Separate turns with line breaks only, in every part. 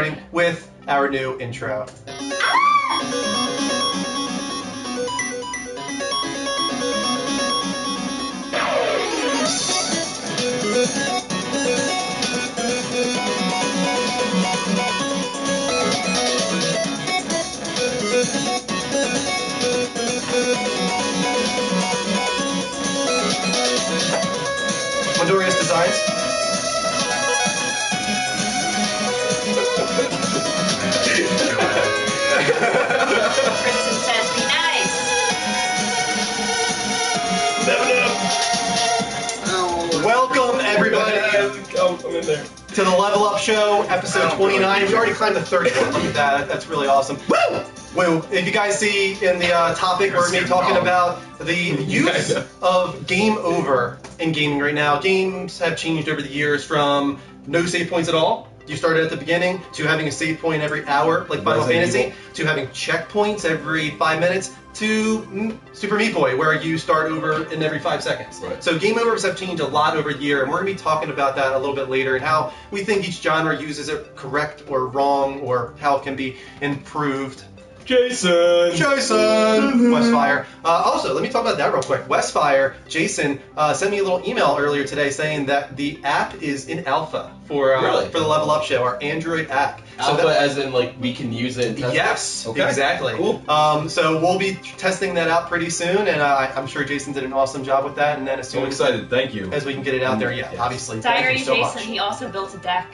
starting with our new intro. Mondorius Designs.
Kristen says, be nice.
Welcome everybody
I'm in there.
to the Level Up Show, episode 29. We already climbed the 30th. Look at that. That's really awesome. Woo! Woo! If you guys see in the topic, we're going to be talking about the use of game over in gaming right now. Games have changed over the years from no save points at all. You started at the beginning, to having a save point every hour, like Final Fantasy, to having checkpoints every 5 minutes, to Super Meat Boy, where you start over in every 5 seconds.
Right.
So game overs have changed a lot over the year, and we're going to be talking about that a little bit later, and how we think each genre uses it correct or wrong, or how it can be improved.
Jason!
Westfire. Also, let me talk about that real quick. Westfire, Jason, sent me a little email earlier today saying that the app is in alpha for
Really?
the Level Up Show, our Android app.
Alpha as in, like, we can use it and test
Yes,
it? Okay.
exactly.
Cool.
So we'll be testing that out pretty soon, and I'm sure Jason did an awesome job with that, and then as
So
soon
excited. Thank you.
as we can get it out there, yeah,
Yes.
obviously. Thank
Diary
you so
Jason,
much.
he also built a deck.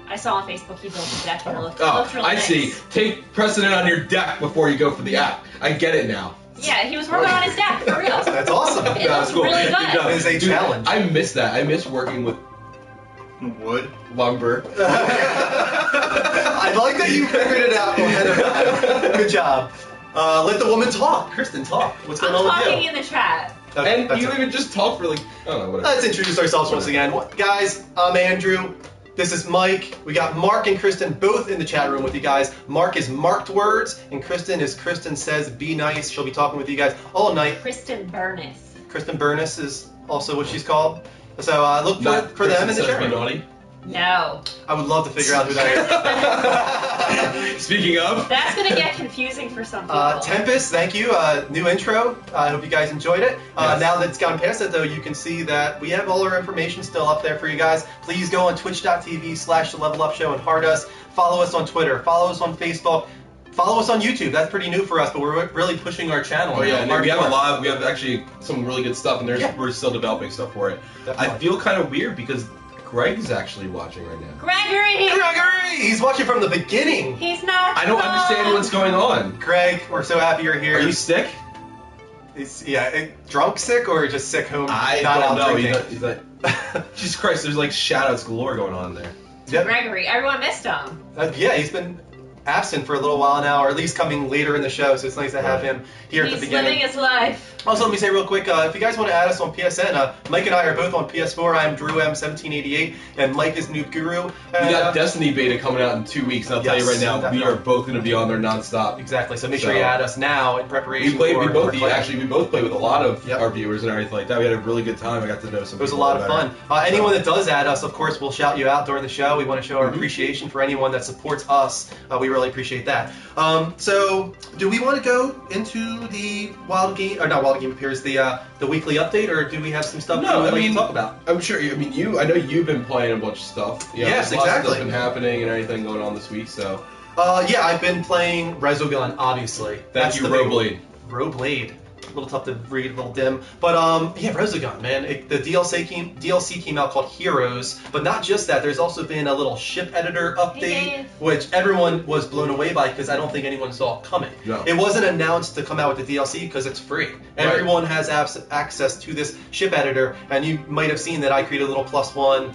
I saw on Facebook he built a deck and it looked
Oh,
really
I
nice.
see. Take precedent on your deck before you go for the app. I get it now.
Yeah, he was working on his deck, for real.
That's awesome.
It looks really good.
Good job.
It is a
Dude,
challenge.
I miss that. I miss working with
Wood.
lumber.
I like that you figured it out ahead of time. Good job. Let the woman talk. Kristen, talk. What's going
I'm
on with
talking
you?
in the chat.
Okay,
And
that's
you
it.
even just talk for like, I don't know, whatever.
Let's introduce ourselves once again. Guys, I'm Andrew. This is Mike. We got Mark and Kristen both in the chat room with you guys. Mark is Marked Words, and Kristen is Kristen Says Be Nice. She'll be talking with you guys all night.
Kristen Burness.
Kristen Burness is also what she's called. So look
Not
for them in the
Kristen says
chat
be
room.
naughty.
No.
I would love to figure out who that is.
Speaking of,
That's gonna get confusing for some people.
Tempest, thank you. New intro. I hope you guys enjoyed it.
Yes.
Now that it's gone past it, though, you can see that we have all our information still up there for you guys. Please go on twitch.tv/The Level Up Show and heart us. Follow us on Twitter. Follow us on Facebook. Follow us on YouTube. That's pretty new for us, but we're really pushing our channel.
oh yeah,
now.
and we have a
Hardcore.
lot. We have actually some really good stuff, and
Yeah.
we're still developing stuff for it. I
Definitely.
feel kind of weird because Greg's actually watching right now.
Gregory!
Gregory! He's watching from the beginning.
He's not
I don't
fun.
understand what's going on.
Greg, we're so happy you're here.
Are you sick?
Drunk sick or just sick home?
I
not
don't
out
know.
drinking?
He's like, Jesus Christ, there's like shout-outs galore going on there.
Yep.
Gregory, everyone missed him.
Yeah, he's been absent for a little while now, or at least coming later in the show, so it's nice to have him here at
He's
the beginning.
living his life.
Also, let me say real quick, if you guys want to add us on PSN, Mike and I are both on PS4. I'm DrewM1788, and Mike is Noob Guru.
We got Destiny beta coming out in 2 weeks, and I'll tell you
Yes,
right now,
definitely.
we are both going to be on there nonstop.
Exactly, so make sure
So-
you add us now in preparation
We played.
for
We both
for
actually. We both played with a lot of
Yep.
our viewers and everything like that. We had a really good time. I got to know some.
It was a
people
lot of
better.
fun. Anyone that does add us, of course, we'll shout you out during the show. We want to show our appreciation for anyone that supports us. We really appreciate that. So, do we want to go into the Wild Game, or not Wild Game Appears, the weekly update, or do we have some stuff
No,
that we'd
I
like
mean-
to talk about?
I'm sure. I mean, you. I know you've been playing a bunch of stuff. You know,
Yes,
there's lots of
exactly.
stuff been happening and everything going on this week. So
Yeah, I've been playing Resogun, obviously.
thank you,
the big-
Roblade.
Roblade. A little tough to read, a little dim. But yeah, Resogun, man. The DLC came out called Heroes, but not just that. There's also been a little ship editor update,
Yeah.
which everyone was blown away by because I don't think anyone saw it coming.
No.
It wasn't announced to come out with the DLC because it's free.
Right.
Everyone has access to this ship editor, and you might have seen that I created a little +1.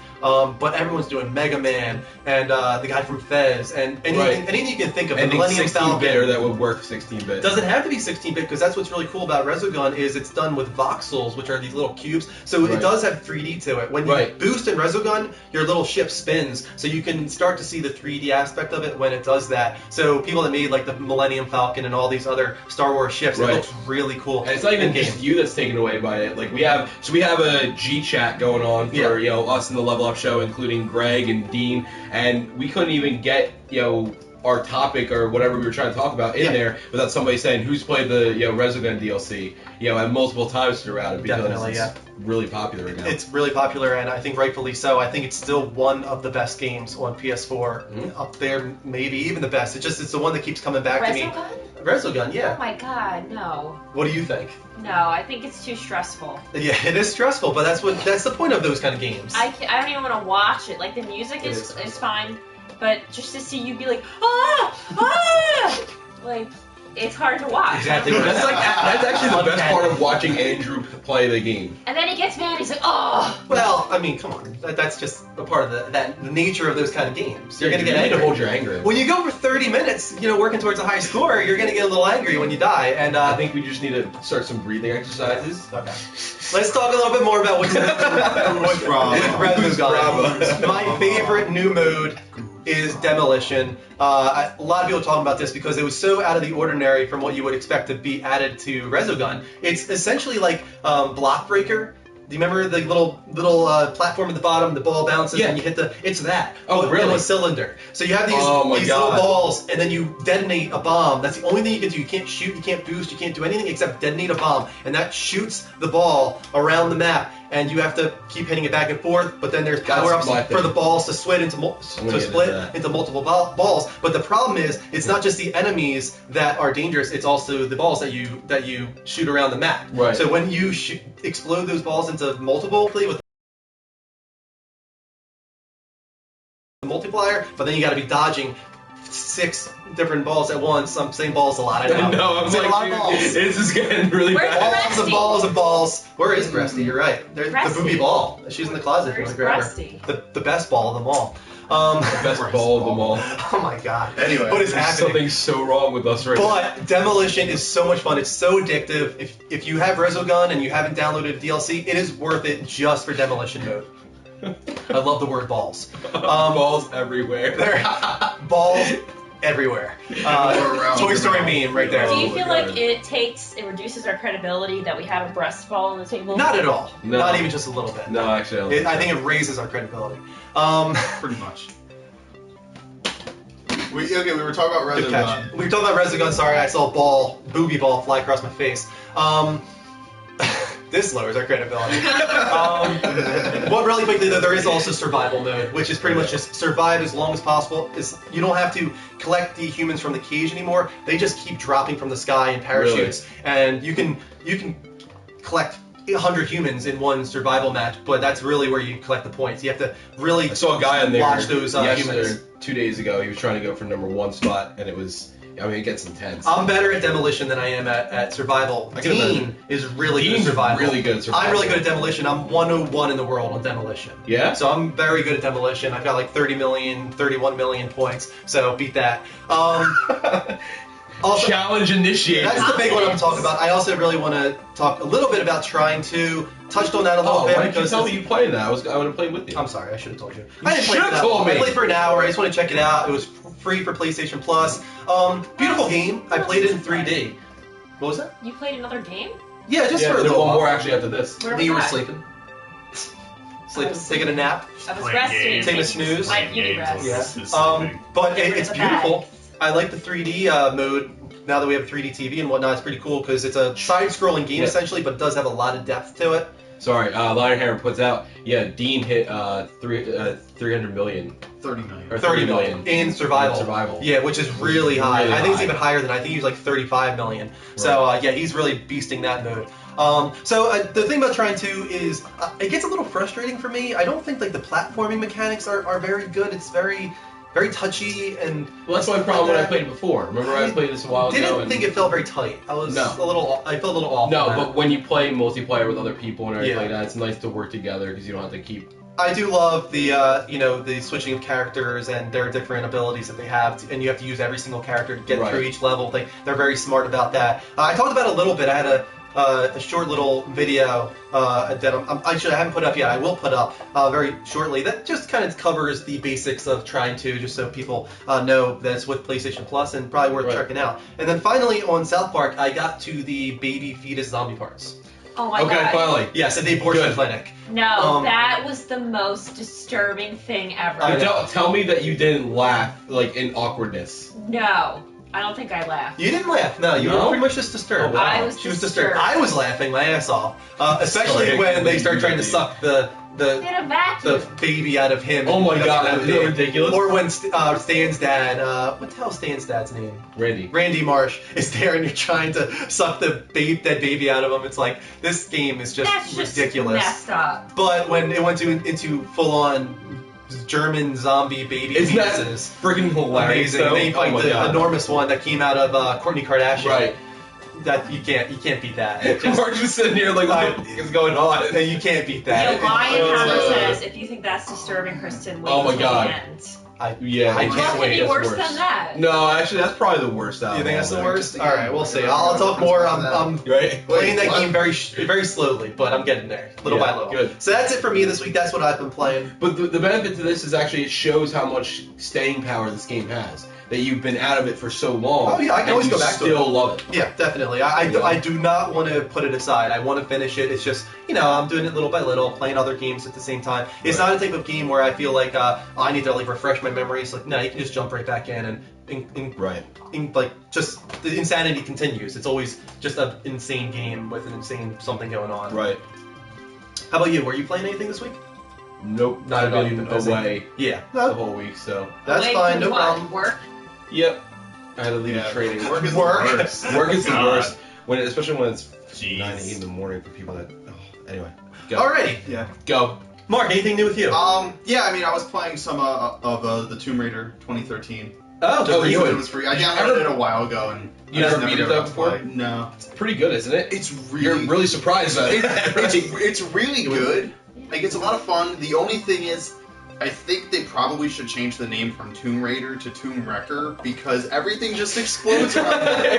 But everyone's doing Mega Man and the guy from Fez and anything,
Right.
anything you can think of. The
And
Millennium
16-bit,
Falcon.
or that would work 16-bit.
Doesn't have to be 16-bit because that's what's really cool about about Resogun is it's done with voxels, which are these little cubes. So
Right.
it does have 3D to it. When you
Right.
boost in Resogun, your little ship spins, so you can start to see the 3D aspect of it when it does that. So people that made like the Millennium Falcon and all these other Star Wars ships,
Right.
it looks really cool.
And it's not even
in-game.
just you that's taken away by it. Like we have a G chat going on for us in the Level Up show, including Greg and Dean, and we couldn't even get our topic or whatever we were trying to talk about in there without somebody saying who's played the Resogun DLC and multiple times throughout it because
Definitely,
it's really popular right now.
It's really popular, and I think rightfully so. I think it's still one of the best games on PS4, up there, maybe even the best. It's the one that keeps coming back to me. Resogun, yeah.
Oh my god, no.
What do you think?
No, I think it's too stressful.
Yeah, it is stressful, but that's the point of those kind of games.
I don't even want to watch it. Like, the music
It
is
is
fine, but just to see you be like, ah! Like, it's hard to watch.
Exactly.
That's actually the best part of watching Andrew play the game.
And then he gets mad, he's like, oh!
Well, I mean, come on. That's just a part of the nature of those kind of games. You're going to get
you need
angry.
to hold your anger in.
When you go for 30 minutes, working towards a high score, you're going to get a little angry when you die. And
I think we just need to start some breathing exercises.
Okay. Let's talk a little bit more about what's with Resogun. My favorite new mode is Demolition. A lot of people talking about this because it was so out of the ordinary from what you would expect to be added to Resogun. It's essentially like Block Breaker. Do you remember the little platform at the bottom? The ball bounces and you hit the. It's that.
Oh, really?
In a cylinder. So you have these little balls, and then you detonate a bomb. That's the only thing you can do. You can't shoot, you can't boost, you can't do anything except detonate a bomb, and that shoots the ball around the map. And you have to keep hitting it back and forth. But then there's power-ups for the balls to split into multiple balls. But the problem is, it's not just the enemies that are dangerous. It's also the balls that you shoot around the map.
Right.
So when you explode those balls into multiple with the multiplier, but then you got to be dodging 6 different balls at once. I'm saying balls a lot. I know.
No, I'm
saying a lot of balls.
This is getting really
Where's
bad.
Rusty?
Balls and balls. Where is Rusty? You're right. There's the
Rusty.
booby ball. She's in the closet. If you want to grab
Rusty?
her. The best ball of them all.
The best ball of them all.
Oh my god.
Anyway,
what is
There's
happening?
something so wrong with us right now.
But Demolition is so much fun. It's so addictive. If you have Resogun and you haven't downloaded DLC, it is worth it just for Demolition mode. I love the word balls.
Balls everywhere.
There are balls everywhere. Toy Story meme right there.
Do you
Oh
feel
my
like
God.
it reduces our credibility that we have a breast ball on the table?
Not at all.
No.
Not even just a little bit.
No, actually,
I think it raises our credibility.
Pretty much. We were talking about
Good
Resogun.
catch. We were talking about Resogun. Sorry, I saw a booby ball fly across my face. This lowers our credibility. What really quickly though, there is also survival mode, which is pretty much just survive as long as possible. You don't have to collect the humans from the cage anymore. They just keep dropping from the sky in parachutes, and you can collect 100 humans in one survival match, but that's really where you collect the points. You have to really
I saw a guy on there
watch those humans.
2 days ago. He was trying to go for #1 spot, and it gets intense.
I'm better at Demolition than I am at Survival.
I can
Dean
imagine.
is really good at
Dean's
Survival.
really good at Survival.
I'm really good at Demolition. I'm 101 in the world on Demolition.
Yeah?
So I'm very good at Demolition. I've got like 30 million, 31 million points. So beat that. Also,
Challenge initiated.
that's the big one I'm talking about. I also really want to talk a little bit about trying to touched on that a little
Oh,
bit
why didn't you
because
tell me you played that? I would have played with you.
I'm sorry, I should have told you.
You
I didn't play
should've
for that
told
long.
me.
I played for an hour. I just want to check it out. It was free for PlayStation Plus. Beautiful game. I played it in 3D. What was that?
You played another game?
Yeah, just
Yeah,
for a
there's
little
one
while.
more actually after this.
Where
You were
was I?
sleeping. Taking a nap.
I was
Playing
resting.
games.
Taking a snooze.
I you need rest.
Yeah.
This is sleeping.
But
Get rid
it's
of the bag.
beautiful. I like the 3D mode. Now that we have 3D TV and whatnot, it's pretty cool because it's a side-scrolling game
Yeah.
essentially, but it does have a lot of depth to it.
Sorry, Lionhammer puts out. Yeah, Dean hit 300 million
30 million.
or
30 million in survival.
Survival.
Yeah, which is really high.
Really
I think it's
high.
even higher than I think he was like 35 million. So yeah, he's really beasting that mode. The thing about trying to is it gets a little frustrating for me. I don't think like the platforming mechanics are very good. It's very touchy and.
Well, that's my problem when I played it before. Remember I played this a while ago?
Didn't
and-
think it felt very tight. I was
No.
I felt a little off.
No,
on that.
but when you play multiplayer with other people and everything
Yeah.
like that, it's nice to work together because you don't have to keep.
I do love the the switching of characters and their different abilities that they have, and you have to use every single character to get
Right.
through each level. They're very smart about that. I talked about it a little bit. I had a a short little video that actually I haven't put up yet. I will put up very shortly. That just kind of covers the basics of trying to, just so people know that it's with PlayStation Plus and probably worth checking out. And then finally on South Park, I got to the baby fetus zombie parts.
Oh my
Okay,
god.
finally.
Yes, at the abortion
Good.
clinic.
No, that was the most disturbing thing ever.
I know.
Tell me that you didn't laugh like in awkwardness.
No, I don't think I laughed.
You didn't laugh. No, you were
No?
pretty much just disturbed.
Oh, wow.
I was
She was
disturbed.
disturbed. I was laughing my ass off, especially
Sorry.
when they start trying to suck the
Did a vacuum.
baby out of him.
Oh my
That's
god,
what
that was
did.
ridiculous.
Or when Stan's dad, what the hell is Stan's dad's name?
Randy.
Randy Marsh is there, and you're trying to suck the dead baby out of him. It's like, this game is just
That's just
ridiculous.
messed up.
But when it went into full-on German zombie baby
Isn't that
fetuses,
freaking hilarious?
amazing.
though?
They fight
Oh my
the
god.
enormous one that came out of Kourtney Kardashian.
Right.
That you can't beat that. It just-
Mark's just sitting here like, what the fuck is going on?
No, you can't beat
Yo,
that.
Lion Hammer
Uh,
says, if you think that's disturbing, Kristen, wait
Oh my
till
God.
the end.
Yeah,
I
I
can't
What could
wait.
be
That's
worse
worse.
than that?
No, actually, that's probably the worst out
You
of
think
all
that's the
there.
worst? All right, we'll see. I'll talk more. I'm
Right?
playing that
what?
game very slowly, but I'm getting there, little by
Yeah,
little.
good.
So that's it for me this week. That's what I've been playing.
But the benefit to this is actually it shows how much staying power this game has. That you've been out of it for so long.
Oh, yeah, I can
and
always
you
go back to it.
still love it.
Yeah, definitely. I do not want to put it aside. I want to finish it. It's just, I'm doing it little by little, playing other games at the same time. It's
Right.
not a type of game where I feel like I need to like refresh my memory. It's like, no, you can just jump right back in and
Right.
just the insanity continues. It's always just an insane game with an insane something going on.
Right.
How about you? Were you playing anything this week?
Nope.
Not
I've
at all,
been
you've been busy.
away
Yeah.
the whole week, so.
That's
Wait,
fine. No
what?
problem.
Work?
Yep. I had to leave
Yeah,
training.
work is the
Work.
worst.
Work is the
God.
worst. Especially when it's
Jeez.
9, 8 in the morning for people that. Oh, anyway. Go.
Alrighty.
Yeah.
Go.
Mark, anything new with you?
Yeah, I mean, I was playing some of the Tomb Raider 2013.
Oh,
Oh,
Just
you
because
would.
it was free. I downloaded it a while ago and
You
I just
never beat it
got
though
to
before?
play. No.
It's pretty good, isn't it?
It's
You're
really
really surprised about it.
it's really good. Like, it's a lot of fun. The only thing is, I think they probably should change the name from Tomb Raider to Tomb Wrecker because everything just explodes around that.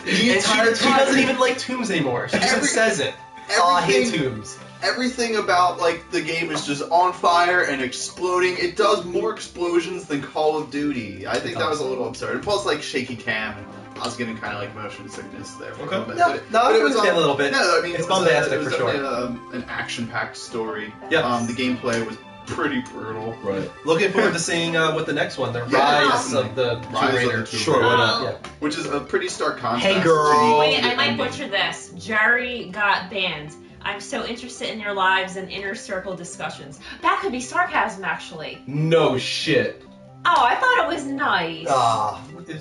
The
And
entire
she
time.
doesn't even like tombs anymore. She just
Every-
says it. Oh, I hate
everything-
tombs.
Everything about like the game is just on fire and exploding. It does more explosions than Call of Duty. I think that was a little absurd. And plus, like shaky cam. I was getting kind of like motion sickness there for a little bit.
No,
but
I
it was
understand a little bit.
No, I mean
It's
it was
bombastic
it was
for sure.
definitely an action-packed story.
Yeah.
The gameplay was pretty brutal.
Right.
Looking forward to seeing what the next one, the
Yeah,
Rise of the Tomb
Rise of the
Raider.
Tomb
Sure, why not?
Yeah.
Which is a pretty stark contrast.
Hey, girl.
to the
Wait, I might
ending.
butcher this. Jerry got banned. I'm so interested in your lives and inner circle discussions. That could be sarcasm, actually.
No shit.
Oh, I thought it was nice.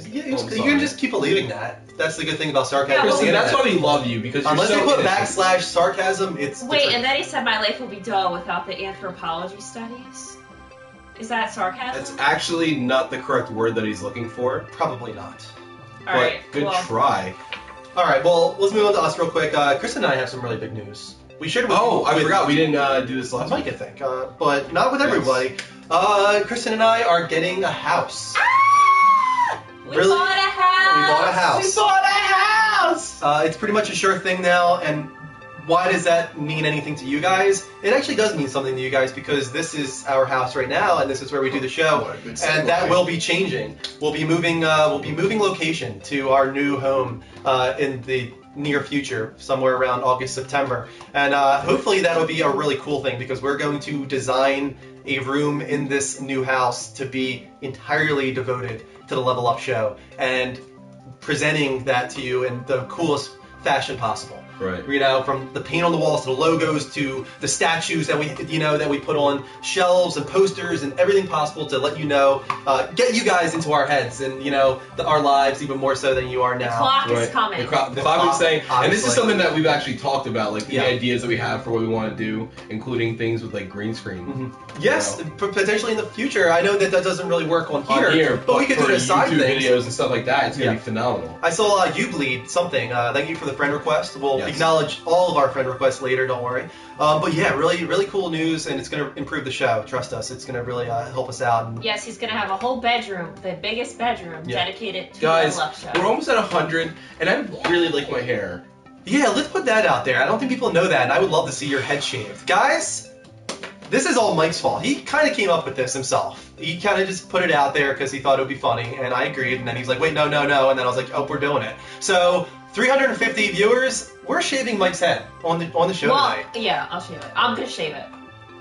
You
I'm
can
sorry.
just keep believing that. That's the good thing about sarcasm.
Yeah,
Christy,
well,
that's why we love you because you're
Unless
so
they put
innocent.
/ sarcasm, it's
Wait,
different.
and then he said my life will be dull without the anthropology studies? Is that sarcasm?
That's actually not the correct word that he's looking for.
Probably not.
But
Alright,
good
well,
try.
All right, well, let's move on to us real quick. Chris and I have some really big news. We shared it with
Oh, I
with
forgot we didn't do this last
Mike,
week.
I think, but not with everybody. Kristen and I are getting a house.
we
Really?
bought a house!
We bought a house.
We bought a house!
It's pretty much a sure thing now, and why does that mean anything to you guys? It actually does mean something to you guys because this is our house right now, and this is where we do the show,
What a good segue.
and that will be changing. We'll be moving location to our new home in the near future, somewhere around August, September, and hopefully that would be a really cool thing because we're going to design a room in this new house to be entirely devoted to the Level Up show and presenting that to you in the coolest fashion possible.
Right.
From the paint on the walls to the logos to the statues that we put on shelves and posters and everything possible to let you know, get you guys into our heads and our lives even more so than you are
The
now.
clock is
Right.
coming.
The clock
clock,
is saying, and this is
obviously.
something that we've actually talked about, like the
Yeah.
ideas that we have for what we want to do, including things with like green screen.
Mhm. Yes, potentially in the future. I know that doesn't really work on
On
here, but we could do
for
the side
YouTube
things.
videos and stuff like that. It's gonna
Yeah.
be phenomenal.
I saw you bleed something. Thank you for the friend request. We'll
Yes.
acknowledge all of our friend requests later. Don't worry. But yeah, really, really cool news, and it's going to improve the show. Trust us, it's going to really help us out. And
Yes, he's gonna have a whole bedroom, the biggest bedroom,
Yeah.
dedicated to
Guys,
the Level Up show.
we're almost at 100, and I really like my hair.
Yeah, let's put that out there. I don't think people know that, and I would love to see your head shaved. Guys, this is all Mike's fault. He kind of came up with this himself. He kind of just put it out there because he thought it would be funny, and I agreed, and then he's like, wait, no, and then I was like, oh, we're doing it. So, 350 viewers, we're shaving Mike's head on the show tonight.
Yeah, I'll shave it. I'm gonna shave it.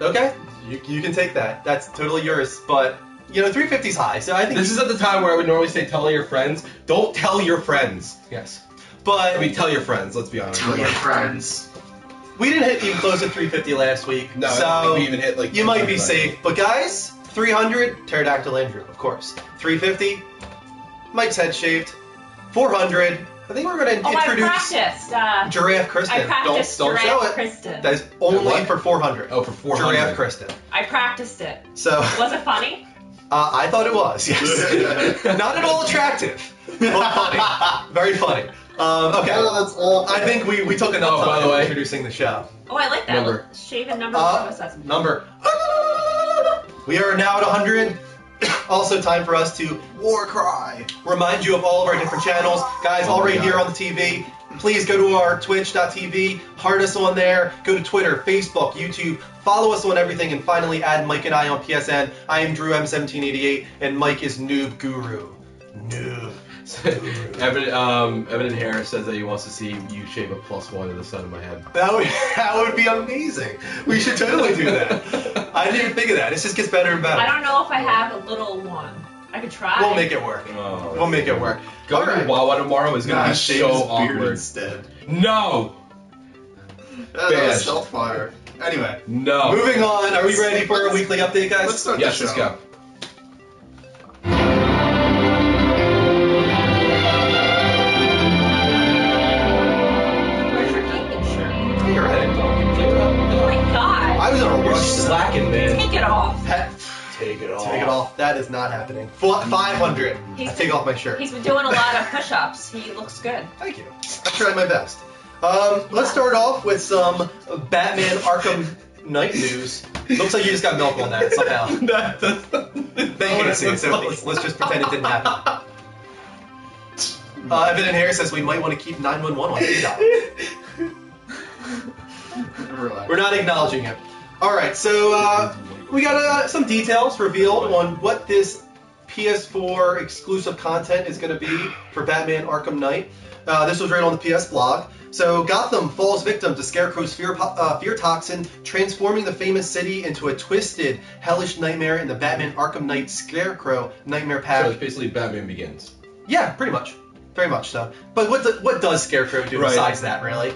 Okay, you can take that. That's totally yours, but, 350's high, so I think...
This is at the time where I would normally say tell all your friends. Don't tell your friends.
Yes. But...
I mean, tell your friends, let's be honest.
Tell your friends.
We didn't hit even close to 350 last week,
No, I
so
don't think we even hit, like...
you might be
200.
safe. But guys, 300, Pterodactyl Andrew, of course. 350, Mike's head shaved. 400, I think we're going to
Oh, I
introduce
practiced.
Giraffe Kristen.
I practiced
don't
Giraffe
show it.
Kristen.
That is only
What?
for 400.
Oh, for 400.
Giraffe Kristen.
I practiced it.
So,
Was it funny?
I thought it was, yes. Not at all attractive, but funny. Very funny. Okay.
Oh, that's all.
I think we took enough
Oh, by
time
the way.
introducing the show.
Oh, I like that.
Number.
Shaving number.
Number. We are now at 100. Also time for us to
War cry.
remind you of all of our different channels. Guys,
Oh
all
my
right here
God.
on the TV. Please go to our twitch.tv, heart us on there, go to Twitter, Facebook, YouTube, follow us on everything, and finally add Mike and I on PSN. I am Drew M1788, and Mike is Noob Guru. Noob.
Evan Harris says that he wants to see you shave a +1 in the side of my head.
That would be amazing. We should totally do that. I didn't even think of that. It just gets better and better.
I don't know if I have a little one. I could try.
We'll make it work.
Oh,
We'll make it work.
Going
All right.
to Wawa tomorrow is going to
Nah,
be
shave
so
his beard
awkward.
instead.
No!
That
Bad.
was self-fire. Anyway,
No.
Moving on. Are we ready for a weekly update, guys?
let's start
Yes,
the show.
let's go.
Where's your gaming shirt?
Take your head.
Oh my god.
I was in a
You're
rush.
slacking, man.
Take it off.
Take it off.
Take it off. That is not happening. 500. I take off my shirt.
He's been doing a lot of push-ups. He looks good.
Thank you. I tried my best. Let's start off with some Batman Arkham Knight news. Looks like you just got milk on that somehow. They can't see it, so let's just pretend it didn't happen. Evan and Harris says we might want to keep 911 on speed dial.
Relax.
We're not acknowledging it. Alright, so we got some details revealed on what this PS4 exclusive content is going to be for Batman Arkham Knight. This was right on the PS blog. So Gotham falls victim to Scarecrow's fear toxin, transforming the famous city into a twisted, hellish nightmare in the Batman Arkham Knight Scarecrow Nightmare Pack.
So it's basically Batman Begins.
Yeah, pretty much. Very much so. But what does Scarecrow do
Right.
besides that, really?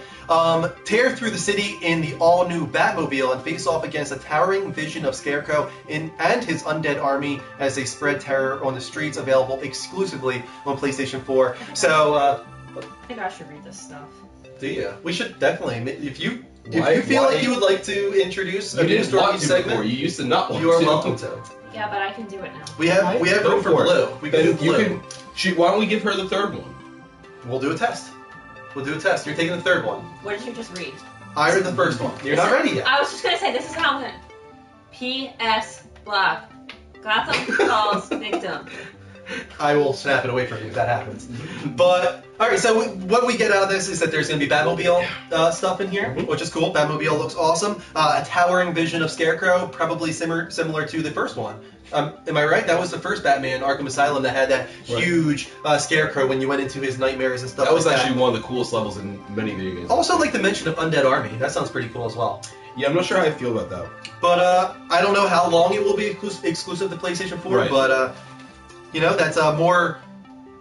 Tear through the city in the all-new Batmobile and face off against a towering vision of Scarecrow and his undead army as they spread terror on the streets, available exclusively on PlayStation 4. So,
I think I should read this stuff.
we should definitely, if you
Why-
feel
why-
like you would like to introduce a
You
new
didn't
story
want
each
to
segment,
before. You used to not want
you are
to.
welcome to.
Yeah, but I can do it now.
We have
Go
room for
for it.
blue. We can do
Then you
blue.
can. Why don't we give her the third one?
We'll do a test. We'll do a test. You're taking the third one.
What did you just read?
I read the first one. You're not ready yet.
I was just gonna say this is how I'm gonna. P.S. Block. Gotham falls victim.
I will snap it away from you if that happens. But, alright, so what we get out of this is that there's going to be Batmobile stuff in here, which is cool. Batmobile looks awesome. A towering vision of Scarecrow, probably similar to the first one. Am I right? That was the first Batman Arkham Asylum that had that huge Scarecrow when you went into his nightmares and stuff
That was
like
actually one of the coolest levels in many video games.
Also, like the mention of Undead Army. That sounds pretty cool as well.
Yeah, I'm not sure how I feel about that.
But I don't know how long it will be exclusive to PlayStation 4,
Right.
but that's more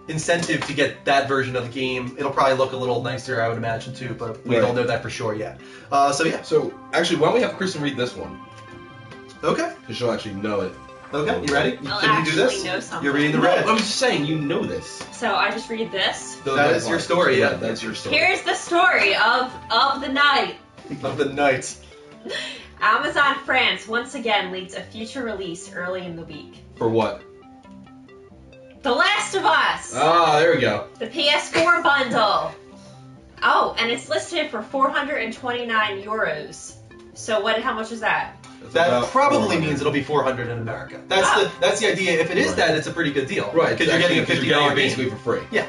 incentive to get that version of the game. It'll probably look a little nicer, I would imagine, too, but we
Right.
don't know that for sure yet. So yeah.
So, actually, why don't we have Kristen read this one?
Okay.
Because she'll actually know it.
Okay, you ready?
I'll
Can you do
actually
this?
know something.
You're reading the
No,
red.
I'm just saying, you know this.
So I just read this.
That is your story, yeah.
That's your story.
Here's the story of the night.
Of the night.
Amazon France once again leaks a future release early in the week.
For what?
The Last of Us!
Ah, there we go.
The PS4 bundle! Oh, and it's listed for 429 euros. So how much is that?
That's
That
about
probably
400.
means it'll be 400 in America. That's the idea. If it is
Right.
that, it's a pretty good deal.
Right,
Because you're getting a $50
you're getting it
game.
basically for free.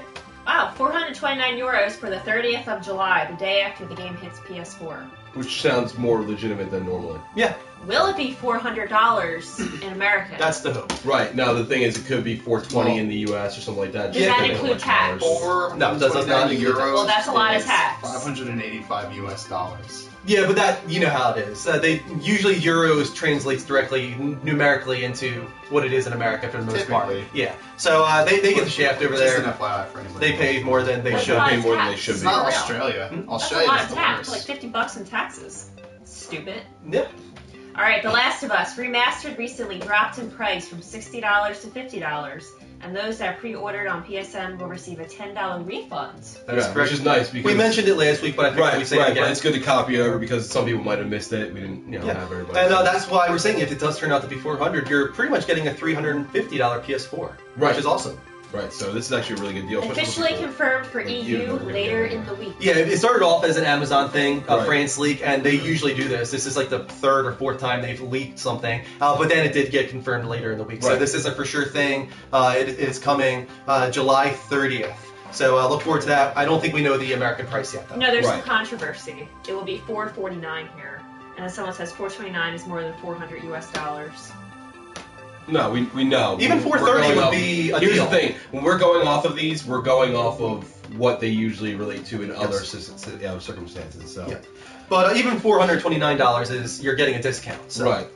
Wow, 429 euros for the 30th of July, the day after the game hits PS4.
Which sounds more legitimate than normally.
Yeah,
Will it be $400 in America?
that's the hope.
Right. Now the thing is, it could be 420 in the U.S. or something like that.
Does that include tax?
Or
No, that's not
€429
Well, that's a lot of
is
tax.
$585 US.
Yeah, but that, you know how it is. They usually euros translates directly numerically into what it is in America for the most part.
Typically.
Yeah. So they get the shaft over
Just an
there.
FYI for anybody.
They pay more than they
That's
should.
a lot
pay
of
more than they
tax.
should
It's
be.
not
For real.
Australia.
Hmm?
That's a
Australia
lot
is
of
the
tax,
worst.
like $50 in taxes. Stupid.
Yeah.
All right, The Last of Us Remastered recently dropped in price from $60 to $50, and those that pre-ordered on PSN will receive a $10 refund.
That is
Yeah,
correct.
which is nice because
We mentioned it last week, but I think
right,
we say
right,
it again.
but it's good to copy it over because some people might have missed it. We didn't, have everybody.
And that's why we're saying if it does turn out to be $400, you're pretty much getting a $350 PS4,
Right.
which is awesome.
Right, so this is actually a really good deal. especially
Officially
for people.
confirmed for
Like
EU
you, they're gonna
later
get it.
in the week.
Yeah, it started off as an Amazon thing,
Right.
France leak, and they usually do this. This is like the third or fourth time they've leaked something, but then it did get confirmed later in the week. So
Right.
this is a for sure thing. It is coming July 30th. So look forward to that. I don't think we know the American price yet, though.
No, there's some
Right.
controversy. It will be $449 here, and then someone says $429 is more than $400 US.
No, we know.
Even
We're
430
going
would
off-
be a
Here's
deal.
the thing: when we're going off of these, we're going off of what they usually relate to in other circumstances. So
Yeah. But even $429 is you're getting a discount. So.
right.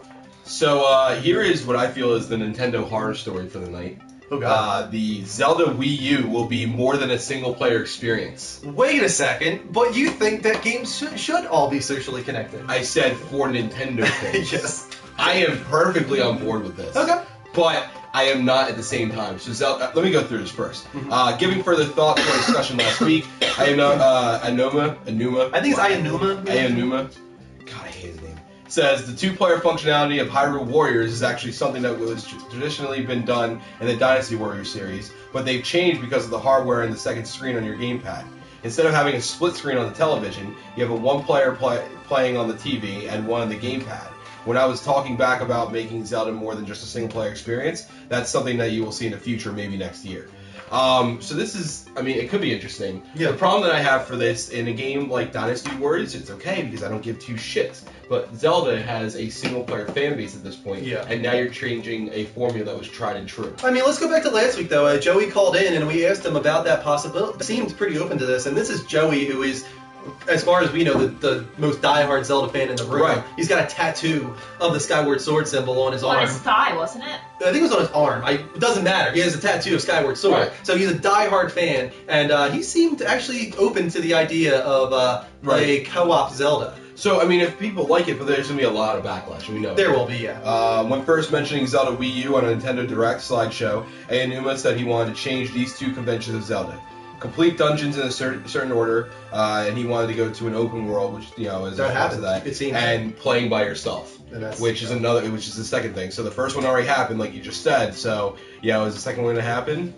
So here is what I feel is the Nintendo horror story for the night.
Oh God.
The Zelda Wii U will be more than a single-player experience.
Wait a second, but you think that games should all be socially connected?
I said for Nintendo things.
Yes.
I am perfectly on board with this.
Okay.
But I am not at the same time. So Zelda, let me go through this first. Giving further thought to our discussion last week, Anuma,
I think it's Ayanuma.
God, I hate his name. Says the two-player functionality of Hyrule Warriors is actually something that was traditionally been done in the Dynasty Warriors series, but they've changed because of the hardware and the second screen on your gamepad. Instead of having a split screen on the television, you have a one-player playing on the TV and one on the gamepad. When I was talking back about making Zelda more than just a single-player experience, that's something that you will see in the future, maybe next year. So this is, it could be interesting.
Yeah.
The problem that I have for this, in a game like Dynasty Warriors, it's okay because I don't give two shits. But Zelda has a single-player fan base at this point,
Yeah.
and now you're changing a formula that was tried and true.
Let's go back to last week, though. Joey called in, and we asked him about that possibility. He seemed pretty open to this, and this is Joey, who is, as far as we know, the most diehard Zelda fan in the room.
Right.
He's got a tattoo of the Skyward Sword symbol on his
On
arm.
his thigh, wasn't it?
I think it was on his arm. It doesn't matter. He has a tattoo of Skyward Sword.
Right.
So he's a diehard fan, and he seemed actually open to the idea of a co-op Zelda.
So, if people like it, but there's going to be a lot of backlash, we know.
There will be, yeah.
When first mentioning Zelda Wii U on a Nintendo Direct slideshow, Aonuma said he wanted to change these two conventions of Zelda. Complete dungeons in a certain order, and he wanted to go to an open world, which, is
That
a
happened.
that,
It seems.
and playing by yourself.
And that's-
Which is the second thing. So the first one already happened, like you just said. So, is the second one going to happen?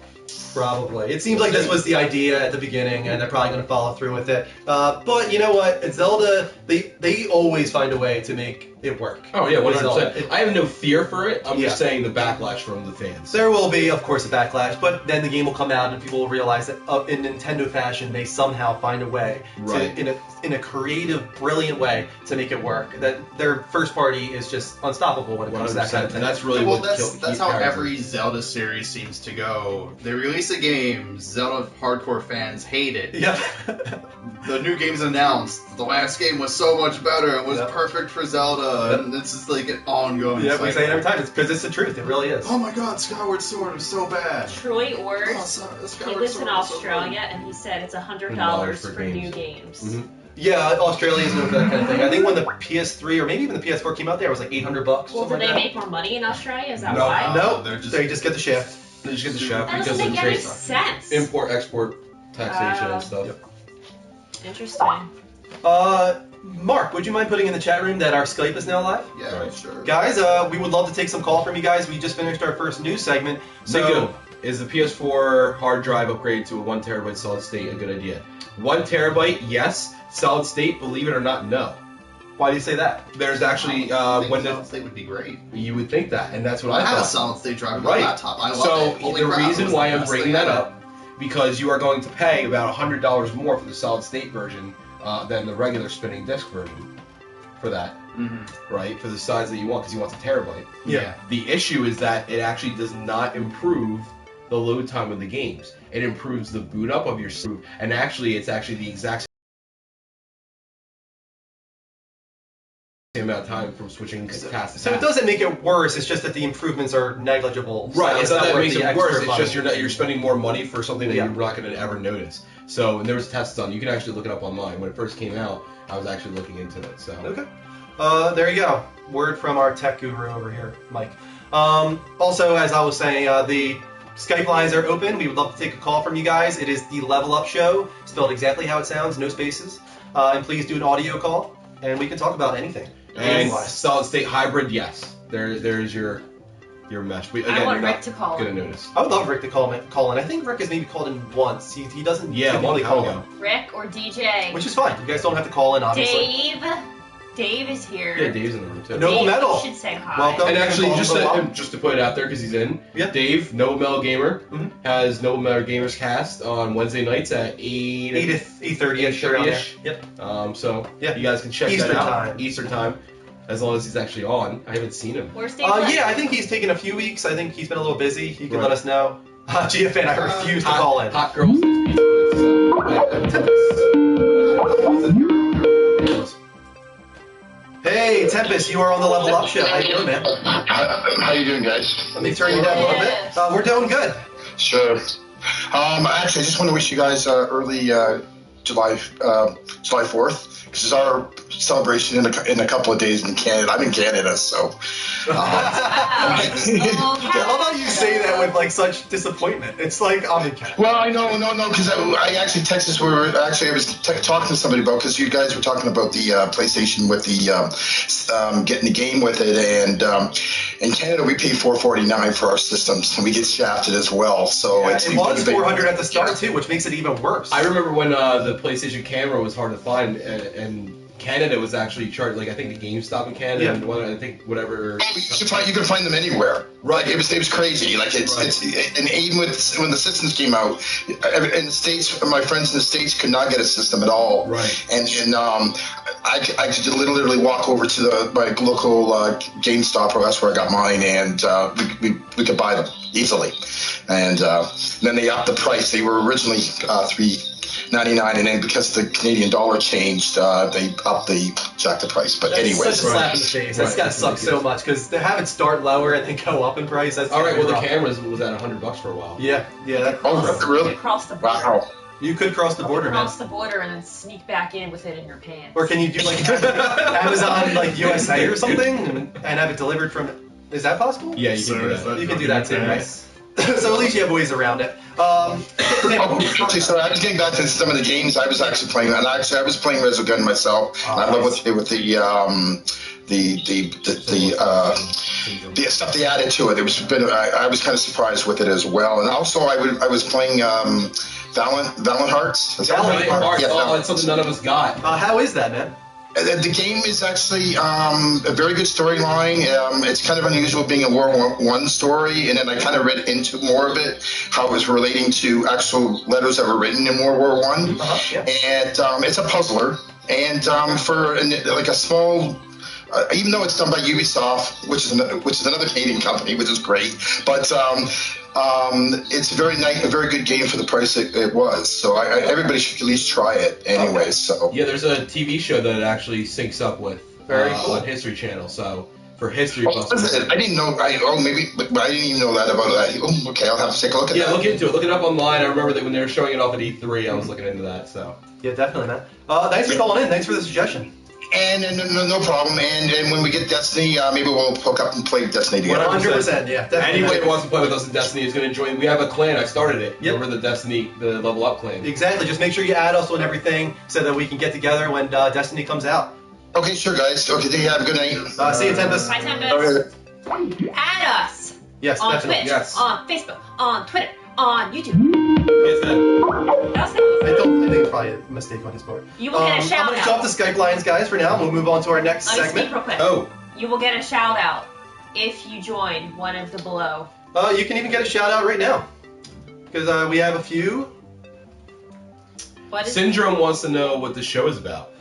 Probably. It seems like this was the idea at the beginning, and they're probably going to follow through with it. But you know what? At Zelda, they always find a way to make it work.
Oh, yeah,
With
100%.
Zelda.
I have no fear for it. I'm just
Yeah.
saying the backlash from the fans.
There will be, of course, a backlash, but then the game will come out and people will realize that in Nintendo fashion, they somehow find a way
Right.
to, in a creative, brilliant way to make it work. That their first party is just unstoppable when it comes to that kind of thing.
And that's really
Well,
what
that's how
carries it.
every Zelda series seems to go. They release a game, Zelda hardcore fans hate it.
Yeah.
The new game's announced. The last game was so much better. It was
Yep.
perfect for Zelda,
Yep.
and it's just like an ongoing.
Yeah, we
cycle.
say it every time. It's because it's the truth. It really is.
Oh my God, Skyward Sword was so bad.
Troy Ors,
Oh, Skyward
he lives
Sword
in
was so
Australia, and he said it's $100
$100
for
for
new
games.
games.
Mhm.
Yeah, Australia is known for that kind of thing. I think when the PS3 or maybe even the PS4 came out there, it was like $800.
Well, do
something
they
like
make more money in Australia? Is that
No.
why?
that. No,
They're just-
they just get the shaft.
They just get the shaft
That
because
doesn't
of
make
the
any
trade
sense.
import, export, taxation
Wow.
and stuff.
Yep.
Interesting.
Mark, would you mind putting in the chat room that our Skype is now live?
Yeah,
Right.
sure.
Guys, we would love to take some call from you guys. We just finished our first news segment. So,
Nico, is the PS4 hard drive upgrade to a 1 terabyte solid state a good idea? 1 terabyte, yes. Solid state, believe it or not, no.
why do you say that?
There's actually
I think
when
solid state would be great.
you would think that, and that's what
I
I
have a
thought.
solid state drive on
Right.
my laptop. I love
So
it. Holy
the
crap, it
reason
was
why
the
I'm
best
bringing
thing
that
ever.
up because you are going to pay about $100 more for the solid state version than the regular spinning disc version for that, right? For the size that you want, because you want the terabyte.
Yeah.
The issue is that it actually does not improve the load time of the games. It improves the boot up of your system, and it's actually the exact same amount of time from switching task to task.
So it doesn't make it worse. It's just that the improvements are negligible.
Right, it's not that it makes it worse. It's
money.
just you're spending more money for something that you're not going to ever notice. So, and there was tests done. You can actually look it up online. When it first came out, I was actually looking into it. So.
Okay. There you go. Word from our tech guru over here, Mike. Also, as I was saying, the Skype lines are open. We would love to take a call from you guys. It is the Level Up Show, spelled exactly how it sounds, no spaces. And please do an audio call, and we can talk about anything.
And solid state hybrid, yes. There's your mesh.
I want Rick to call
gonna
in.
notice.
I would love Rick to call in. I think Rick has maybe called in once. He doesn't typically
one
call
time
in.
Rick or DJ.
Which is fine. You guys don't have to call in, obviously.
Dave is here.
Yeah, Dave's in the room too.
Noble
Dave,
Metal.
you should say hi.
Welcome.
And actually,
Welcome.
just to put it out there because he's in.
Yeah.
Dave, Noble Metal Gamer,
Mhm.
has Noble Metal Gamers Cast on Wednesday nights at
8:30ish around there.
8:30ish.
Yep.
So
Yeah.
you guys can check
Eastern
that out.
time.
Eastern time, as long as he's actually on. I haven't seen him.
Where's Dave?
Yeah, I think he's taken a few weeks. I think he's been a little busy. He can
Right.
let us know. GFN, I refuse to call in.
Hot girls.
Hey, Tempest, you are on the Level Up Show. How you doing, man?
How you doing, guys?
Let me turn you down a little bit. We're doing good.
Sure. Actually, I just want to wish you guys early July 4th, because it's our celebration in a couple of days in Canada. I'm in Canada, so.
I love how you say that with like such disappointment. It's like I'm in Canada.
Well, I know, no, because I actually texted. I was talking to somebody about, because you guys were talking about the PlayStation with the getting the game with it, and in Canada we pay $4.49 for our systems, and we get shafted as well. So
Yeah,
it's
it was $400 at the start too, which makes it even worse.
I remember when the PlayStation camera was hard to find, and Canada was actually charged, like I think the GameStop in Canada,
Yeah.
and I think whatever.
You can find them anywhere. Right. It was crazy. Like it's and even when the systems came out in the States, my friends in the States could not get a system at all.
Right.
And I could literally walk over to my local GameStop, or that's where I got mine, and we could buy them easily. And then they upped the price. They were originally $3.99, and then because the Canadian dollar changed, they jacked the price. But
That's
anyways,
such a slap in the face. That's gotta suck so much because to have it start lower and then go up in price. That's
All right. Well, the
rough.
cameras was at $100 for a while.
Yeah. That,
really?
Across the border.
Wow.
you could cross the border, man.
Across the border and then sneak back in with it in your pants.
Or can you do like Amazon, like USA or something, and have it delivered from? Is that possible?
Yeah, you can do that.
You can do that too, right? So at least you have ways around it.
Actually, so I was getting back to some of the games I was actually playing, and I was playing Resogun myself. And I love with the stuff they added to it. I was kind of surprised with it as well, and also I was playing Valiant Hearts. Is that
Valiant
right?
Hearts.
Yeah,
Oh, it's something none of us got.
How is that, man?
The game is actually a very good storyline. It's kind of unusual being a World War I story, and then I kind of read into more of it, how it was relating to actual letters that were written in World War I.
Yeah.
And it's a puzzler, and for like a small. Even though it's done by Ubisoft, which is another Canadian company, which is great, but it's a very good game for the price it was. So everybody should at least try it anyway.
Okay.
So
Yeah, there's a TV show that it actually syncs up with
Very cool.
on History Channel. So for history buffs.
I didn't know. I didn't even know that about that. Oh, okay, I'll have to take a look at
Yeah,
that.
look into it. Look it up online. I remember that when they were showing it off at E3, I was looking into that. So
Yeah, definitely, man. Thanks for calling in. Thanks for the suggestion.
And no problem. And when we get Destiny, maybe we'll hook up and play Destiny together.
100%. Yeah, definitely.
anybody who wants to play with us in Destiny is going to enjoy it. We have a clan. I started it.
Yep.
Remember the Destiny, the Level Up clan.
Exactly. Just make sure you add us on everything so that we can get together when Destiny comes out.
Okay, sure, guys. Okay, have a good night.
See you, Tempest.
Bye, Tempest.
Okay.
Add us
Yes,
on
definitely.
Twitch,
Yes.
on Facebook, on Twitter, on YouTube.
Yes, then.
That's it.
I think it's probably a mistake on his part.
You will get a shout
I'm going to
out.
shut the Skype lines, guys, for now. We'll move on to our next
Let me
segment.
speak real quick.
Oh,
You will get a shout out if you join one of the below.
You can even get a shout out right now. because we have a few.
What is
Syndrome wants to know what the show is about.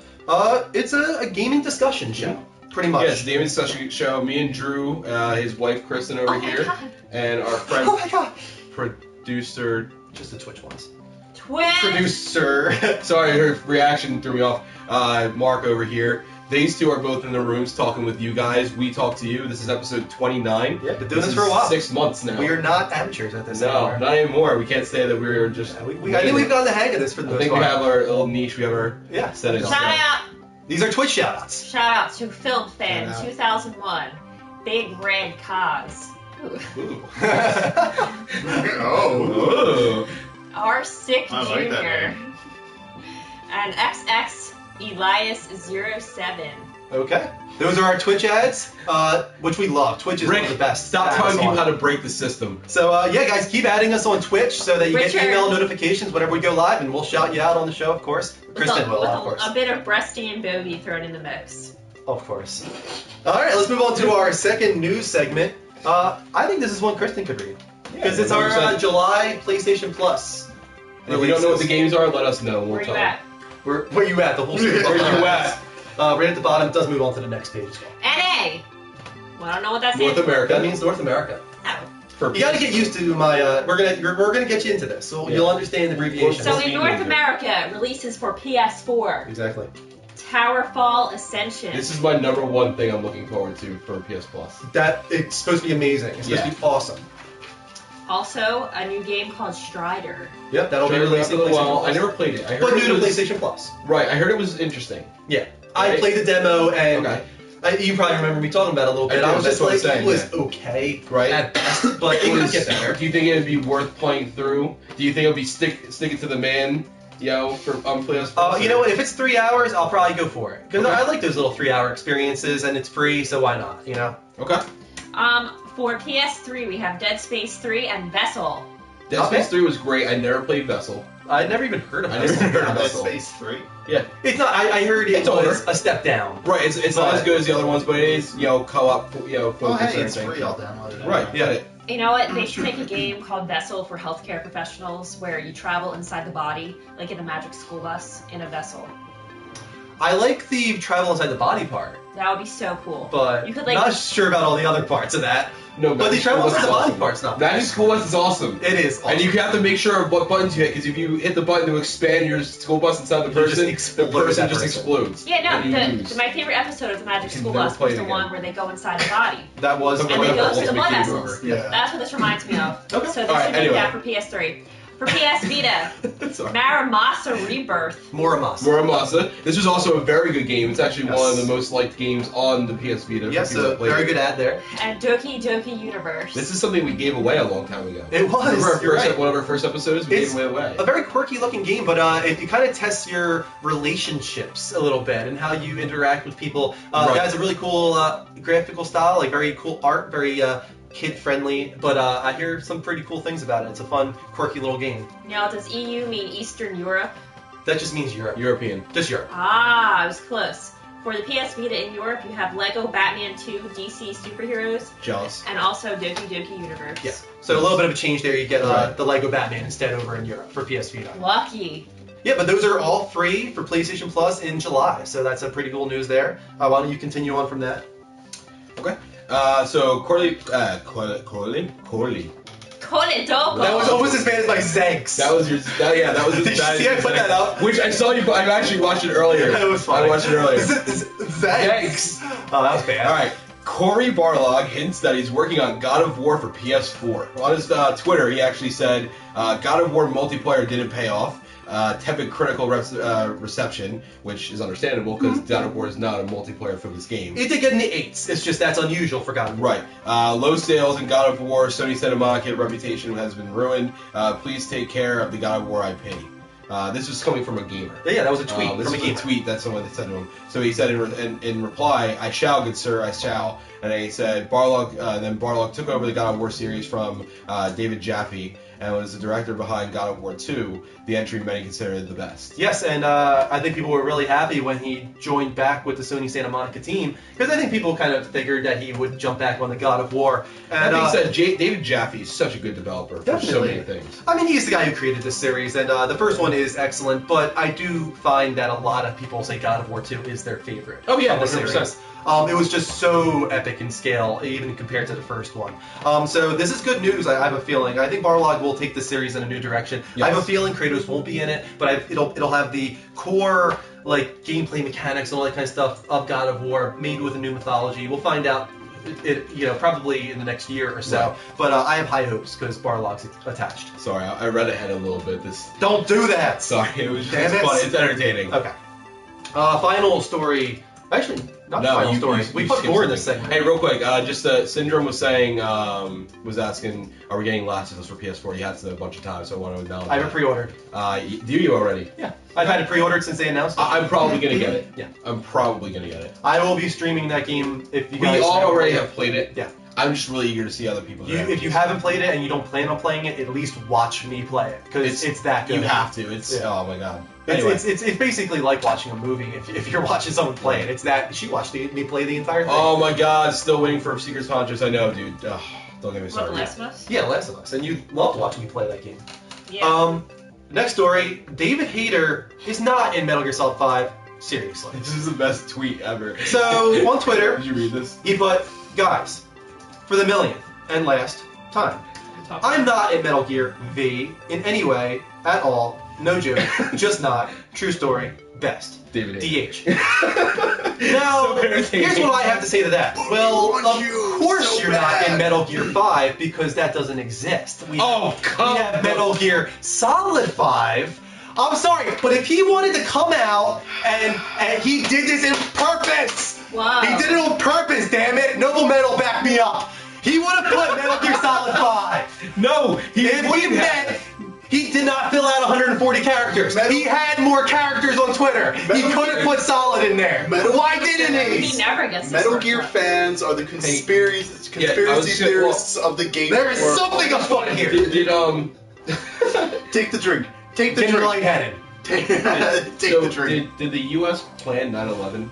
It's a gaming discussion show, pretty much.
Yes, the gaming discussion show. Me and Drew, his wife Kristen over
Oh my
here,
God.
and our friend
Oh my god.
producer.
Just the Twitch ones.
Twitch?
Producer.
Sorry, her reaction threw me off. Mark over here. These two are both in the rooms talking with you guys. We talk to you. This is episode 29.
Yeah, been doing this
is
for a while.
6 months now.
We are not amateurs at this
No,
anymore.
not anymore. We can't say that we're just.
I think we've gotten the hang of this for the
I
most
think we
part.
have our little niche. We have our
Yeah.
set it.
Shout out.
These are Twitch shoutouts.
Shout out to Film Fan
Shout out.
2001. Big Red Cos.
Ooh.
Oh.
Ooh.
R. Sick
I like that
Jr.
name.
And XX Elias 07.
Okay. Those are our Twitch ads, which we love. Twitch is one of the best.
Stop
ads
telling people
on.
how to break the system.
So, yeah, guys, keep adding us on Twitch so that you get
Richard.
email notifications whenever we go live, and we'll shout you out on the show, of course. Kristen will,
with
of course.
a bit of breasty and bogey thrown in the mix.
Of course. All right, let's move on to our second news segment. I think this is one Kristen could read. Because it's our
100%.
July PlayStation Plus.
And if you don't know what the games are, let us know. We'll
Where you
tell
at?
Where you at? The whole screen.
Where you at?
Right at the bottom, it does move on to the next page as well.
NA! Well, I don't know what that
North
stands
America.
That means North America.
for.
For
You gotta get used to my, we're gonna get you into this, so
Yeah.
you'll understand the abbreviation.
So
Speed
in North
Ranger.
America, releases for PS4,
Exactly.
Towerfall Ascension.
This is my number one thing I'm looking forward to for PS Plus.
That, it's supposed to be amazing. It's supposed to be awesome.
Also, a new game called Strider.
Yep, that'll be
Sure,
released in
well,
PlayStation
I
Plus.
never played it. I heard
But
it
new to
was,
PlayStation Plus.
Right, I heard it was interesting.
Yeah. I
Right.
played the demo, and
Okay.
you probably remember me talking about it a little
I
bit.
do,
I was
that's
just
what I'm
like,
saying,
it was
yeah.
okay
Right.
at best, but it could get better.
Do you think it'd be worth playing through? Do you think it'll be sticking to the man, for PS Plus?
You know what? If it's 3 hours, I'll probably go for it. Because
Okay.
I like those little 3-hour experiences, and it's free, so why not, you know?
Okay.
For PS3, we have Dead Space 3 and Vessel.
Dead
Not
Space
bad.
3 was great. I never played Vessel.
I'd never even heard of
I
it.
never heard of
Dead
Vessel.
Space 3.
Yeah.
It's not, I heard it
It's
was
older.
a step down.
Right. It's not as good as the other ones, but it is co-op
Oh,
focus
hey,
and
it's
everything.
free. I'll download it.
Right.
Yeah.
Yeah.
You know what? They should make a game called Vessel for healthcare professionals where you travel inside the body, like in a magic school bus, in a vessel.
I like the travel inside the body part,
That would be so cool.
but
You could, like-
not sure about all the other parts of that.
No,
But the
Magic
travel
School Bus
inside
is
the body
awesome.
part's not
Magic School Bus is awesome.
It is awesome.
And you have to make sure of what buttons you hit, because if you hit the button to expand your school bus inside the
You just
person, the
explode
person
that
just
person.
explodes.
Yeah,
And you
no,
lose.
my favorite episode of the Magic
Can
School
never
Bus
play
was
it
the
again.
one where they go inside the body.
That was
And
And they
Ultimate
go to the blood
Game
vessels.
Over.
Yeah.
That's what this reminds me of.
Okay.
So this
Alright,
should be
anyway.
that for PS3. For PS Vita,
Sorry.
Maramasa Rebirth.
Muramasa.
Muramasa. This was also a very good game. It's actually
Yes.
one of the most liked games on the PS Vita. for
Yes,
people
a
that played
very
it.
good ad there.
And Doki Doki Universe.
This is something we gave away a long time ago.
It was.
Remember our
You're
first,
right.
one of our first episodes? We
It's
gave it away.
A very quirky looking game, but it kind of tests your relationships a little bit and how you interact with people.
Right.
It has a really cool graphical style, like very cool art, very kid friendly. But I hear some pretty cool things about it. It's a fun, quirky little game.
Now, does EU mean Eastern Europe?
That just means Europe.
European.
Just Europe.
Ah, I was close. For the PS Vita in Europe, you have Lego Batman 2 DC Superheroes,
Jealous.
and also Doki Doki Universe.
Yeah. So a little bit of a change there. You get
Right.
the Lego Batman instead over in Europe for PS Vita.
Lucky.
Yeah, but those are all free for PlayStation Plus in July. So that's a pretty cool news there. Why don't you continue on from that?
Okay. So Corley.
Koledoko.
That was almost as bad as my Zanks.
That was your. That was.
Did you see I put that up?
Which I saw you. I actually watched it earlier.
That was funny.
I watched it earlier.
Zanks. Oh, that was bad.
All right. Corey Barlog hints that he's working on God of War for PS4. On his Twitter, he actually said God of War multiplayer didn't pay off. Tepid critical reception, which is understandable because God of War is not a multiplayer-focused game.
It did get in the 8s. It's just that's unusual for God of War.
Right. Low sales in God of War. Sony Santa Monica reputation has been ruined. Please take care of the God of War IP. This was coming from a gamer.
Yeah, that was a tweet
This
from a
was
gamer.
a tweet that someone said to him. So he said in reply, "I shall, good sir, I shall." And then he said, then Barlog took over the God of War series from David Jaffe. and was the director behind God of War 2, the entry many consider the best.
Yes, and I think people were really happy when he joined back with the Sony Santa Monica team, because I think people kind of figured that he would jump back on the God of War.
That
And
being said, David Jaffe is such a good developer for so many things.
I mean, he's the guy who created this series, and the first one is excellent, but I do find that a lot of people say God of War 2 is their favorite.
Oh, yeah,
of the
100%.
series. It was just so epic in scale, even compared to the first one. So this is good news. I have a feeling. I think Barlog will take the series in a new direction.
Yes.
I have a feeling Kratos won't be in it, but it'll have the core like gameplay mechanics and all that kind of stuff of God of War, maybe with a new mythology. We'll find out. Probably in the next year or so.
Right.
But I have high hopes because Barlog's attached.
Sorry, I read ahead a little bit.
Don't do that.
Sorry, it was
Damn
just
it.
fun. It's entertaining.
Okay. Final story. Actually, not the final story. We put
skipped
more in this
something.
segment.
Hey, real quick, Syndrome was saying, was asking, are we getting Last of Us for PS4? He had to a bunch of times, so I want to acknowledge
I have it pre-ordered.
Do you already?
Yeah. I've had it pre-ordered since they announced it.
I'm probably going to get it.
Yeah.
I'm probably going to get it.
I will be streaming that game if you guys
We all
haven't
already
played
have played it.
Yeah.
I'm just really eager to see other people.
If you haven't played it and you don't plan on playing it, at least watch me play it because it's that good.
You have to. It's
Yeah.
oh my god. Anyway.
It's basically like watching a movie. If you're watching someone play it, it's that she watched me play the entire thing.
Oh my god, still waiting for Secret Ponchos. I know, dude. Ugh, don't get me
What,
started.
The Last of Us?
Yeah, Last of Us, and you loved watching me play that game.
Yeah.
Next story: David Hayter is not in Metal Gear Solid 5. Seriously.
This is the best tweet ever.
So on Twitter,
Did you read this?
he put, "Guys, for the millionth and last time, I'm not in Metal Gear V in any way at all. No joke, just not. True story. Best.
David
DH." Now,
So irritating.
here's what I have to say to that. Well,
want
of
you
course
so
you're not
bad.
in Metal Gear 5 because that doesn't exist.
Oh, come
we have
on.
Metal Gear Solid 5. I'm sorry, but if he wanted to come out and he did this in purpose,
Wow.
he did it on purpose, damn it. Noble Metal, back me up. He would have put Metal Gear Solid 5.
No, he
If he
wouldn't
meant
have.
he did not fill out 140 characters. He had more characters on Twitter. He could have put Solid in there. Why didn't
He
he?
never gets
Metal
this
Gear
work.
fans are the conspiracy
Yeah, I was just gonna-
theorists of the game.
There is
world.
something afoot here.
Did
Take the drink. Take the
Getting
drink.
lightheaded.
Take
so
the drink.
did the U.S. plan 9/11?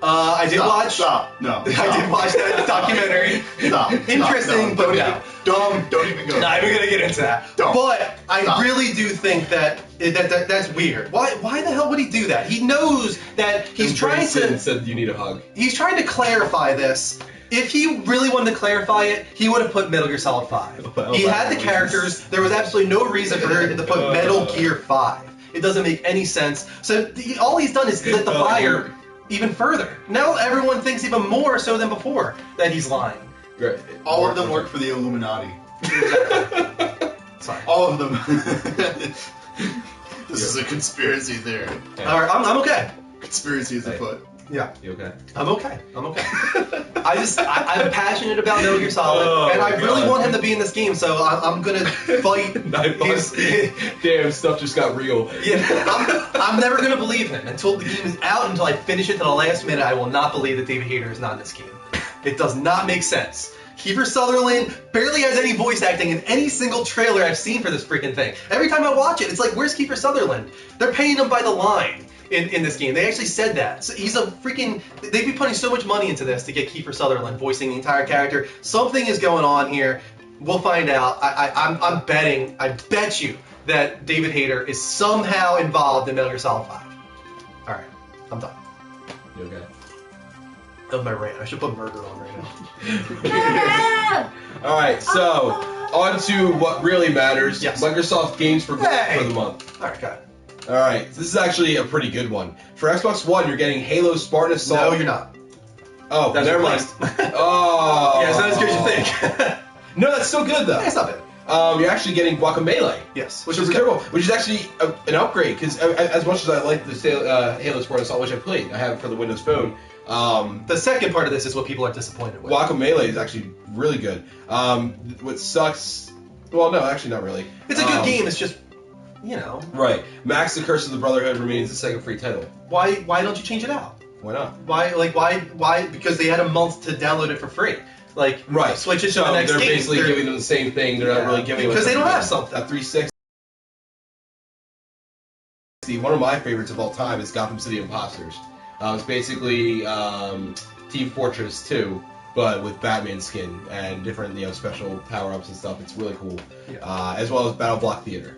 I did watch.
Stop. No.
I did watch that documentary.
Stop.
Interesting, but no.
Don't even go.
Not even gonna get into that.
Don't.
But I
Stop.
really do think that that's weird. Why the hell would he do that? He knows that he's trying to
said you need a hug.
he's trying to clarify this. If he really wanted to clarify it, he would have put Metal Gear Solid 5.
Well,
He had the
that
characters. There was absolutely no reason for him to put Metal Gear 5. It doesn't make any sense. So all he's done is lit the fire even further. Now everyone thinks even more so than before that he's lying.
Great.
All of them work for the Illuminati.
Sorry.
All of them. This is a conspiracy theory.
All right, I'm okay.
Conspiracy is afoot.
Yeah,
You okay?
I'm okay. I'm I'm passionate about Metal Gear Solid,
Oh,
and I
my
really
God.
want him to be in this game. So I'm gonna fight.
Damn, stuff just got real.
Yeah, I'm never gonna believe him until the game is out. Until I finish it to the last minute, I will not believe that David Hayter is not in this game. It does not make sense. Kiefer Sutherland barely has any voice acting in any single trailer I've seen for this freaking thing. Every time I watch it, it's like, where's Kiefer Sutherland? They're paying him by the line in this game. They actually said that. So he's a freaking... They'd be putting so much money into this to get Kiefer Sutherland voicing the entire character. Something is going on here. We'll find out. I'm betting, I bet you, that David Hayter is somehow involved in Metal Gear Solid 5. All right, I'm done.
You okay?
That was my rant. I should put murder on right now.
Ah!
All right, so on to what really matters.
Yes.
Microsoft Games for Gold
Hey!
for the month.
All right, got it.
All right, this is actually a pretty good one. For Xbox One, you're getting Halo Spartan Assault.
No, you're not.
Oh,
That's
never mind.
replaced.
Oh.
Yeah, it's not as good as you think.
No, that's still good though.
That's not bad.
You're actually getting Guacamelee.
Yes,
Which is terrible. Which is actually an upgrade because as much as I like the Halo Spartan Assault, which I played, I have it for the Windows Phone.
The second part of this is what people are disappointed with.
Guacamelee is actually really good. What sucks? Well, no, actually not really.
It's a good game. It's just, you know,
Right. Max: The Curse of the Brotherhood remains the second free title.
why don't you change it out?
Why not?
Why? Because they had a month to download it for free. like
Right.
switch it to
So
the next
they're
game.
basically giving them the same thing. They're not really giving
because they don't have
something.
something.
A 360. One of my favorites of all time is Gotham City Imposters. It's basically Team Fortress 2, but with Batman skin and different special power-ups and stuff. It's really cool. As well as Battle Block Theater,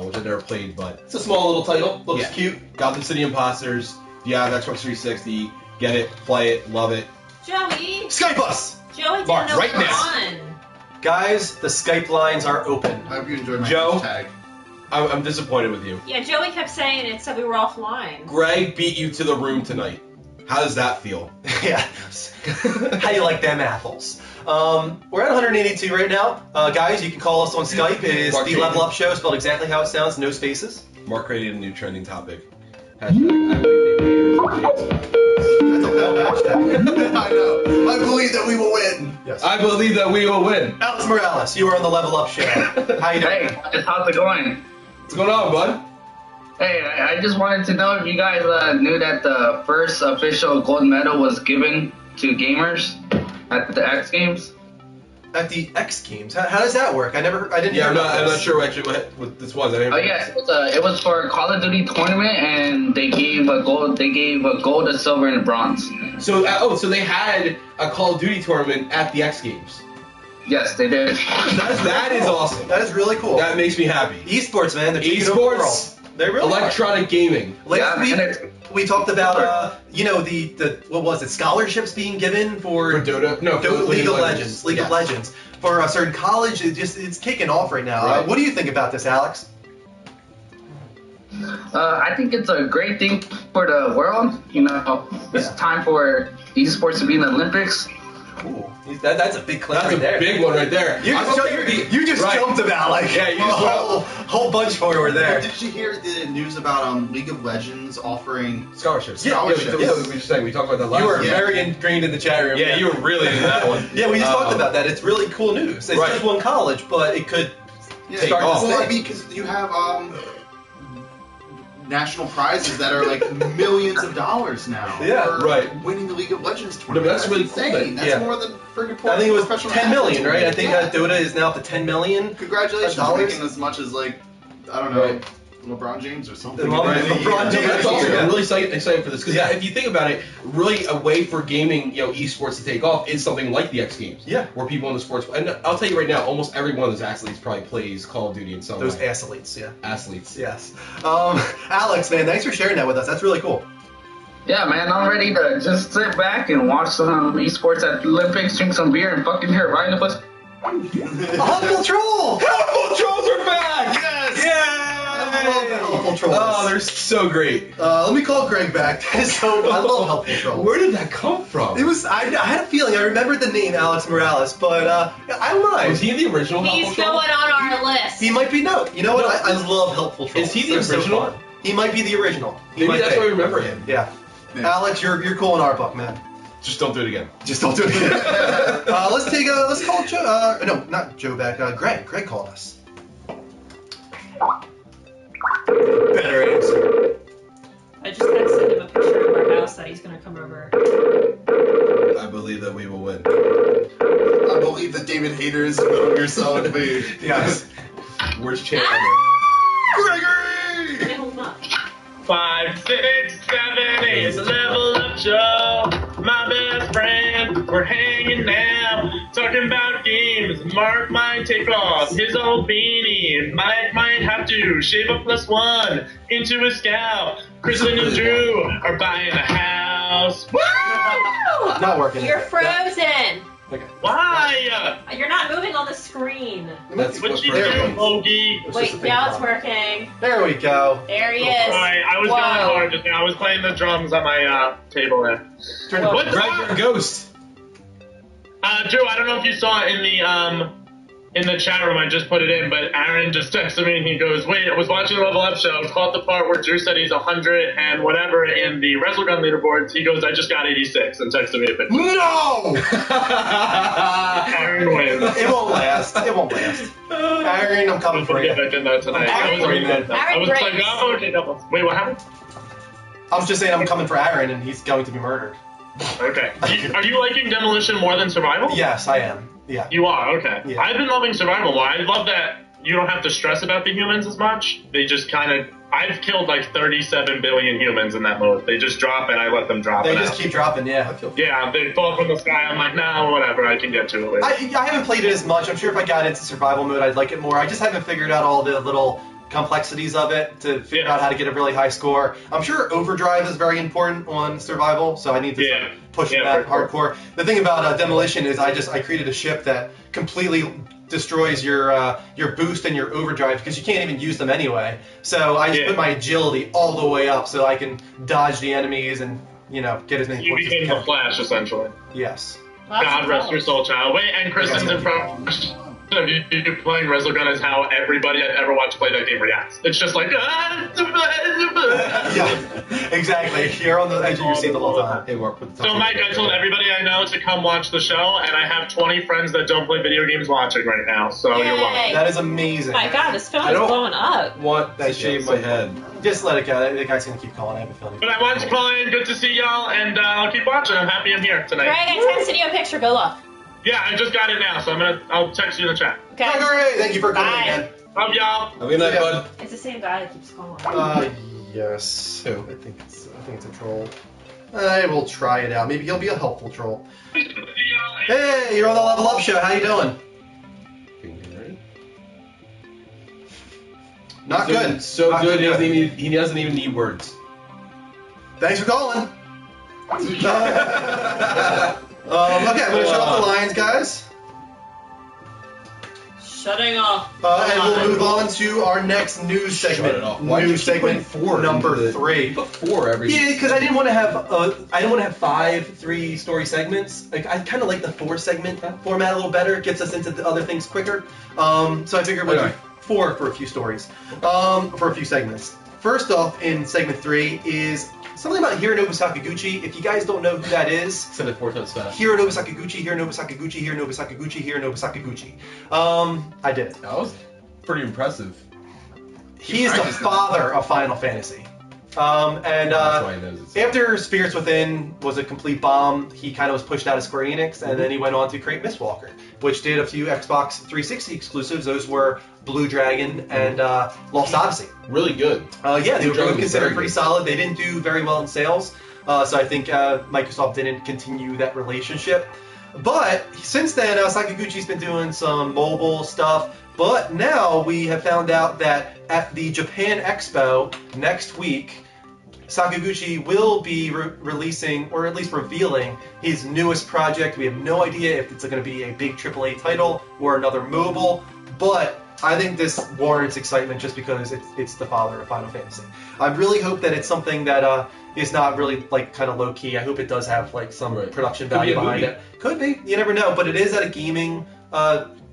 which I've never played, but it's a small little title. Looks cute. Gotham City Imposters. If you have Xbox 360, get it, play it, love it.
Joey.
Skype us!
Joey didn't
Mark,
know
right
we were
now.
on.
Guys, the Skype lines are open.
I hope you enjoyed my
Joe?
hashtag.
I'm disappointed with you.
Yeah, Joey kept saying it, said we were offline.
Greg beat you to the room tonight. How does that feel?
Yeah. How you like them apples? We're at 182 right now. Guys, you can call us on Skype. It is
Mark
the Level Up Show, spelled exactly how it sounds, no spaces.
Mark created a new trending topic. Hashtag,
That's a hell hashtag.
I know. I believe that we will win.
Yes.
I believe that we will win.
Alex Morales, you are on the Level Up Show. How you doing?
Hey, how's it going?
What's going on, bud?
Hey, I just wanted to know if you guys knew that the first official gold medal was given to gamers at the X Games.
At the X Games, how does that work? I didn't.
Yeah,
hear
I'm
about
not
this.
sure actually what this was. I didn't
Oh yeah, it was for a Call of Duty tournament, and they gave a gold, a silver, and a bronze.
So, so they had a Call of Duty tournament at the X Games.
Yes, they did.
That is awesome.
That is really cool.
That makes me happy.
Esports, man. They're taking over the world.
Esports,
They really are.
electronic gaming.
Last
Yeah, and
week, we talked about, the what was it? Scholarships being given for
For Dota? No, for
League of Legends. League of
Yes.
Legends for a certain college. It's kicking off right now.
Right.
What do you think about this, Alex?
I think it's a great thing for the world. It's time for esports to be in the Olympics.
Ooh, that's a big clip
That's
right
a
there.
big one right there.
You
I
just,
thought they would be-
you just
right.
jumped about like
Yeah, you
a
just
whole bunch forward there.
Did you hear the news about League of Legends offering
Scholarships.
Yeah,
scholarships?
we just saying we talked about that last
You were
week.
very ingrained in the chat room.
Yeah, you were really into that one.
Yeah, we just talked about that. It's really cool news. It's
Right.
just one college, but it could
Yeah,
start
off.
this
well,
thing.
because you have national prizes that are like millions of dollars now.
Yeah,
for
right.
Winning the League of Legends
No,
tournament.
but that's really
insane.
cool that-
That's
yeah.
more than friggin'
I think it was
professional
10 million,
athletes.
right? I think
Yeah.
Dota is now up to 10 million.
Congratulations on
dollars.
making as much as like I don't know,
Right.
LeBron James or something.
LeBron James.
No, that's awesome.
Yeah.
I'm really excited for this because if you think about it, really a way for gaming, esports to take off is something like the X Games.
Yeah.
Where people in the sports, and I'll tell you right now, almost every one of those athletes probably plays Call of Duty in some
Those
way.
athletes, yeah.
Athletes.
Yes. Alex, man, thanks for sharing that with us. That's really cool.
Yeah, man, I'm ready to just sit back and watch some esports at the Olympics, drink some beer, and fucking hear Ryan the Bus.
Humble Troll!
Helpful Trolls are back!
Yes!
Yay!
I love Helpful Trolls.
Oh, they're so great.
Let me call Greg back. So I love Helpful Trolls.
Where did that come from?
It was. I had a feeling. I remembered the name Alex Morales, but I don't know.
Was he the original
He's
Helpful Troll?
going on our list.
He might be. No, you know what? I love Helpful Trolls.
Is he the
They're so
original?
fun. He might be the original. He
Maybe
might
that's
be.
why I remember him.
Yeah.
Yeah.
Alex, you're cool in our book, man.
Just don't do it again.
Just don't do it. Let's call Joe. No, not Joe back. Greg. Greg called us. Better answer.
I just texted him a picture of our house that he's gonna come over.
I believe that we will win.
I believe that David Hayter is Metal Gear Solid V.
Yes.
Where's Champ?
Gregory!
Okay, hold on.
5, 6, 7, 8. It's a Level Up Show. My best friend. We're hanging out, talking about games. Mark might take off his old beanie. Mike might have to shave a +1 into a scout. Kristen and Drew are buying a house. Woo!
Not working.
You're frozen.
Why?
You're not moving on the screen.
That's
What
what
you
Fred
do,
means.
Logie?
It's just a
Wait,
big
now it's
problem.
working.
There we go.
There he is.
Sorry, I was
Whoa.
going hard just now. I was playing the drums on my table there.
Turn
Whoa.
What's
Greg,
up?
you're a ghost.
Drew, I don't know if you saw it in the chat room. I just put it in, but Aaron just texted me and he goes, "Wait, I was watching the Level Up Show. I was caught the part where Drew said he's 100 and whatever in the WrestleGun leaderboards. He goes, I just got 86 and texted me a picture.
No!
Aaron wins.
It won't last. It won't last. Aaron, I'm coming
I'm
for
gonna get
you.
back in that tonight. I was
Aaron-
like,
Aaron
like,
breaks.
oh, okay, double. Wait, what happened?
I was just saying I'm coming for Aaron, and he's going to be murdered.
Okay. Are you liking Demolition more than Survival?
Yes, I am. Yeah.
You are, okay.
Yeah.
I've been loving Survival more. I love that you don't have to stress about the humans as much. They just kind of... I've killed like 37 billion humans in that mode. They just drop and I let them drop.
They
and
just keep dropping, yeah.
Yeah, they fall from the sky. I'm like, nah, whatever. I can get to it later.
I haven't played it as much. I'm sure if I got into survival mode, I'd like it more. I just haven't figured out all the little complexities of it to figure out how to get a really high score. I'm sure overdrive is very important on survival, so I need to start pushing that hardcore. The thing about demolition is I created a ship that completely destroys your boost and your overdrive because you can't even use them anyway. So I just put my agility all the way up so I can dodge the enemies and get as many
You
points as I
became
can.
the Flash, essentially.
Yes.
God rest your soul, child. Wait, and Kristen's in front. You playing Resogun is how everybody I've ever watched play that game reacts. It's just like,
yeah, exactly. You're on the edge of your seat the whole time.
Hey, Mark, put the
So, Mike, I told everybody I know to come watch the show, and I have 20 friends that don't play video games watching right now, so you're welcome.
That is amazing.
Oh my god, this phone
I
is
don't
blowing up.
want to shave my head.
Just let it go. The guy's gonna keep calling. I have a feeling.
But I wanted to call in. Good to see y'all, and I'll keep watching. I'm happy I'm here tonight.
Greg, I texted you a picture. Go look.
Yeah, I just got it now, so I'll text you in the chat.
Okay.
All right, thank you for coming
Bye.
again.
Love y'all.
Have a good night, bud.
It's the same guy that keeps calling.
Yes.
Who?
I think it's a troll. I will try it out. Maybe he'll be a helpful troll. Hey, you're on the Level Up Show. How you doing? Not good.
So
Not
good. He doesn't even need words.
Thanks for calling. Okay, I'm gonna shut off the lines, guys.
Shutting off.
And we'll move on to our next news segment.
Shut it off. Why did you
News
keep
segment
putting four
number
into the-
3.
You put 4 every.
Yeah, because I didn't want to have 5 3-story segments. Like I kind of like the 4 segment format a little better. It gets us into the other things quicker. So I figured we'll do 4 for a few stories, for a few segments. First off, in segment 3 is something about Hironobu Sakaguchi. If you guys don't know who that is,
Said it 4 times fast.
Hironobu Sakaguchi, Hironobu Sakaguchi, Hironobu Sakaguchi, Hironobu Sakaguchi. I did it.
That was pretty impressive.
He is the father of Final Fantasy. And
That's why he knows it.
after Spirits Within was a complete bomb, he kind of was pushed out of Square Enix, and then he went on to create Mistwalker, which did a few Xbox 360 exclusives. Those were Blue Dragon and Lost Odyssey.
Really good.
Yeah, they
Blue
were
Dragon
both
was
considered
very
pretty
good.
solid. They didn't do very well in sales, so I think Microsoft didn't continue that relationship. But since then, Sakaguchi's been doing some mobile stuff. But now we have found out that at the Japan Expo next week, Sakaguchi will be releasing, or at least revealing, his newest project. We have no idea if it's going to be a big AAA title or another mobile, but I think this warrants excitement just because it's the father of Final Fantasy. I really hope that it's something that is not really like kind of low key. I hope it does have like some production
Could be
value
a
behind
movie.
it. Could be, you never know, but it is at a gaming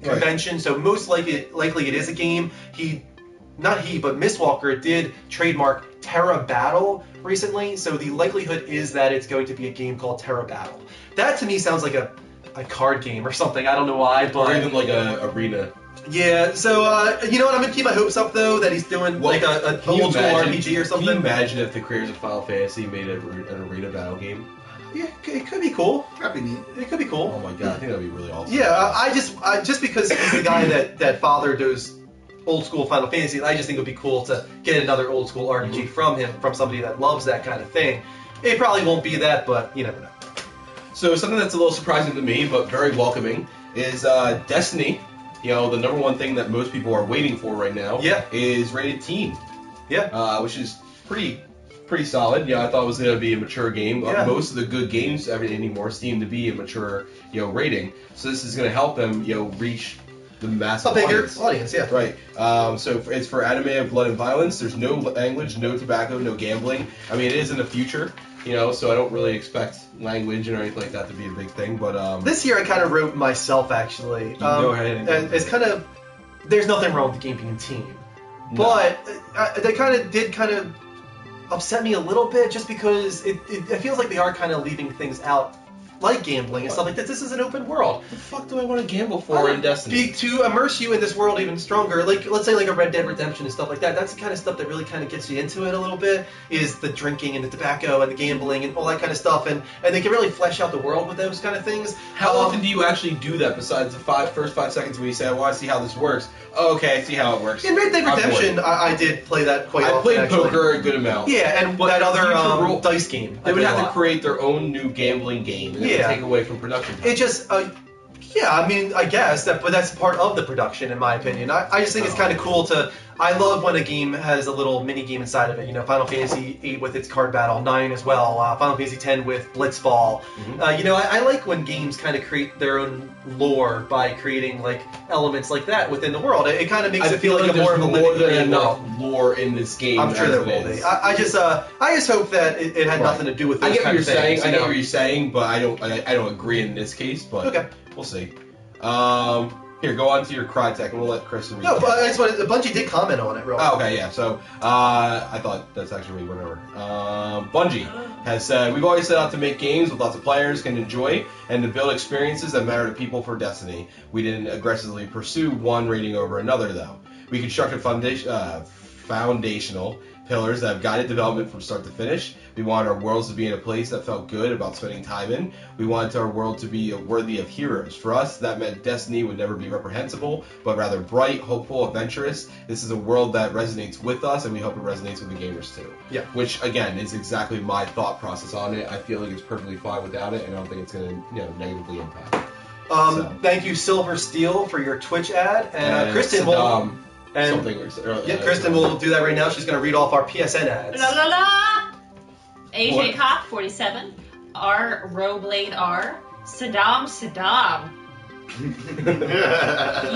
convention, so most likely it is a game. Not he, but Mistwalker did trademark Terra Battle recently, so the likelihood is that it's going to be a game called Terra Battle. That to me sounds like a card game or something. I don't know why,
Or
but
even like a arena.
yeah. So you know what? I'm gonna keep my hopes up though that he's doing like an
Can you
old school
imagine-
RPG or something.
Can you imagine if the creators of Final Fantasy made an arena battle game?
Yeah, it could be cool.
That'd be neat.
It could be cool.
Oh my god, I think that'd be really awesome.
Yeah, I just because he's the guy that fathered those old school Final Fantasy, I just think it would be cool to get another old school RPG from him, from somebody that loves that kind of thing. It probably won't be that, but you never know.
So something that's a little surprising to me, but very welcoming, is Destiny. You know, the number one thing that most people are waiting for right now.
Yeah.
Is rated teen.
Yeah.
Which is pretty solid. Yeah, I thought it was going to be a mature game.
Yeah.
Most of the good games anymore seem to be a mature, rating. So this is going to help them, reach the massive
A bigger
audience.
yeah.
Right. So it's for anime of blood and violence. There's no language, no tobacco, no gambling. I mean, it is in the future, so I don't really expect language or anything like that to be a big thing. But
This year I kind of wrote myself actually.
Go ahead.
And it's kind of, there's nothing wrong with the game being teen,
No.
but they kind of upset me a little bit just because it feels like they are kind of leaving things out like gambling and stuff like that. This is an open world.
What the fuck do I want to gamble for in Destiny?
To immerse you in this world even stronger, like let's say like a Red Dead Redemption and stuff like that. That's the kind of stuff that really kind of gets you into it a little bit. Is the drinking and the tobacco and the gambling and all that kind of stuff, and they can really flesh out the world with those kind of things.
How often do you actually do that besides the first 5 seconds when you say, "I want to see how this works"? Oh, okay, I see how it works.
In Red Dead
I'm bored.
Redemption, I did play that quite often.
I played
actually.
poker a good amount.
Yeah, and
But
that other
future role-
dice game.
They
I
would
played
have
a
to
lot.
create their own new gambling game and it would
Yeah.
take away from production time.
It just, yeah, I mean, I guess but that's part of the production, in my opinion. I just think it's kind of cool to. I love when a game has a little mini game inside of it. You know, Final Fantasy VIII with its card battle, 9 as well. Final Fantasy X with Blitzball.
Mm-hmm.
You know, I like when games kind of create their own lore by creating like elements like that within the world. It kind of makes it feel like a more of a
more
living
than
breathing
enough
world.
lore in this game.
I'm sure
as
there
it
will
is.
be. I just hope that it had
Right.
nothing to do with those
I get what
kind
you're
of things.
saying. I
you
get
know?
what you're saying, but I don't agree in this case. But
Okay.
we'll see. Here, go on to your Crytek, and we'll let Kristen read.
No,
that.
but I just wanted, Bungie did comment on it, real quick.
Oh, okay, yeah. So I thought that's actually went over. Bungie has said we've always set out to make games with lots of players can enjoy and to build experiences that matter to people for Destiny. We didn't aggressively pursue one rating over another, though. We constructed foundational pillars that have guided development from start to finish. We wanted our worlds to be in a place that felt good about spending time in. We wanted our world to be worthy of heroes. For us, that meant Destiny would never be reprehensible, but rather bright, hopeful, adventurous. This is a world that resonates with us, and we hope it resonates with the gamers too.
Yeah.
Which, again, is exactly my thought process on it. I feel like it's perfectly fine without it, and I don't think it's going to negatively impact.
Thank you, Silver Steel, for your Twitch ad, and Kristen will.
Saddam,
And
something.
yeah, Kristen will do that right now. She's going to read off our PSN ads.
La la la! AJ
What?
Cock 47, R Roblade R, Saddam,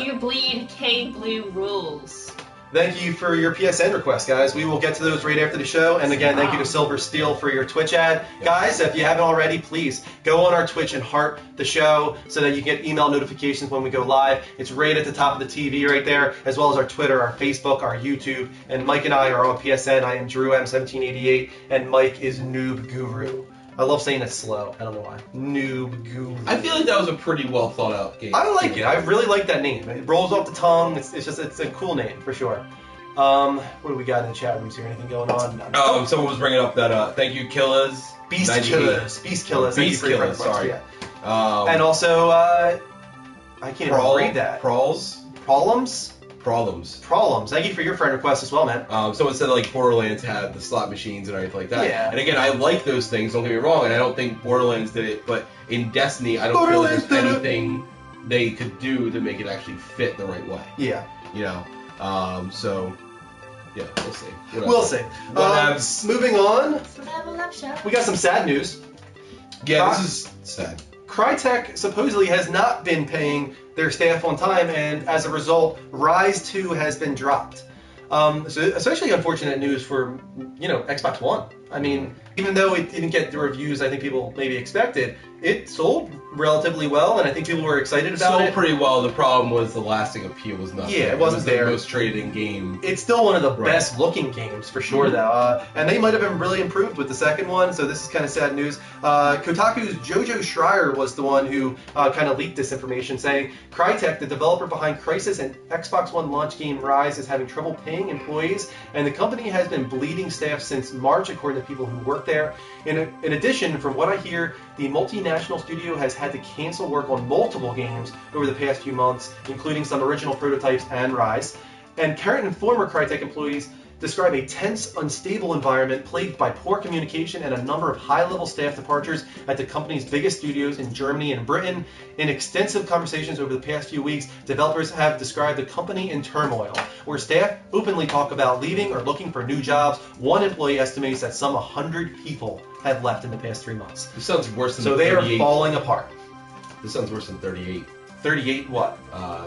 you bleed K Blue rules.
Thank you for your PSN request, guys. We will get to those right after the show. And again, thank you to Silver Steel for your Twitch ad. Guys, if you haven't already, please go on our Twitch and heart the show so that you get email notifications when we go live. It's right at the top of the TV right there, as well as our Twitter, our Facebook, our YouTube. And Mike and I are on PSN. I am Drew M1788, and Mike is Noob Guru. I love saying it slow. I don't know why. Noob Guru.
I feel like that was a pretty well thought out game.
I like it. I really like that name. It rolls off the tongue. It's a cool name for sure. What do we got in the chat room? Is there anything going on?
Someone was bringing up that. Thank you, Killers.
Beast
98.
Killers. Beast Killers. Thank you
Beast
for your
Killers.
friend request,
Sorry.
yeah. And also, I can't even read that.
Prolums.
Thank you for your friend request as well, man.
Someone said like Borderlands had the slot machines and everything like that.
Yeah.
And again, I like those things. Don't get me wrong, and I don't think Borderlands did it. But in Destiny, I don't feel there's anything they could do to make it actually fit the right way.
Yeah.
You know. So yeah, we'll see.
We'll see. Moving on,
It's the Level Up Show.
we got some sad news.
Yeah, this is sad.
Crytek supposedly has not been paying their staff on time, and as a result, Rise 2 has been dropped. So especially unfortunate news for, Xbox One. I mean, even though it didn't get the reviews I think people maybe expected, it sold relatively well, and I think people were excited about
Sold
it.
pretty well. The problem was the lasting appeal was not.
Yeah,
there.
it wasn't there.
The most traded in game.
It's still one of the
Right.
best looking games for sure, though. And they might have been really improved with the second one, so this is kind of sad news. Kotaku's Jojo Schreier was the one who kind of leaked this information, saying Crytek, the developer behind Crysis and Xbox One launch game Rise, is having trouble paying employees, and the company has been bleeding staff since March, according to people who work there. In addition, from what I hear, the multinational studio has had to cancel work on multiple games over the past few months, including some original prototypes and Rise. And current and former Crytek employees describe a tense, unstable environment plagued by poor communication and a number of high-level staff departures at the company's biggest studios in Germany and Britain. In extensive conversations over the past few weeks, developers have described the company in turmoil, where staff openly talk about leaving or looking for new jobs. One employee estimates that some 100 people have left in the past 3 months.
This sounds worse than
So they are
38.
falling apart.
This sounds worse than 38.
38 what?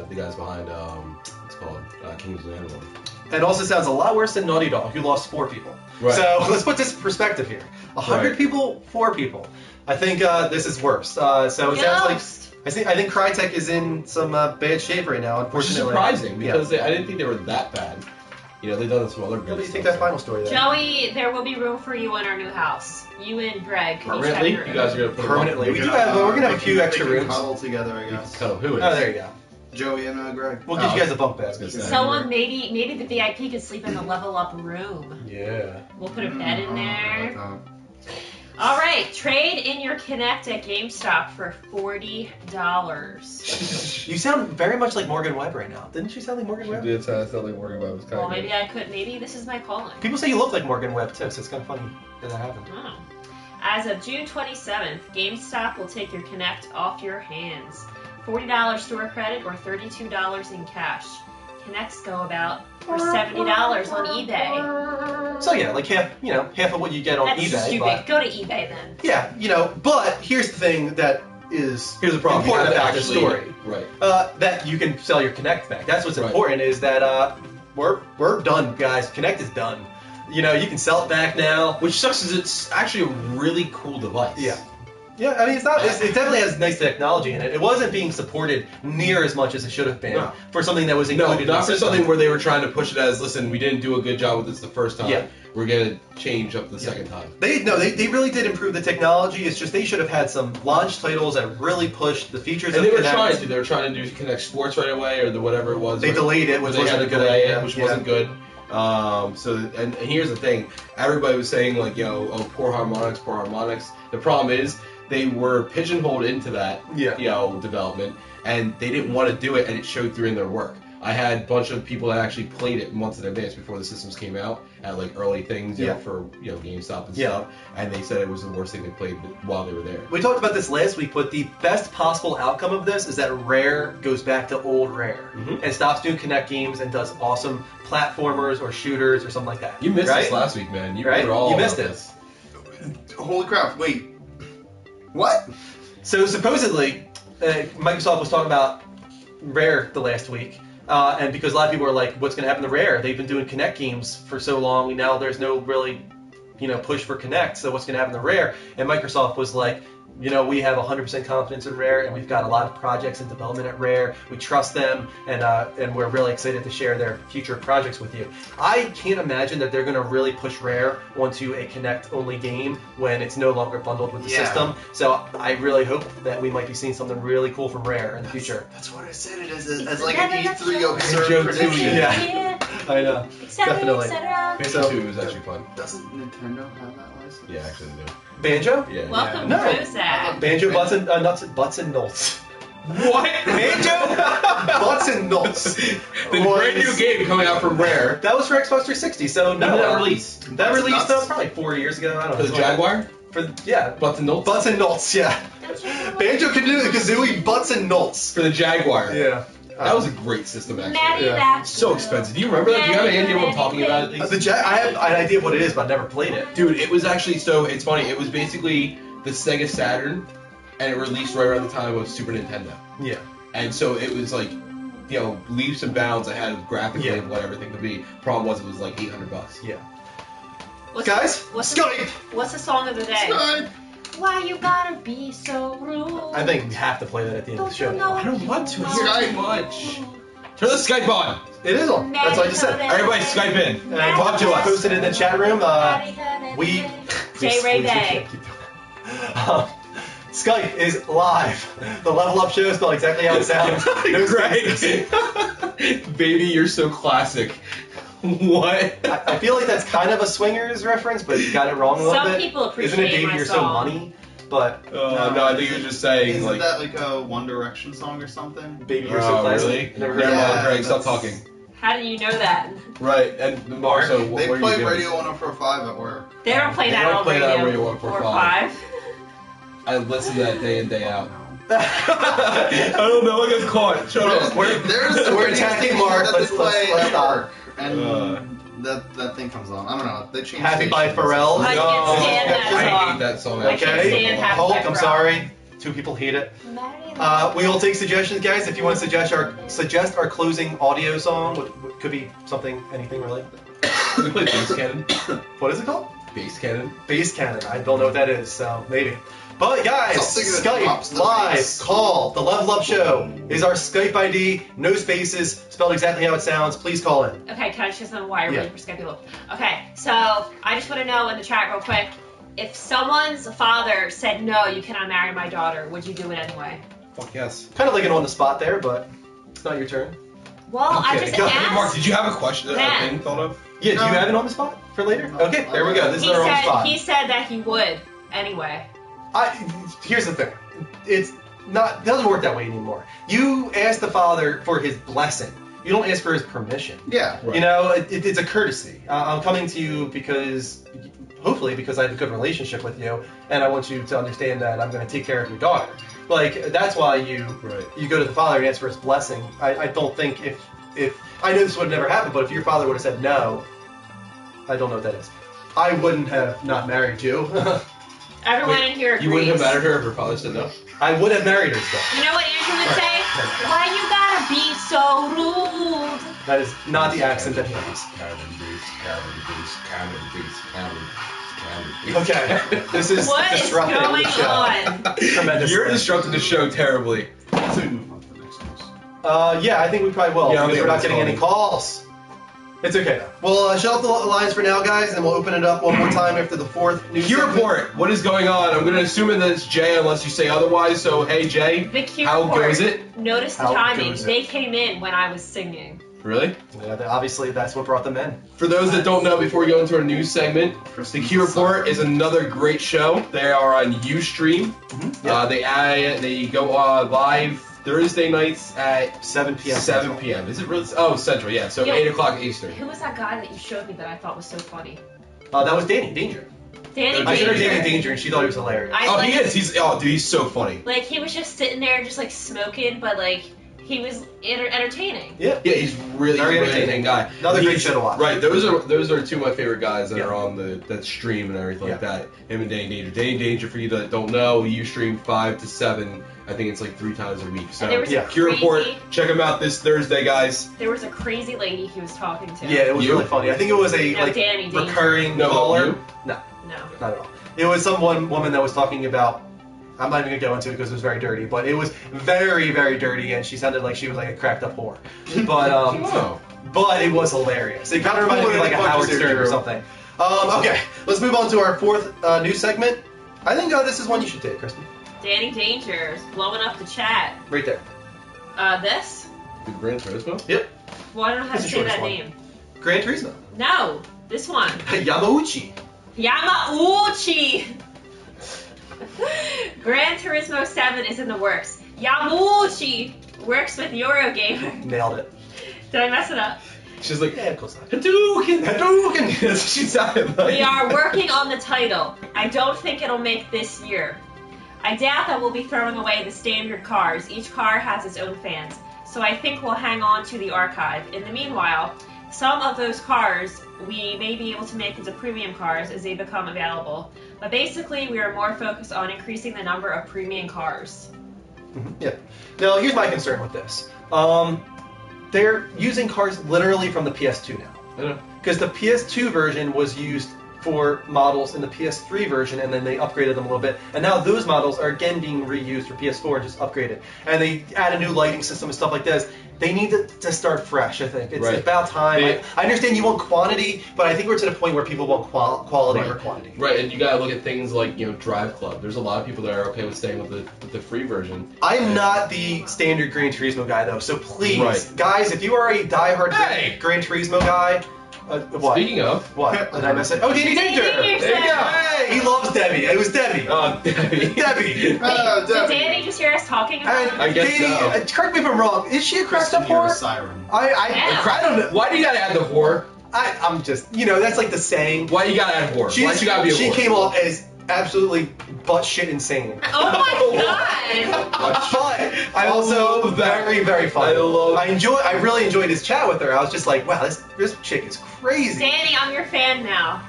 The guys behind what's it called Kings of Amalur.
And also sounds a lot worse than Naughty Dog, who lost 4 people.
Right.
So let's put this in perspective here. 100
Right.
people, 4 people. I think this is worse. So it sounds like I think Crytek is in some bad shape right now,
Which is
unfortunately.
surprising
Yeah.
because I didn't think they were that bad. You know, they've done some other
What
good
do you think
stuff,
that final story then?
Joey, there will be room for you in our new house. You and Greg can each have
Permanently?
your
You guys are going to put
Permanently.
them
We do have, we're gonna have a few extra rooms.
Cuddle together, I
up?
guess.
Cut 'em. Who is?
Oh, there you go.
Joey and Greg.
We'll get you guys a bunk bed.
That's good.
Someone maybe the VIP could sleep in the level up room.
Yeah.
We'll put a bed in there.
Oh,
All right, trade in your Kinect at GameStop for $40.
You sound very much like Morgan Webb right now. Didn't you sound like Morgan Webb?
did sound like Morgan Webb was
Well, maybe I could. Maybe this is my calling.
People say you look like Morgan Webb too, so it's kind of funny that happened.
Oh. As of June 27th, GameStop will take your Kinect off your hands. $40 store credit or $32 in cash. Kinects go about for $70 on eBay.
So yeah, like half of what you get on
That's
eBay.
stupid.
But
Go to eBay then.
yeah, but here's the thing that is
Here's the problem.
important
You have
about
to
this
actually-
story.
Right.
That you can sell your Kinect back. That's what's
Right.
important is that we're done, guys. Kinect is done. You can sell it back now.
Which sucks is it's actually a really cool device.
Yeah. Yeah, I mean, it definitely has nice technology in it. It wasn't being supported near as much as it should have been
No.
for something that was
No,
included in
not
the
for
system.
something where they were trying to push it as, listen, we didn't do a good job with this the first time.
Yeah.
We're going to change up the second time.
They really did improve the technology. It's just they should have had some launch titles that really pushed the features
And
of
they were
Kinect.
trying to. They were trying to do Connect Sports right away or whatever it was.
They delayed it, which
They
wasn't
had
a
to
good
delay
idea.
it, which
Yeah.
wasn't good. And here's the thing. Everybody was saying, like, poor harmonics. The problem is they were pigeonholed into that, development, and they didn't want to do it, and it showed through in their work. I had a bunch of people that actually played it months in advance before the systems came out at like early things, for GameStop and stuff, and they said it was the worst thing they played while they were there.
We talked about this last week, but the best possible outcome of this is that Rare goes back to old Rare and stops doing Kinect games and does awesome platformers or shooters or something like that.
You missed
right?
this last week, man. You
Right?
were all
You missed
about
it.
this.
Holy crap! Wait, what?
So supposedly, Microsoft was talking about Rare the last week, and because a lot of people were like, "What's going to happen to Rare? They've been doing Kinect games for so long. Now there's no really, push for Kinect. So what's going to happen to Rare?" And Microsoft was like, we have 100% confidence in Rare, and we've got a lot of projects in development at Rare. We trust them, and we're really excited to share their future projects with you. I can't imagine that they're going to really push Rare onto a Kinect-only game when it's no longer bundled with the system. So I really hope that we might be seeing something really cool from Rare in the future.
That's what I said it as like an E3 absurd
Joe, too,
prediction.
Yeah. I know. Definitely.
Phantom 2 was actually fun.
Doesn't Nintendo have that license?
Yeah, actually they do.
Banjo?
Yeah.
Welcome
No.
to Prozac.
Banjo, butts and nolts.
What?
Banjo, butts and nolts.
The brand new game coming out from Rare.
That was for Xbox 360, so
When did that release?
That released
Nuts.
probably 4 years ago. I don't
For
know.
the Jaguar?
Butts
and Nolts?
Butts and nolts, yeah. Banjo Kazooie, butts and nolts.
For the Jaguar.
Yeah.
That was a great system, actually.
Maddie
Yeah.
Back.
So expensive. Do you remember that? Do you have any idea what I'm talking about at least?
I have an idea of what it is, but I've never played it.
Dude, it was actually it's funny. It was basically the Sega Saturn, and it released right around the time of Super Nintendo.
Yeah.
And so it was like, leaps and bounds ahead of graphically
Yeah.
of what everything could be. Problem was, it was like $800.
Yeah.
What's
Guys,
what's
Skype!
What's the song of the day?
Skype.
Why you gotta be so rude?
I think we have to play that at the end of the show.
Don't you know
I don't want to hear
Skype.
too much. Turn the Skype on.
It is on. That's what I just said.
Everybody Skype in.
And
Talk to us.
Posted in the chat room. We.
J. Ray Bay.
Skype is live. The Level Up show is spelled exactly how it sounds. No spaces.
Greg. Baby, you're so classic. What?
I feel like that's kind of a swingers reference, but you got it wrong a little
Some
bit.
people appreciate
Isn't it Baby
my
You're So
song.
Money? But
No, I think you were just saying,
Isn't
like,
that like a One Direction song or something?
Baby You're So Classic.
really?
Never
Never
heard of
mind,
that.
Greg, stop
that's-
talking.
How do you know that?
Right, and Mark, so what
They
were you
play
doing?
Radio 104.5 at work.
They don't play
They
that
don't
on
play that on
radio.
Radio 145.
4-5.
I listen to that day in, day out. I don't know, I got caught. Shut up.
There's
We're attacking Mark.
That they
Let's
play
let's
at
stop.
work, and that thing comes on. I don't know. They changed.
Happy by
stations.
Pharrell.
I can't stand that
I
song.
hate that song.
I can't
Okay.
stand Happy
Hulk,
by
I'm
Pharrell.
sorry. 2 people hate it. We will take suggestions, guys. If you want to suggest our closing audio song, what could be anything really.
We play Bass Cannon.
What is it called?
Bass Cannon.
Bass Cannon. I don't know what that is, so maybe. But guys,
Something that drops
Skype
the
live
face.
call. The Level Up Show is our Skype ID. No spaces, spelled exactly how it sounds. Please call in.
Okay, can I choose them why you're
Yeah.
waiting for Skype people? Okay, so I just want to know in the chat real quick, if someone's father said no, you cannot marry my daughter, would you do it anyway?
Fuck yes.
Kind of like an on the spot there, but it's not your turn.
Well, I
Okay.
just
Go-
asked.
Mark, did you have a question? A
Matt.
thing thought of?
Yeah, do you have it on the spot for later? Okay, there we go. This is our on the spot.
He said that he would anyway.
Here's the thing. It doesn't work that way anymore. You ask the father for his blessing. You don't ask for his permission.
Yeah.
Right.
You know, it's a courtesy. I'm coming to you hopefully because I have a good relationship with you, and I want you to understand that I'm going to take care of your daughter. Like, that's why you go to the father and ask for his blessing. I don't think if I know this would have never happened, but if your father would have said no, I don't know what that is. I wouldn't have not married you.
Everyone in here agrees.
You wouldn't have married her if her father said no?
I would have married her still.
You know what Andrew would say? Why you gotta be so rude?
That is not the accent that he has. Okay, this is
What is
disrupting
going
the show.
on?
Tremendous.
You're disrupting the show terribly.
So we move on to the next news.
Yeah, I think we probably will.
Yeah, I
because
think
we're not
it's
getting any calls. It's okay though. We'll shut off the lines for now, guys, and we'll open it up one more time after the fourth news.
Q
segment.
report. What is going on? I'm going to assume that it's Jay unless you say otherwise. So, hey, Jay.
The Q
How
report.
goes it?
Notice the
How
timing.
goes it?
They came in when I was singing.
Really?
Yeah, obviously that's what brought them in.
For those that don't know, before we go into our news segment, the
Christmas
Q Report
summer.
is another great show. They are on Ustream.
Yeah.
They go live Thursday nights at
7 p.m.
7 p.m. Is it really? Oh, Central, yeah. So
Yo.
8 o'clock Eastern.
Who was that guy that you showed me that I thought was so funny?
That was Danny Danger.
Danny
I showed her
Danger.
Danny Danger, and she thought he was hilarious.
I
Oh,
like,
he is. He's so funny.
Like, he was just sitting there just, like, smoking, but, like, he was entertaining.
Yeah.
Yeah, he's really
Very
really
entertaining.
guy.
Another great
He's-
show to watch.
Right, those are two of my favorite guys that
Yeah.
are on that stream and everything like
Yeah.
that. Him and Danny Danger. Danny Danger, for you that don't know, you stream 5 to 7. I think it's like 3 times a week. So
And there was
yeah.
a
Q Report,
crazy,
check him out this Thursday, guys.
there was a crazy lady he was talking to.
Yeah, it was
You?
really funny. I think it was a
No, Danny Danger.
recurring
No,
caller.
you?
No,
No.
not at all. It was some woman that was talking about. I'm not even gonna go into it because it was very dirty, but it was very, very dirty, and she sounded like she was like a cracked up whore. But
Oh.
but it was hilarious. It kind of reminded me of like a Howard Stern or something. Okay, let's move on to our fourth news segment. I think this is one you should take, Kristen.
Danny Danger is blowing up the chat.
Right there.
This?
The Gran Turismo?
Yep.
Well, I don't know how
That's
to
the
say
shortest
that
one.
name.
Gran Turismo.
No, this one.
Yamauchi.
Yamauchi! Gran Turismo 7 is in the works. Yamauchi works with Eurogamer.
Nailed it.
Did I mess it up?
She's like,
Yeah, close enough.
Hadouken!
Hadouken!
That's what she sounded like.
We are working on the title. I don't think it'll make this year. I doubt that we'll be throwing away the standard cars. Each car has its own fans. So I think we'll hang on to the archive. In the meanwhile, some of those cars we may be able to make into premium cars as they become available. But basically, we are more focused on increasing the number of premium cars.
Yeah. Now, here's my concern with this. They're using cars literally from the PS2 now.
I know.
Because the PS2 version was used for models in the PS3 version, and then they upgraded them a little bit. And now those models are again being reused for PS4 and just upgraded. And they add a new lighting system and stuff like this. They need to start fresh, I think. It's
Right.
about time.
They-
I understand you want quantity, but I think we're to the point where people want quality
Right.
over quantity.
Right, and you gotta look at things like, Drive Club. There's a lot of people that are okay with staying with the free version.
I'm not the standard Gran Turismo guy, though, so please,
Right.
guys, if you are a diehard
Hey!
Gran Turismo guy, what?
Speaking of,
What? Did I mess it? Oh, Danny Danger!
Danger
There you go! Hey, he loves Debbie. It was Debbie.
Debbie.
Debbie!
Oh,
Did Danny just hear us talking about
And
him?
I guess
Danny,
so.
correct me if I'm wrong, is she a cracked up
Kristen, you're a
whore?
siren.
Yeah.
I don't know.
Why do you gotta add the whore?
I'm just, that's like the saying.
Why you gotta add whore? Why you gotta be a
she
whore?
came off as absolutely butt shit insane.
Oh my god!
But I also
love that.
very, very funny.
I
I really enjoyed his chat with her. I was just like, wow, this chick is crazy.
Danny, I'm your fan now.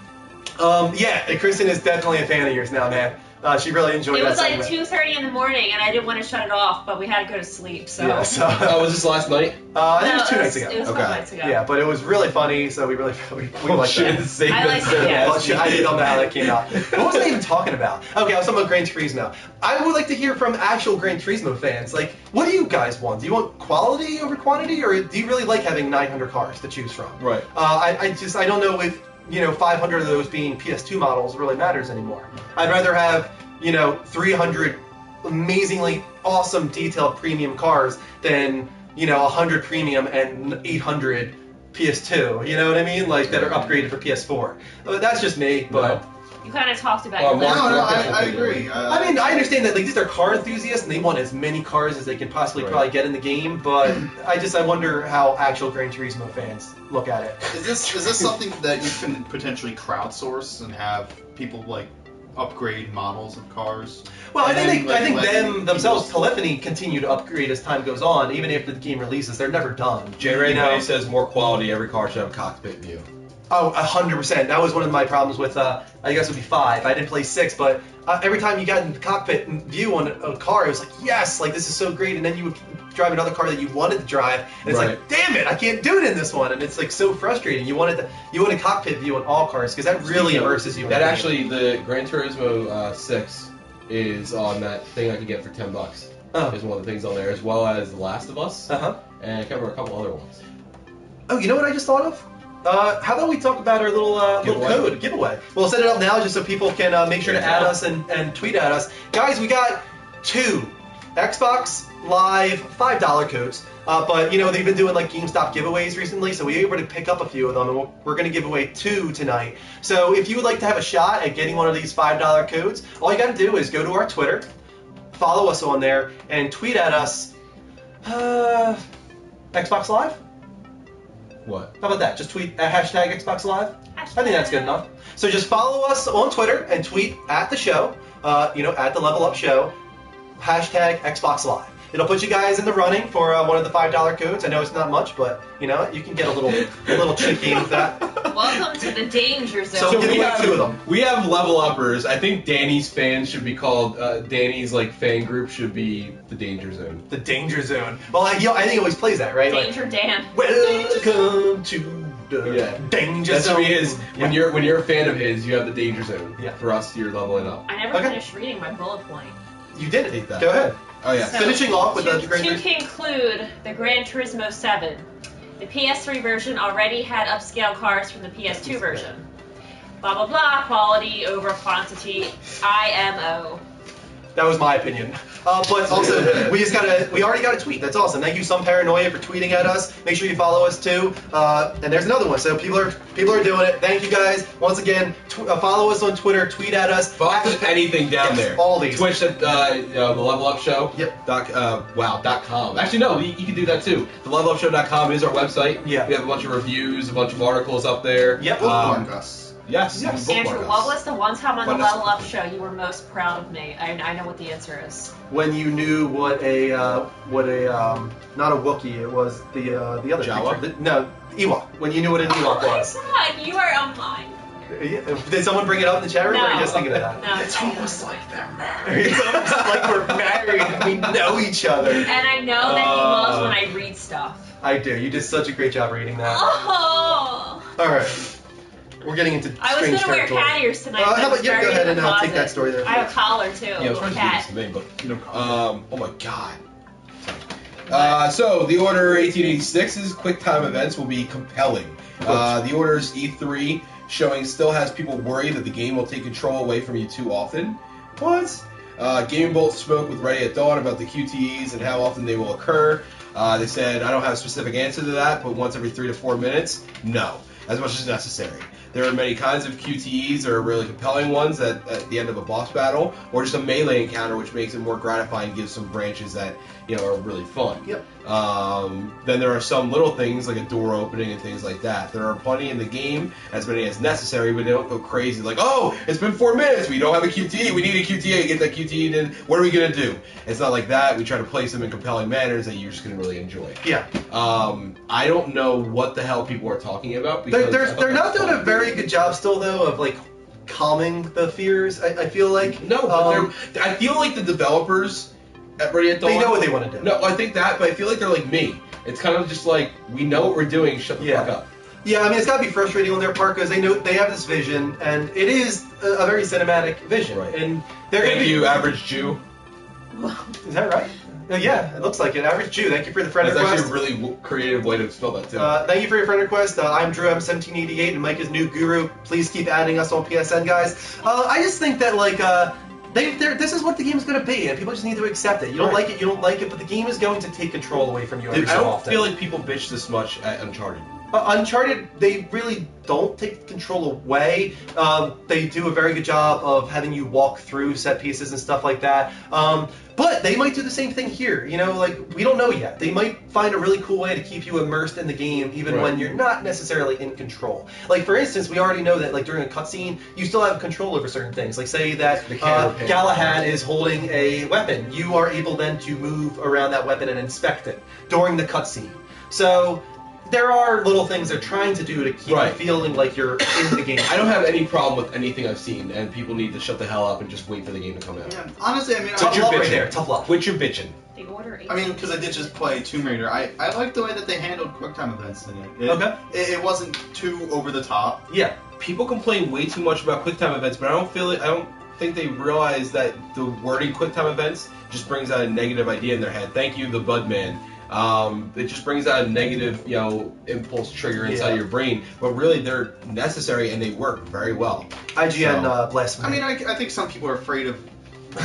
Yeah, Kristen is definitely a fan of yours now, man. She really enjoyed
It
that
was like
segment.
2:30 in the morning, and I didn't want to shut it off, but we had to go to sleep. So
Yeah, so
Oh, was this last night?
I think it
No,
was 2 nights ago.
It was a
Okay.
couple nights ago.
Yeah, but it was really funny, so we liked that.
Save
I like
this.
it, yeah.
Well, I didn't know how that came out. What was I even talking about? Okay, I was talking about Gran Turismo. I would like to hear from actual Gran Turismo fans. Like, what do you guys want? Do you want quality over quantity, or do you really like having 900 cars to choose from?
Right.
I don't know if 500 of those being PS2 models really matters anymore. I'd rather have 300 amazingly awesome detailed premium cars than 100 premium and 800 PS2. You know what I mean? Like that are upgraded for PS4. That's just me, but.
You kind of talked about
Oh,
your
Mark-
list.
No,
Mark-
I agree.
I mean, I understand that like these are car enthusiasts and they want as many cars as they can possibly
Right.
probably get in the game, but I wonder how actual Gran Turismo fans look at it.
Is this something that you can potentially crowdsource and have people like upgrade models of cars?
Well, I
And
think
then,
I think
let
them
people-
themselves, Telephony, continue to upgrade as time goes on. Even after the game releases, they're never done.
J-Ray
You know?
says more quality. Every car should have a cockpit view.
Oh, 100%. That was one of my problems with, I guess it would be 5. I didn't play 6, but every time you got in the cockpit view on a car, it was like, yes, like this is so great. And then you would drive another car that you wanted to drive, and it's
Right.
like, damn it, I can't do it in this one. And it's like so frustrating. You want a cockpit view on all cars because that really immerses you. in
That
the game.
actually, the Gran Turismo 6 is on that thing I can get for $10.
Oh.
Is one of the things on there, as well as The Last of Us,
Uh-huh.
and I can't remember a couple other ones.
Oh, you know what I just thought of? How about we talk about our little
Giveaway.
code giveaway? We'll set it up now just so people can make sure to add us and tweet at us. Guys, we got 2 Xbox Live $5 codes. But, they've been doing like GameStop giveaways recently, so we were able to pick up a few of them, and we're going to give away 2 tonight. So if you would like to have a shot at getting one of these $5 codes, all you got to do is go to our Twitter, follow us on there, and tweet at us Xbox Live?
What?
How about that? Just tweet hashtag Xbox Live. I think that's good enough. So just follow us on Twitter and tweet at the show, at the Level Up Show, hashtag Xbox Live. It'll put you guys in the running for one of the $5 codes. I know it's not much, but you can get a little cheeky with that.
Welcome to the danger zone.
So give me 2 of them.
We have level uppers. I think Danny's fans should be called, Danny's fan group should be the Danger Zone.
The Danger Zone. Well, I think he always plays that, right?
Danger Dan.
Welcome to the
Yeah.
Danger
That's
Zone.
what he is. When you're a fan of his, you have the Danger Zone.
Yeah.
For us, you're leveling up.
I never
Okay.
finished reading my bullet point.
You did it.
Take that.
Go ahead.
Oh yeah.
So,
Finishing off with
to,
the Gran
to
Turismo.
conclude, the Gran Turismo 7. The PS3 version already had upscale cars from the PS2 version. Blah blah blah, quality over quantity, IMO.
That was my opinion. But also, we already got a tweet. That's awesome. Thank you, Some Paranoia, for tweeting at us. Make sure you follow us too. And there's another one. So people are doing it. Thank you guys once again. Follow us on Twitter. Tweet at us.
Follow anything down
Yes,
there.
all these.
Twitch at the Level Up Show.
Yep.
.com. Actually, no, you can do that too. The levelupshow.com is our website.
Yeah.
We have a bunch of reviews, a bunch of articles up there.
Yep.
Bookmark us.
Yes. you can
Yes.
bookmark
Andrew,
us.
what was the one time on the
What is-
Level Up show you were most proud of me? I know what the answer is.
When you knew what a not a Wookiee, it was the other
Jawa?
creature. No, Ewok. When you knew what an Ewok
Oh my
was.
God, you are on mine.
Did someone bring it up in the chat room, or are you
No.
just thinking of that?
No,
It's almost like they're married.
It's almost like we're married and we know each other.
And I know that he loves when I read stuff.
I do. You did such a great job reading that.
Oh.
All right. We're getting into
I was
strange
gonna wear
territory.
cat ears tonight.
How
but
about
it's
you go
buried
ahead
in the
and take
closet.
that story there?
I have a collar too.
Yeah, I was trying to do
cat.
this to me, but
No problem.
oh my god. So the Order 1886's QuickTime events will be compelling. The Order's E3 showing still has people worried that the game will take control away from you too often. What? Gaming Bolt spoke with Ready at Dawn about the QTEs and how often they will occur. They said, I don't have a specific answer to that, but once every 3 to 4 minutes, no, as much as necessary. There are many kinds of QTEs. There are really compelling ones at the end of a boss battle, or just a melee encounter, which makes it more gratifying and gives some branches that are really fun.
Yep.
Then there are some little things like a door opening and things like that. There are plenty in the game, as many as necessary, but they don't go crazy like, oh, it's been 4 minutes, we don't have a QTE, we need a QTE, get that QTE in, what are we going to do? It's not like that. We try to place them in compelling manners that you're just going to really enjoy.
Yeah.
I don't know what the hell people are talking about.
They're
Because
not doing a very good job still, though, of like calming the fears. I feel like
No, but I feel like the developers at Ready at Dawn,
they know what they want to do.
No, I think that, but I feel like they're like me. It's kind of just like, we know what we're doing, shut the fuck up.
Yeah, I mean, it's got to be frustrating on their part because they know they have this vision, and it is a very cinematic vision.
Right.
And they're going to
Thank
be.
you, Average Jew.
Is that right? Yeah, it looks like it. Average Jew, thank you for the friend
That's
request.
actually a really creative way to spell that, too.
Thank you for your friend request. I'm Drew M1788, and Mike is New Guru. Please keep adding us on PSN, guys. I just think that, like, this is what the game's going to be, and people just need to accept it. You don't like it, you don't like it, but the game is going to take control away from you every
Dude, I
so
don't
often.
feel like people bitch this much at Uncharted.
Uncharted, they really don't take control away. They do a very good job of having you walk through set pieces and stuff like that. But they might do the same thing here. You know, like, we don't know yet. They might find a really cool way to keep you immersed in the game even when you're not necessarily in control. Like, for instance, we already know that, like, during a cutscene, you still have control over certain things. Like, say that Galahad is holding a weapon. You are able then to move around that weapon and inspect it during the cutscene. So there are little things they're trying to do to keep you feeling like you're in the game.
I don't have any problem with anything I've seen, and people need to shut the hell up and just wait for the game to come out.
Yeah, honestly, I mean,
Tough love right there. Tough love.
Quit your bitching.
The Order 8.
I mean, because I did just play Tomb Raider. I like the way that they handled QuickTime events in it.
Okay.
It wasn't too over the top.
Yeah.
People complain way too much about QuickTime events, but I don't think they realize that the wording QuickTime events just brings out a negative idea in their head. Thank you, the Budman. It just brings out a negative, impulse trigger inside your brain. But really, they're necessary and they work very well.
IGN blasphemy.
I mean, I think some people are afraid of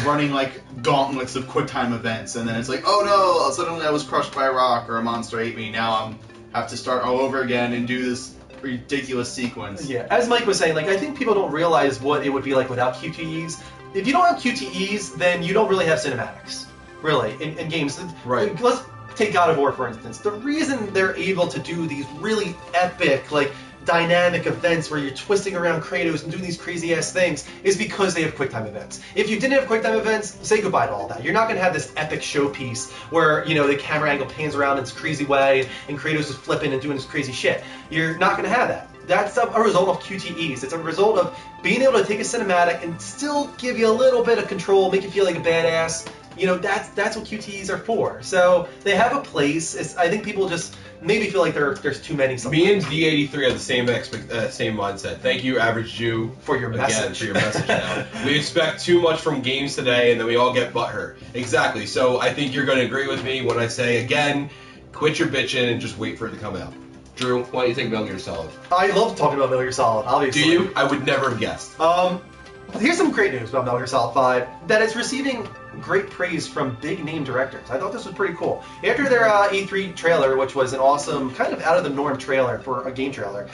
running like gauntlets of QuickTime events, and then it's like, oh no, suddenly I was crushed by a rock or a monster ate me. Now I have to start all over again and do this ridiculous sequence.
Yeah, as Mike was saying, like, I think people don't realize what it would be like without QTEs. If you don't have QTEs, then you don't really have cinematics, really, in games.
Right.
Let's take God of War, for instance. The reason they're able to do these really epic, like, dynamic events where you're twisting around Kratos and doing these crazy-ass things is because they have QuickTime events. If you didn't have QuickTime events, say goodbye to all that. You're not going to have this epic showpiece where, the camera angle pans around in this crazy way and Kratos is flipping and doing this crazy shit. You're not going to have that. That's a result of QTEs. It's a result of being able to take a cinematic and still give you a little bit of control, make you feel like a badass. That's what QTEs are for. So they have a place. I think people just maybe feel like there's too many sometimes.
Me and D83 have the same mindset. Thank you, Average Jew,
for your message.
For your message now. We expect too much from games today, and then we all get butthurt. Exactly. So I think you're going to agree with me when I say, again, quit your bitching and just wait for it to come out. Drew, why don't you take Metal Gear Solid?
I love talking about Metal Gear Solid, obviously.
Do you? I would never have guessed.
Here's some great news about Metal Gear Solid 5, that it's receiving great praise from big name directors. I thought this was pretty cool. After their E3 trailer, which was an awesome, kind of out of the norm trailer for a game trailer,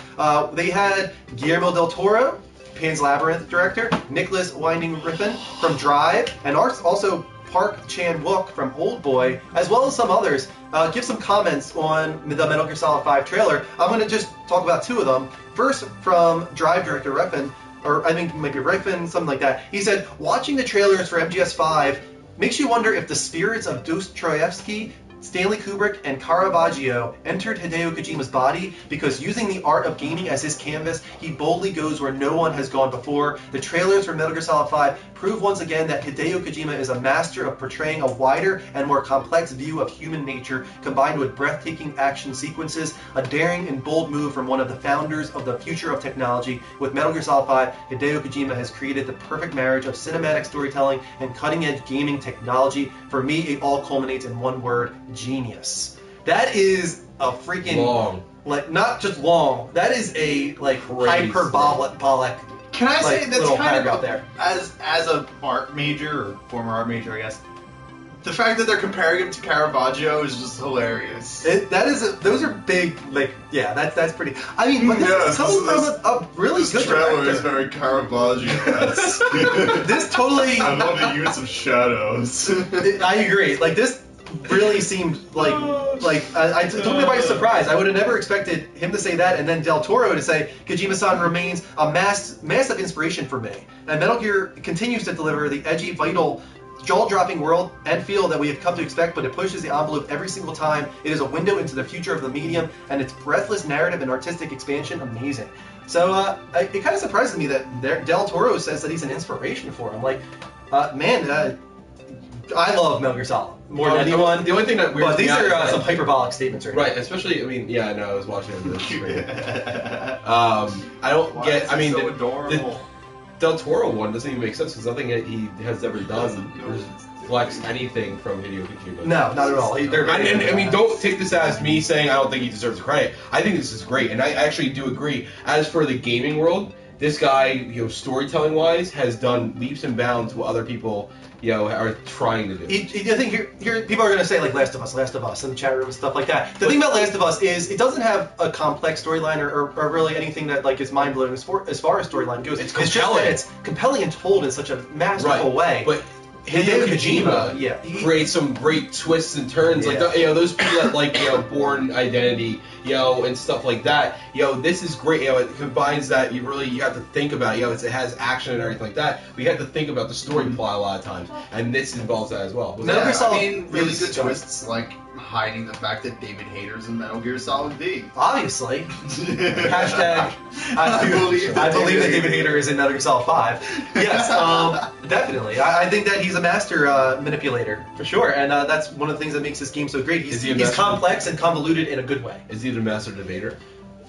they had Guillermo del Toro, Pan's Labyrinth director, Nicholas Winding Refn from Drive, and also Park Chan-wook from Old Boy, as well as some others, give some comments on the Metal Gear Solid 5 trailer. I'm going to just talk about two of them. First, from Drive director Refn, or I think maybe Refn, something like that. He said, watching the trailers for MGS5 makes you wonder if the spirits of Dostoevsky, Stanley Kubrick, and Caravaggio entered Hideo Kojima's body, because using the art of gaming as his canvas, he boldly goes where no one has gone before. The trailers for Metal Gear Solid 5 prove once again that Hideo Kojima is a master of portraying a wider and more complex view of human nature, combined with breathtaking action sequences, a daring and bold move from one of the founders of the future of technology. With Metal Gear Solid 5, Hideo Kojima has created the perfect marriage of cinematic storytelling and cutting-edge gaming technology. For me, it all culminates in one word: genius. That is a freaking
long,
like, not just long. That is a hyperbolic.
Can I say that's kind of
there?
As a art major, or former art major, I guess, the fact that they're comparing him to Caravaggio is just hilarious.
Those are big, like, yeah, that's pretty. I mean, but this coming from a really
this
good
trailer
director.
is very Caravaggio-esque.
This totally.
I love the use of shadows.
I agree. Like, this really seemed like I took me by surprise. I would have never expected him to say that, and then Del Toro to say Kojima-san remains a massive inspiration for me. And Metal Gear continues to deliver the edgy, vital, jaw-dropping world and feel that we have come to expect, but it pushes the envelope every single time. It is a window into the future of the medium, and its breathless narrative and artistic expansion, amazing. So it kind of surprises me that Del Toro says that he's an inspiration for him. Like, man, I love Metal Gear Solid more than anyone.
The only thing that weirds
But these
me out
are
is
some
that-
hyperbolic statements right now.
Right, especially, I mean, yeah, I know, I was watching it on the screen. I don't get, I mean,
so
the
adorable.
Del Toro one doesn't even make sense because nothing that he has ever done reflects anything from Hideo Kojima.
No, not at all. They're very
I mean, don't take this as me saying I don't think he deserves credit. I think this is great, and I actually do agree. As for the gaming world, this guy, storytelling wise, has done leaps and bounds what other people, are trying to do.
I think here people are going to say like Last of Us in the chat room and stuff like that. The thing about Last of Us is it doesn't have a complex storyline or really anything that like is mind blowing as far as storyline goes.
It's
just
compelling.
that it's compelling and told in such a masterful way.
But Hideo Kojima
yeah,
creates some great twists and turns, like those people that like Born Identity, and stuff like that. This is great. It combines that you have to think about. It has action and everything like that. We have to think about the story plot a lot of times, and this involves that as well.
Metal Gear Solid
really
is
good
done.
twists, like hiding the fact that David Hayter's in Metal Gear Solid V.
Obviously. Hashtag
I believe
I believe that David Hayter is in Metal Gear Solid 5. Yes, definitely. I think that he's a master manipulator, for sure. And that's one of the things that makes this game so great.
Is he a
He's
master-
complex and convoluted in a good way.
Is he the master debater?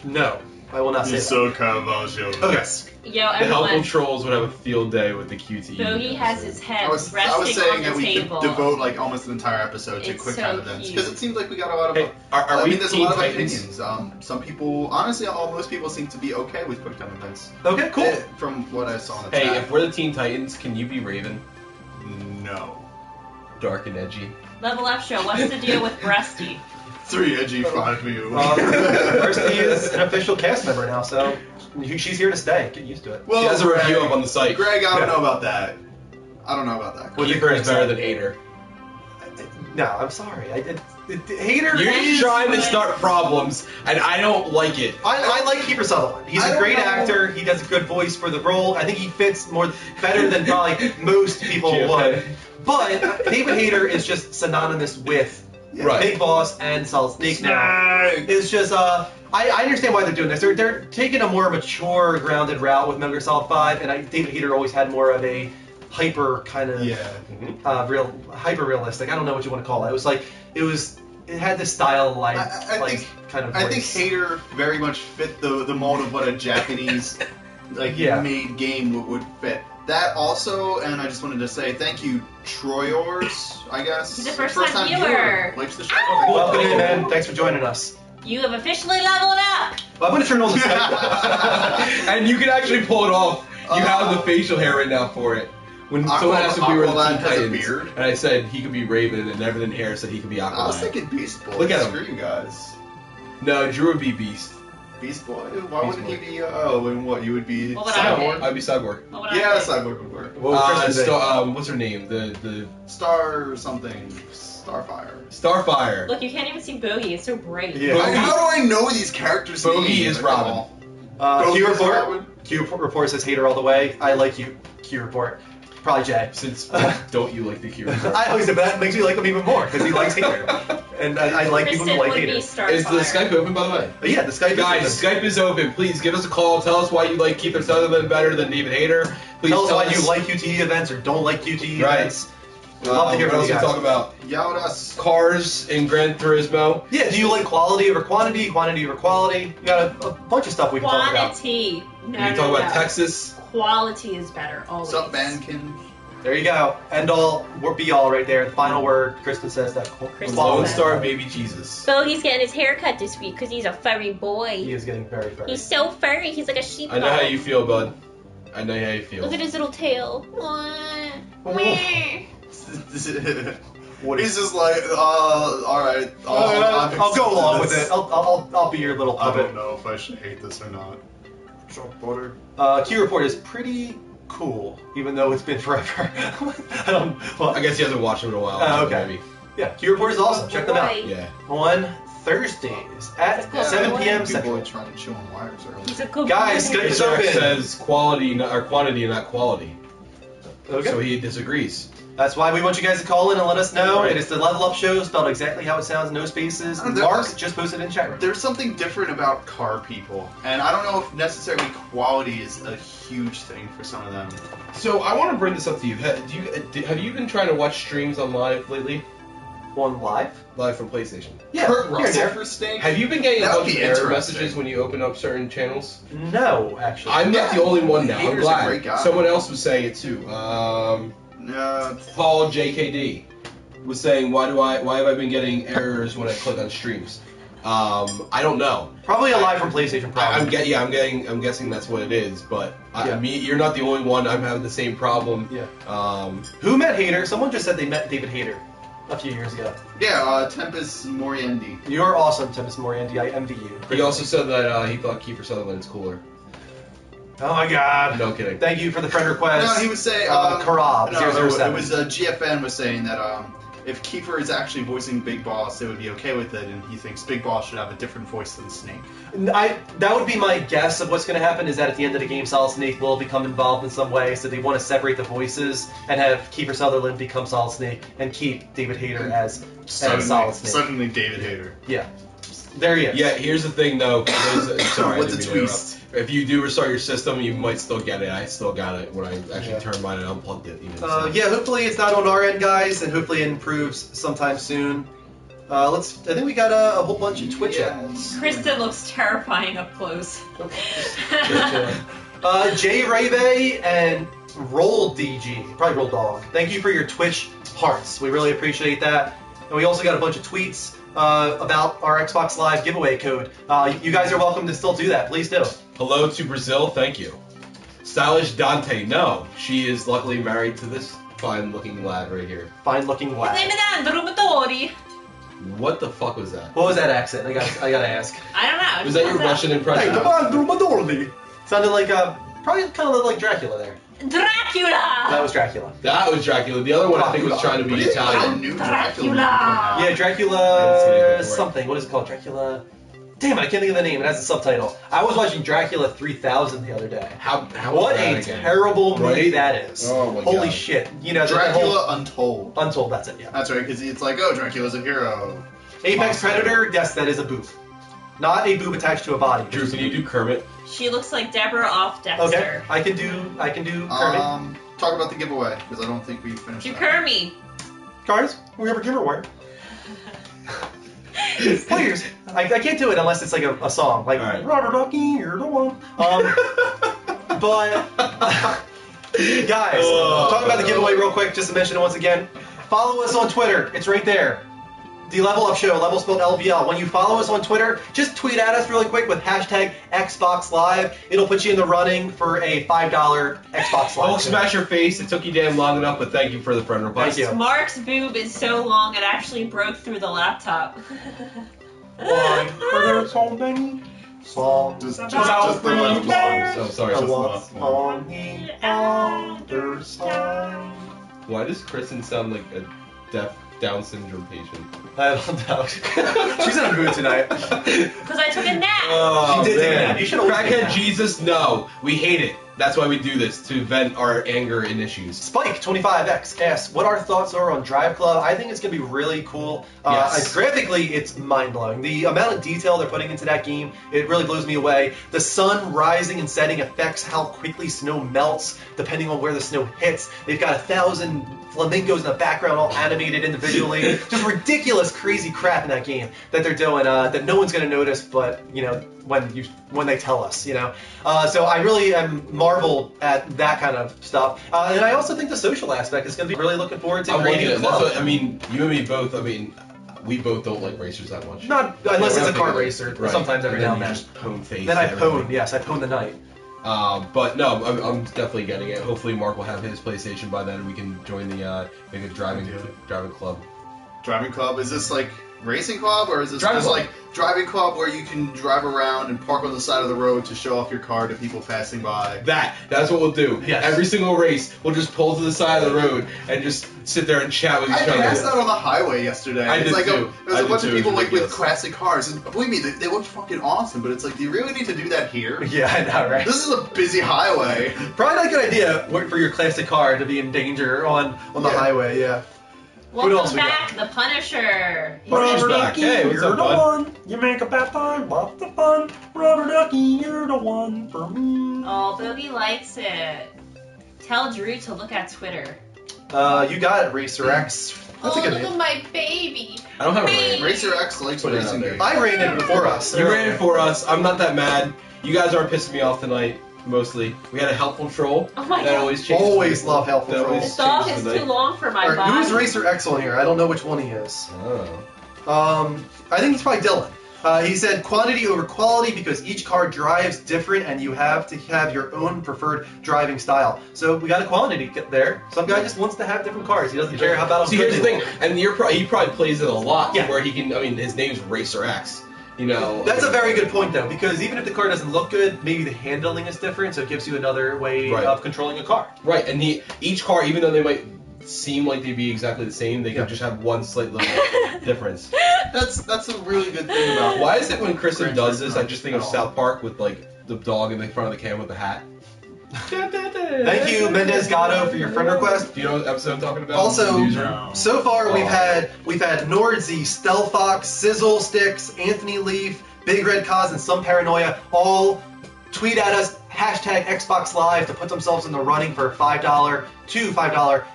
No, I will not say that.
Caravaggio-esque.
Yo,
The helpful
everyone.
trolls would have a field day with the QTE.
Bogey has his head
I was
resting
saying
on
that
the
we
table.
could devote like almost an entire episode to
It's
quick
so
time events
cute.
because it seems like we got a lot of.
Hey, are we
there's a
Teen
lot of
Titans?
opinions. Some people, honestly, most people seem to be okay with quick time events.
Okay, cool.
From what I saw in the
Hey,
chat.
if we're the Teen Titans, can you be Raven?
No.
Dark and edgy.
Level Up Show, what's the deal with Breasty?
3 edgy 5 you.
First, he is an official cast member now, so she's here to stay. Get used to it.
Well,
She has a review up on the site.
Greg, I don't
Yeah.
know about that. I don't know about that.
What
Keeper is better than Hater.
No, I'm sorry. Hater.
You're trying to start problems, and I don't like it.
I like Kiefer Sutherland. He's
I
a
don't
great
know.
actor. He does a good voice for the role. I think he fits better than probably most people would. But David Hayter is just synonymous with
Right.
Big Boss and Solid Snake now. It's just I understand why they're doing this. They're taking a more mature, grounded route with Metal Gear Solid 5, and David Hayter always had more of a hyper kind of hyper realistic. I don't know what you want to call it. It had this style like kind of.
I think
voice.
Hater very much fit the mold of what a Japanese made game would fit. That also, and I just wanted to say thank you, Troyors, I guess.
He's a first-time viewer.
Likes the show.
Welcome in, man. Thanks for joining us.
You have officially leveled up!
I'm going to turn on the Skype.
And you can actually pull it off. You have the facial hair right now for it. When someone asked if we were the
Aqualad
Teen
has a
Titans,
beard.
and I said he could be Raven, and Evan Hair said he could be
I was
Aqualad.
thinking Beast Boy.
Look at him.
Screw you guys.
No, Drew would be Beast.
Beast Boy? Why
Beast
wouldn't
Boy.
he be? Oh, and what? You would be
What would I
Cyborg?
be?
I'd be Cyborg.
What would I
Yeah,
do?
Cyborg would work.
What would Kristen say?
What's her name? The
Star something. Starfire.
Starfire.
Look, you can't even see Bogey. It's so bright.
Yeah.
Bogey-
How do I know these characters'
Bogey
names
is
at
Robin.
all?
Q
Bogey is
report.
Robin?
Q report says Hater all the way. I like you. Q report. Probably Jay.
Since don't you like the Cure?
I always do, but that makes me like him even more because he likes Hater, and I like people
Kristen
who like
would
Hater.
be Starfire.
Is the Skype open, by the way?
But yeah, the Skype.
Guys,
is
Skype is open. Please give us a call. Tell us why you like Keith Sutherland better than David Hayter. Please
Tell us why you like QTE events or don't like QTE
Right.
events. We'd love to hear
what
from
else
you
we
guys.
talk about?
Yaudas.
Cars in Gran Turismo.
Yeah, do you like quality over quantity, quantity over quality? We got a bunch of stuff we can talk about.
Quantity. No,
We can
no,
talk about
no.
Texas.
Quality is better, always.
What's up, Bankin?
There you go. End all, be all right there. The final word. Kristen says that.
Kristen
Lone
says-
Star Baby Jesus.
Bogey's getting his hair cut this week because he's a furry boy.
He is getting very furry.
He's so furry. He's like a sheep.
I know how you feel, bud. I know how you feel.
Look at his little tail.
What
He's just like, all right.
I'll go along with it. I'll be your little
I
puppet.
don't know if I should hate this or not. Trump butter.
Q report is pretty cool, even though it's been forever. I don't. Well,
I guess he hasn't watched him in a while.
Oh, okay.
Maybe.
Yeah, Q report is awesome. Check them out
Yeah.
on Thursdays at
Yeah,
7 p.m.
People
Central.
are trying to chew on wires earlier.
He's a good
Guys,
boy.
Skype is
Jack
open.
says quality or quantity, not quality.
Okay.
So he disagrees.
That's why we want you guys to call in and let us know. It is the Level Up Show, spelled exactly how it sounds, no spaces. Mark just posted in chat room.
There's something different about car people, and I don't know if necessarily quality is a huge thing for some of them.
So I want to bring this up to you. Have you been trying to watch streams on live lately?
On live?
Live from PlayStation.
Yeah.
Kurt
here and
Russell
there.
for Snake?
Have you been getting a
That would
bunch of
be
error
interesting.
messages when you open up certain channels?
No, actually.
I'm not the only one now. I'm
Hater's a great
glad.
guy.
Someone else was saying it too. Paul JKD was saying, why have I been getting errors when I click on streams? I don't know.
Probably a live from PlayStation problem.
I'm guessing that's what it is. But I mean, you're not the only one. I'm having the same problem.
Yeah. Who met Hater? Someone just said they met David Hater a few years ago.
Yeah, Tempest Moriendi.
You're awesome, Tempest Moriendi. I envy you.
He also said that he thought Kiefer Sutherland's cooler.
Oh my god.
No kidding.
Thank you for the friend request.
No, he was saying...
Karab,
no,
007.
it was GFN was saying that if Kiefer is actually voicing Big Boss, they would be okay with it, and he thinks Big Boss should have a different voice than Snake.
That would be my guess of what's going to happen, is that at the end of the game, Solid Snake will become involved in some way, so they want to separate the voices and have Kiefer Sutherland become Solid Snake and keep David Hayter as Solid Snake.
Suddenly David Hayter.
Yeah. There he is.
Yeah, here's the thing though. Sorry,
What's
I didn't
a
mean to
twist?
interrupt. If you do restart your system, you might still get it. I still got it when I actually turned mine and unplugged it. Even so.
Yeah, hopefully it's not on our end, guys, and hopefully it improves sometime soon. I think we got a whole bunch of Twitch ads.
Kristen looks terrifying up close.
Jay Rave and Roll DG, probably Roll Dog. Thank you for your Twitch hearts. We really appreciate that. And we also got a bunch of tweets about our Xbox Live giveaway code. You guys are welcome to still do that. Please do.
Hello to Brazil, thank you. Stylish Dante, no. She is luckily married to this fine-looking lad right here.
Fine-looking lad.
What the fuck was that?
What was that accent? I gotta ask.
I don't know.
Was that your Russian impression?
Sounded like probably kind of looked like Dracula there.
Dracula!
That was Dracula.
That was Dracula. The other one I think was trying to be Italian.
Dracula!
Yeah,
That's
Dracula
what
something. What is it called? Dracula. Damn it, I can't think of the name. It has a subtitle. I was watching Dracula 3000 the other day.
How
What
was that
a
again?
terrible movie
Right?
that is.
Oh my
Holy
God.
shit. You know,
Dracula Untold.
Untold, that's it, yeah.
That's right, because it's like, oh, Dracula's a hero.
Apex Predator, yes, that is a boob. Not a boob attached to a body.
Drew, can you do Kermit?
She looks like Deborah off Dexter.
Okay, I can do Kermit.
Talk about the giveaway, because I don't think we finished
Do
that.
Kermit.
Cards, we have a giveaway. Players, I can't do it unless it's like a song, like
All right.
Robert Ducky, you're the one. But guys, talk about the giveaway real quick. Just to mention it once again. Follow us on Twitter. It's right there. The Level Up Show, level spelled LVL. When you follow us on Twitter, just tweet at us really quick with hashtag Xbox Live. It'll put you in the running for a $5 Xbox Live.
Oh, smash your face. It took you damn long enough, but thank you for the friend request.
Thank you.
Mark's boob is so long it actually broke through the laptop.
Why are there so many songs
Just
about
the left
me?
one.
So sorry.
And
just-
what's on the other side?
Why does Kristen sound like a deaf Down syndrome patient?
I don't know. She's in a mood tonight.
Because I took a nap.
Oh,
She did take a
man.
nap. You should always take a
Crackhead
nap.
Jesus, no. We hate it. That's why we do this, to vent our anger and issues.
Spike25X asks, what our thoughts are on Drive Club. I think it's going to be really cool.
Yes.
Graphically, it's mind-blowing. The amount of detail they're putting into that game, it really blows me away. The sun rising and setting affects how quickly snow melts, depending on where the snow hits. They've got 1,000 flamingos in the background, all animated individually. Just ridiculous, crazy crap in that game that they're doing that no one's going to notice, but, you know, when they tell us, you know. So I really am marveled at that kind of stuff. And I also think the social aspect is going to be really looking forward to
I'm
creating
liking
a
it. That's
club.
what, I mean, you and me both, I mean, we both don't like racers that much.
Not unless
Yeah,
it's a
we're not
kart
big-
racer.
right.
Sometimes every now and
you
then.
just pwn face.
Then I
everything.
pwn. Yes, I pwn the night.
But no, I'm definitely getting it. Hopefully Mark will have his PlayStation by then and we can join the make a driving club.
Driving club, is this like Racing Club, or is this
Driving
just
Club.
like Driving Club where you can drive around and park on the side of the road to show off your car to people passing by?
That's what we'll do.
Yes.
Every single race, we'll just pull to the side of the road and just sit there and chat with each
I
other.
passed out on the highway yesterday.
I
It's
did
like
too.
There's
I
a
did
bunch
too.
of
It
people
was
like with
ridiculous.
classic cars, and believe me, they look fucking awesome. But it's like, do you really need to do that here?
Yeah, I know, right?
This is a busy highway.
Probably not a good idea for your classic car to be in danger on the
Yeah.
highway. Yeah. What else
Welcome
we got?
back, the Punisher. He's
Punisher's
in-
back. Hey, what's up, bud?
You make a bad time, off the fun. Rubber ducky, you're the one for me.
Although he likes it. Tell Drew to look at Twitter.
You got it, Racer X. That's a good name.
my baby.
I don't have a rain.
Racer X likes
Put it out
racing
there.
games.
I ran it before us.
You ran it for us. I'm not that mad. You guys aren't pissing me off tonight, mostly. We had a helpful troll.
Oh my
that
God.
always changes.
Always love Helpful
That
Troll.
always
This dog
changes
is
the
too
night.
long for my
Alright,
body.
who is Racer X on here? I don't know which one he is.
Oh.
I think it's probably Dylan. He said quantity over quality because each car drives different and you have to have your own preferred driving style. So we got a quantity there. Some guy just wants to have different cars. He doesn't care about.
See, here's the thing, and he probably plays it a lot,
Yeah.
where he can. I mean, his name's Racer X. You know.
That's a very good point though, because even if the car doesn't look good, maybe the handling is different, so it gives you another way
Right.
of controlling a car.
Right, and each car, even though they might seem like they'd be exactly the same, they
Yeah.
could just have one slight little difference.
That's a really good thing about.
Why is it when Kristen
Gran
does this,
Turismo
I just think of
at all.
South Park with like the dog in the front of the camera with the hat?
Thank you, Mendez Gatto, for your friend request.
Do you know what episode I'm talking about?
Also,
Newsroom?
so far we've
Oh.
had Nordzy, Stealthfox, Sizzle Sticks, Anthony Leaf, Big Red Cause, and Some Paranoia all tweet at us hashtag Xbox Live to put themselves in the running for $5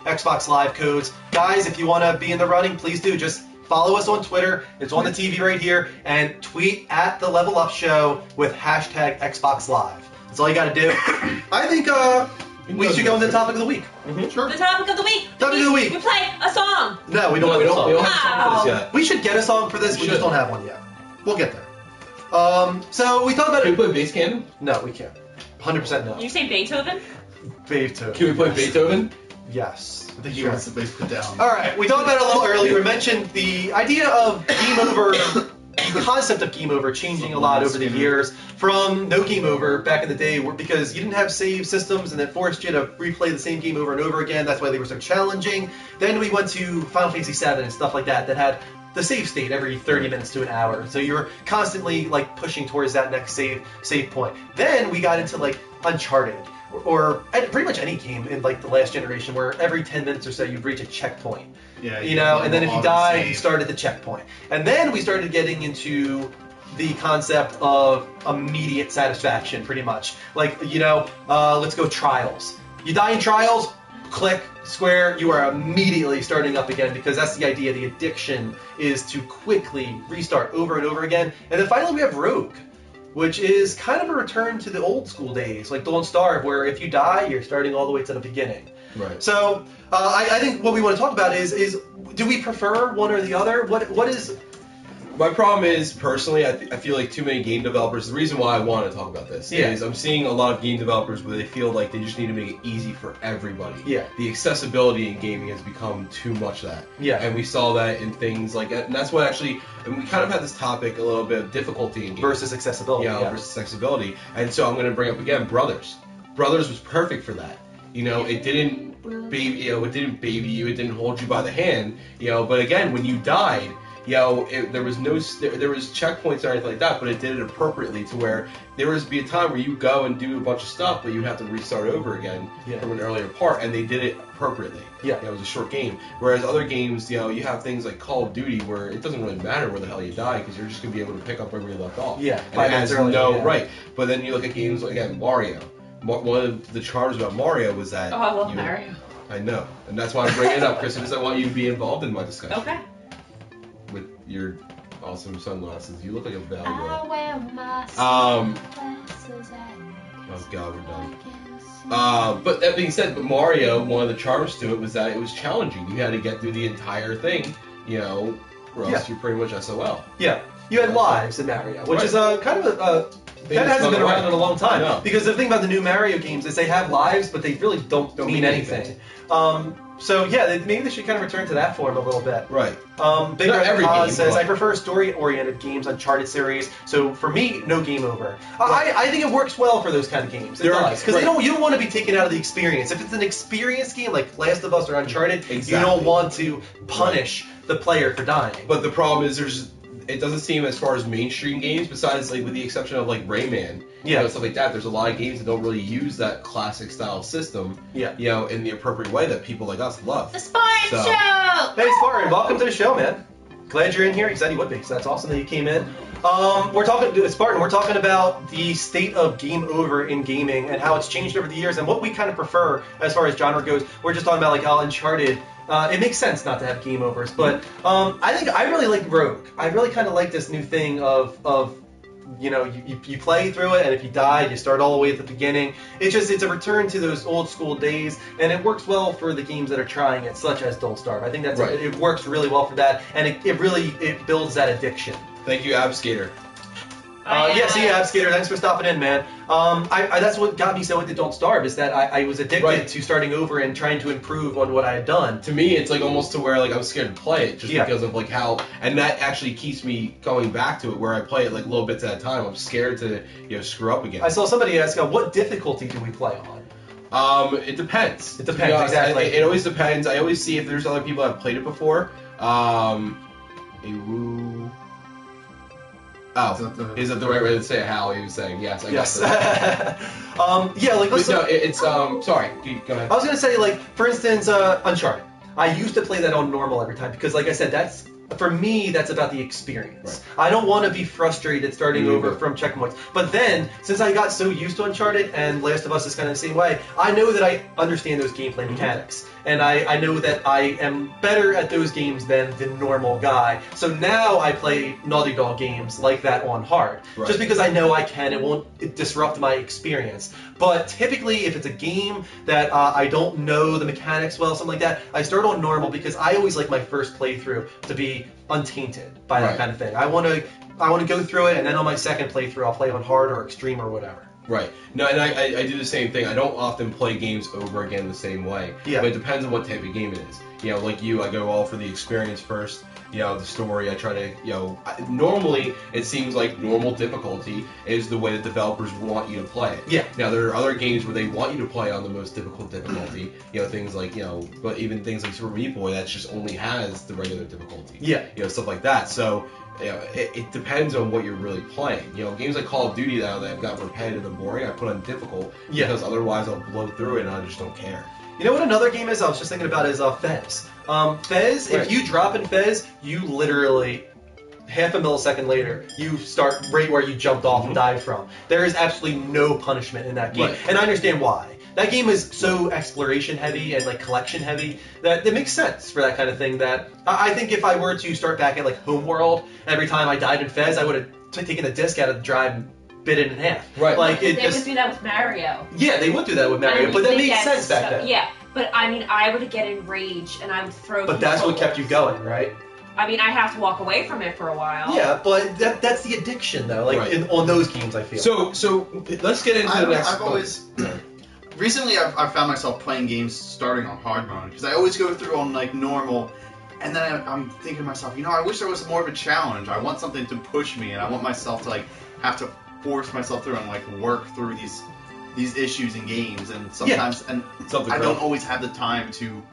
Xbox Live codes. Guys, if you want to be in the running, please do. Just follow us on Twitter. It's on the TV right here, and tweet at the Level Up Show with hashtag Xbox Live. That's all you got to do. I think we should go into the topic of the week.
Sure.
The topic of the week.
Topic of the week.
We play a song.
No, we don't
No,
have
we
a
don't.
song.
We don't have a song for this
Wow.
yet.
We should get a song for this.
We
We just
should.
don't have one yet. We'll get there. So we talked about
Can we
it.
play Bass Cannon?
No, we can't. 100% no.
You say Beethoven?
Beethoven.
Can we play Beethoven?
Yes.
I think he wants the bass put down.
All right. We talked about it a little earlier. We mentioned the idea of game over, the concept of game over changing a lot over the years from no game over back in the day because you didn't have save systems and it forced you to replay the same game over and over again. That's why they were so challenging. Then we went to Final Fantasy VII and stuff like that that had the save state every 30 minutes to an hour. So you were constantly like pushing towards that next save point. Then we got into like Uncharted or pretty much any game in like the last generation where every 10 minutes or so you'd reach a checkpoint.
Yeah.
You know, and then if you
auto
die,
save.
you start at the checkpoint. And then we started getting into the concept of immediate satisfaction, pretty much. Like, you know, let's go Trials. You die in Trials, click, square, you are immediately starting up again because that's the idea. The addiction is to quickly restart over and over again. And then finally we have Rogue, which is kind of a return to the old school days, like Don't Starve, where if you die, you're starting all the way to the beginning.
Right.
So I think what we want to talk about is do we prefer one or the other? What is
My problem is, personally, I feel like too many game developers, the reason why I want to talk about this
Yeah.
is I'm seeing a lot of game developers where they feel like they just need to make it easy for everybody.
Yeah.
The accessibility in gaming has become too much of that.
Yeah.
And we saw that in things like, and that's what actually, and we kind of had this topic, a little bit of difficulty in gaming.
versus accessibility?
Yeah, versus accessibility. And so I'm going to bring up again Brothers. Brothers was perfect for that. You know, it didn't baby you, it didn't hold you by the hand, you know, but again, when you died, you know, there was checkpoints or anything like that, but it did it appropriately to where there was be a time where you go and do a bunch of stuff, but you have to restart over again
Yeah.
from an earlier part, and they did it appropriately.
Yeah.
It was a short game. Whereas other games, you know, you have things like Call of Duty where it doesn't really matter where the hell you die because you're just going to be able to pick up where you left off.
Yeah,
And
5
it has
minutes earlier,
no,
yeah.
right. But then you look at games like, again, Mario. One of the charms about Mario was that...
Oh, I love
you-
Mario.
I know. And that's why I'm bringing it up, Chris, because I want you to be involved in my discussion.
Okay.
With your awesome sunglasses. You look like a Valley
I
girl.
wear my
sunglasses Oh, God, we're done. But that being said, Mario, one of the charms to it was that it was challenging. You had to get through the entire thing, you know, or else
Yeah.
you're pretty much SOL.
Yeah. You had lives in Mario, which
Right.
is a kind of a that hasn't been around in a long time.
No.
Because the thing about the new Mario games is they have lives, but they really don't mean
mean
anything. So yeah, maybe they should kind of return to that form a little bit.
Right.
Big
Not
Red
every
Cause
game,
says,
but-
I prefer story-oriented games, Uncharted series. So for me, no game over. I think it works well for those kind of games. It
There are-
does. Because you don't want to be taken out of the experience. If it's an experience game like Last of Us or Uncharted, you
Exactly.
don't want to punish the player for dying.
But the problem is it doesn't seem as far as mainstream games, besides like with the exception of like Rayman, stuff like that. There's a lot of games that don't really use that classic style system, in the appropriate way that people like us love.
The Spartan
So-
Show!
Hey Spartan, welcome to the show, man. Glad you're in here. He said he would be, so that's awesome that you came in. We're talking about the state of game over in gaming and how it's changed over the years and what we kind of prefer as far as genre goes. We're just talking about like how Uncharted. It makes sense not to have game overs, but I really like Rogue. I really kind of like this new thing of you play through it, and if you die, you start all the way at the beginning. It's a return to those old school days, and it works well for the games that are trying it, such as Don't Starve. I think it works really well for that, and it builds that addiction.
Thank you, Abskater.
See you, Abskater. Thanks for stopping in, man. That's what got me so into Don't Starve, is that I was addicted to starting over and trying to improve on what I had done.
To me, it's like almost to where like I'm scared to play it just because of like how, and that actually keeps me going back to it where I play it like little bits at a time. I'm scared to screw up again.
I saw somebody ask, what difficulty do we play on?
It depends.
It depends, exactly.
It always depends. I always see if there's other people that have played it before. Is that the right way to say how he was saying? Yes, I guess. Sorry, go ahead.
I was gonna say, like, for instance, Uncharted. I used to play that on normal every time because, like I said, for me, that's about the experience. Right. I don't want to be frustrated starting over from checkpoints. But then, since I got so used to Uncharted, and Last of Us is kind of the same way, I know that I understand those gameplay mechanics. And I know that I am better at those games than the normal guy. So now I play Naughty Dog games like that on hard. Right. Just because I know I can, it won't disrupt my experience. But typically, if it's a game that I don't know the mechanics well, something like that, I start on normal because I always like my first playthrough to be untainted by that kind of thing. I want to go through it, and then on my second playthrough, I'll play on hard or extreme or whatever.
Right. No, and I do the same thing. I don't often play games over again the same way.
Yeah.
But it depends on what type of game it is. Like you, I go all for the experience first. The story, I try to, normally it seems like normal difficulty is the way that developers want you to play it.
Yeah.
Now, there are other games where they want you to play on the most difficult difficulty. Things like, but even things like Super Meat Boy, that just only has the regular difficulty.
Yeah.
Stuff like that. So, it depends on what you're really playing. Games like Call of Duty now that have got repetitive and boring, I put on difficult because otherwise I'll blow through it and I just don't care.
You know what another game is I was just thinking about is Fez. Fez, if you drop in Fez, you literally, half a millisecond later, you start right where you jumped off and died from. There is absolutely no punishment in that game.
Right.
And I understand why. That game is so exploration heavy and like collection heavy that it makes sense for that kind of thing. That I think if I were to start back at like Homeworld, every time I died in Fez, I would have taken the disc out of the drive and bit it in half.
Right.
They would do that with Mario.
Yeah, they would do that with Mario, but that made sense back then.
Yeah, but I mean, I would get enraged and I would throw.
But that's what kept you going, right?
I mean, I have to walk away from it for a while.
Yeah, but that's the addiction, though. Like on those games, I feel.
So let's get into the next.
Recently, I've found myself playing games starting on hard mode because I always go through on like normal, and then I'm thinking to myself, I wish there was more of a challenge. I want something to push me, and I want myself to like have to force myself through and like work through these issues in games, and sometimes I don't always have the time to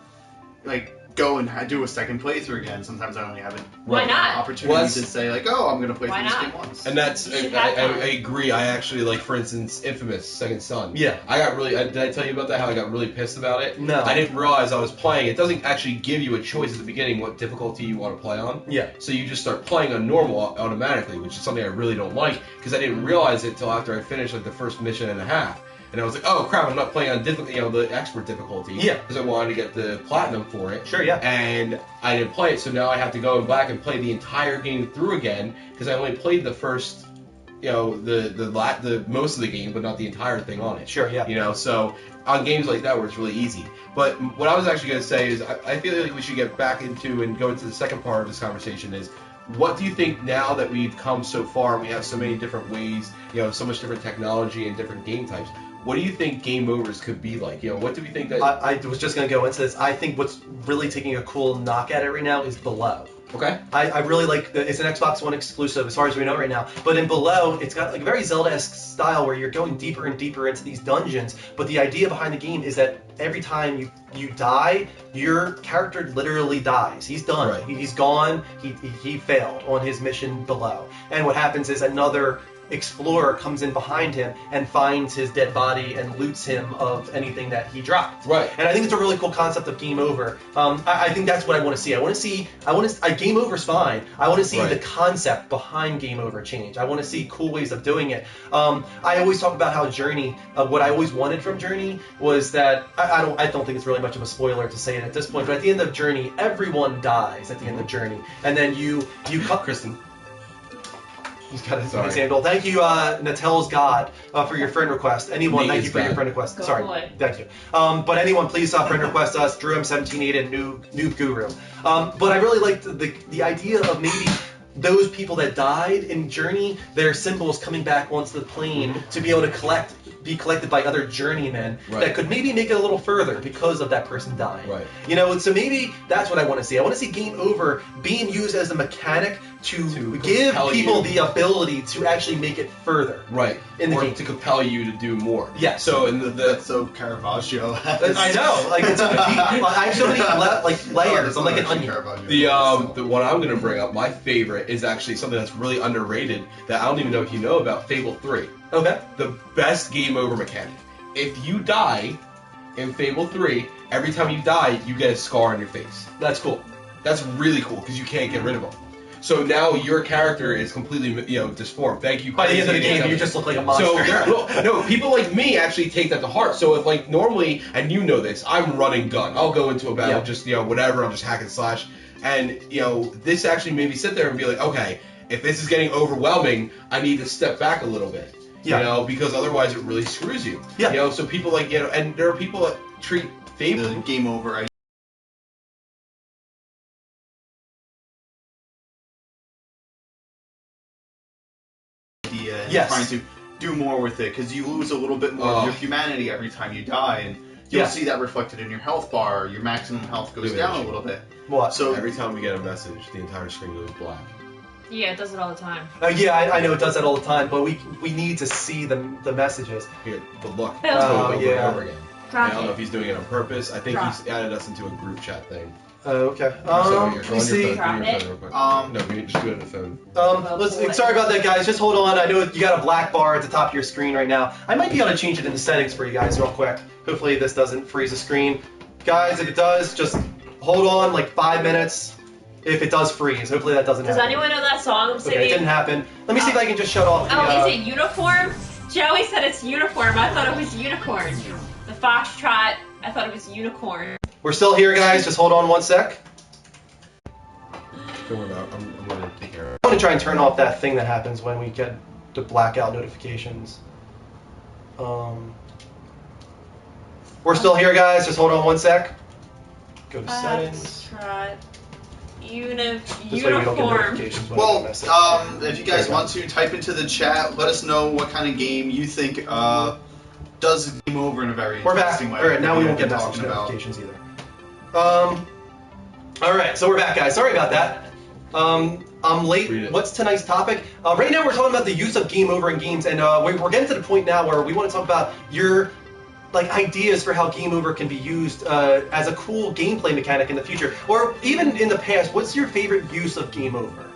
like go and do a second playthrough again. Sometimes I only have an opportunity to say like, oh, I'm gonna play through this game once.
And that's I agree. I actually like, for instance, Infamous Second Son.
Yeah.
I got really. Did I tell you about that? How I got really pissed about it?
No.
I didn't realize I was playing. It doesn't actually give you a choice at the beginning what difficulty you want to play on.
Yeah.
So you just start playing on normal automatically, which is something I really don't like because I didn't realize it till after I finished like the first mission and a half. And I was like, oh crap, I'm not playing on the expert difficulty.
Yeah.
Because I wanted to get the platinum for it.
Sure, yeah.
And I didn't play it, so now I have to go back and play the entire game through again because I only played the first, the most of the game, but not the entire thing on it.
Sure, yeah.
So on games like that where it's really easy. But what I was actually going to say is I feel like we should get back into and go into the second part of this conversation is, what do you think now that we've come so far and we have so many different ways, so much different technology and different game types, what do you think game overs could be like? You know, what do we think that?
I was just going to go into this. I think what's really taking a cool knock at it right now is Below.
Okay.
I really like it's an Xbox One exclusive as far as we know right now. But in Below, it's got like a very Zelda-esque style where you're going deeper and deeper into these dungeons. But the idea behind the game is that every time you die, your character literally dies. He's done.
Right.
He's gone. He failed on his mission Below. And what happens is another explorer comes in behind him and finds his dead body and loots him of anything that he dropped.
Right.
And I think it's a really cool concept of game over. I think that's what I want to see. Game over's fine. I want to see
Right.
the concept behind game over change. I want to see cool ways of doing it. I always talk about how Journey, what I always wanted from Journey was that I don't think it's really much of a spoiler to say it at this point, but at the end of Journey, everyone dies at the end of Journey, and then you cut
Kristen.
He's got his
Sorry.
handle. Thank you, Natel's God, for your friend request. Anyone,
Me
thank
is
you for your
God.
friend request.
Go
Sorry,
boy.
thank you. But anyone, please friend request us, DrewM178 and Noob Guru. But I really liked the idea of maybe those people that died in Journey, their symbols coming back onto the plane to be able to be collected by other journeymen
Right.
that could maybe make it a little further because of that person dying.
Right.
You know, so maybe that's what I want to see. I want to see game over being used as a mechanic to give
compel
people
you.
the ability to actually make it further.
Right.
In the
or
game.
to compel you to do more.
Yes.
So in the
That's so Caravaggio.
I know, like it's I have so many layers. I'm like an onion.
the one I'm gonna bring up, my favorite is actually something that's really underrated that I don't even know if you know about. Fable 3.
Okay.
The best game over mechanic. If you die in Fable 3, every time you die, you get a scar on your face.
That's cool.
That's really cool because you can't get rid of them. So now your character is completely, disformed. Thank you.
By the end of the
Crazy
game,
Eight.
you just look like a monster.
So no, people like me actually take that to heart. So if like normally, and you know this, I'm running gun. I'll go into a battle,
Yeah.
just whatever. I'm just hack and slash, and this actually made me sit there and be like, okay, if this is getting overwhelming, I need to step back a little bit.
Yeah.
Because otherwise it really screws you.
Yeah.
So people like and there are people that treat Fable.
The game over idea and
Yes.
trying to do more with it because you lose a little bit more of your humanity every time you die, and you'll
Yeah.
see that reflected in your health bar. Your maximum health goes
Look at
down
that
a
shit.
little bit.
What?
So
Every time we get a message, the entire screen goes black.
Yeah, it does it all the time.
Yeah, I know it does that all the time, but we need to see the messages.
Here, good luck.
Oh,
over and
yeah.
over again. I don't know if he's doing it on purpose. I think he's added us into a group chat thing.
Okay.
So here,
Let
go
me
on your phone.
see.
Go on your phone real quick. No, we just do it on the phone.
Let's, sorry about that, guys. Just hold on. I know you got a black bar at the top of your screen right now. I might be able to change it in the settings for you guys real quick. Hopefully this doesn't freeze the screen. Guys, if it does, just hold on like 5 minutes. If it does freeze, hopefully that doesn't
Does
happen.
anyone know that song I'm
Okay,
singing?
it didn't happen. Let me see if I can just shut off the,
Oh, is it uniform? Joey said it's uniform. I thought it was unicorn. The foxtrot. I thought it was unicorn.
We're still here, guys. Just hold on one sec.
Don't worry about it. I'm going to take care of it.
I'm going to try and turn off that thing that happens when we get the blackout notifications. We're still here, guys. Just hold on one sec. Go to settings.
Foxtrot.
This way we don't get
Uniform.
notifications when I
Well,
mess it.
if you guys want to type into the chat, let us know what kind of game you think does game over in a very
We're back.
interesting way.
All right, now we
We've
won't get
been
message
talking about.
notifications either. All right, so we're back, guys. Sorry about that. I'm
Read
late.
it.
What's tonight's topic? Right now we're talking about the use of game over in games, and we're getting to the point now where we want to talk about your ideas for how game over can be used as a cool gameplay mechanic in the future, or even in the past. What's your favorite use of game over?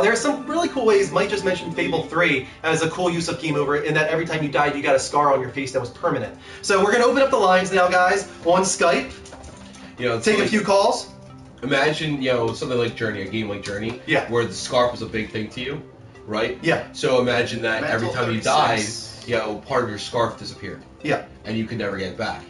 There are some really cool ways. Mike just mentioned Fable 3 as a cool use of game over, in that every time you died, you got a scar on your face that was permanent. So we're gonna open up the lines now, guys, on Skype.
It's
Take a
like-
few calls.
Imagine, something like Journey, a game like Journey,
Yeah.
where the scarf was a big thing to you, right?
Yeah.
So imagine that
Mental
every time you
36.
died, part of your scarf disappeared,
Yeah.
and you could never get it back.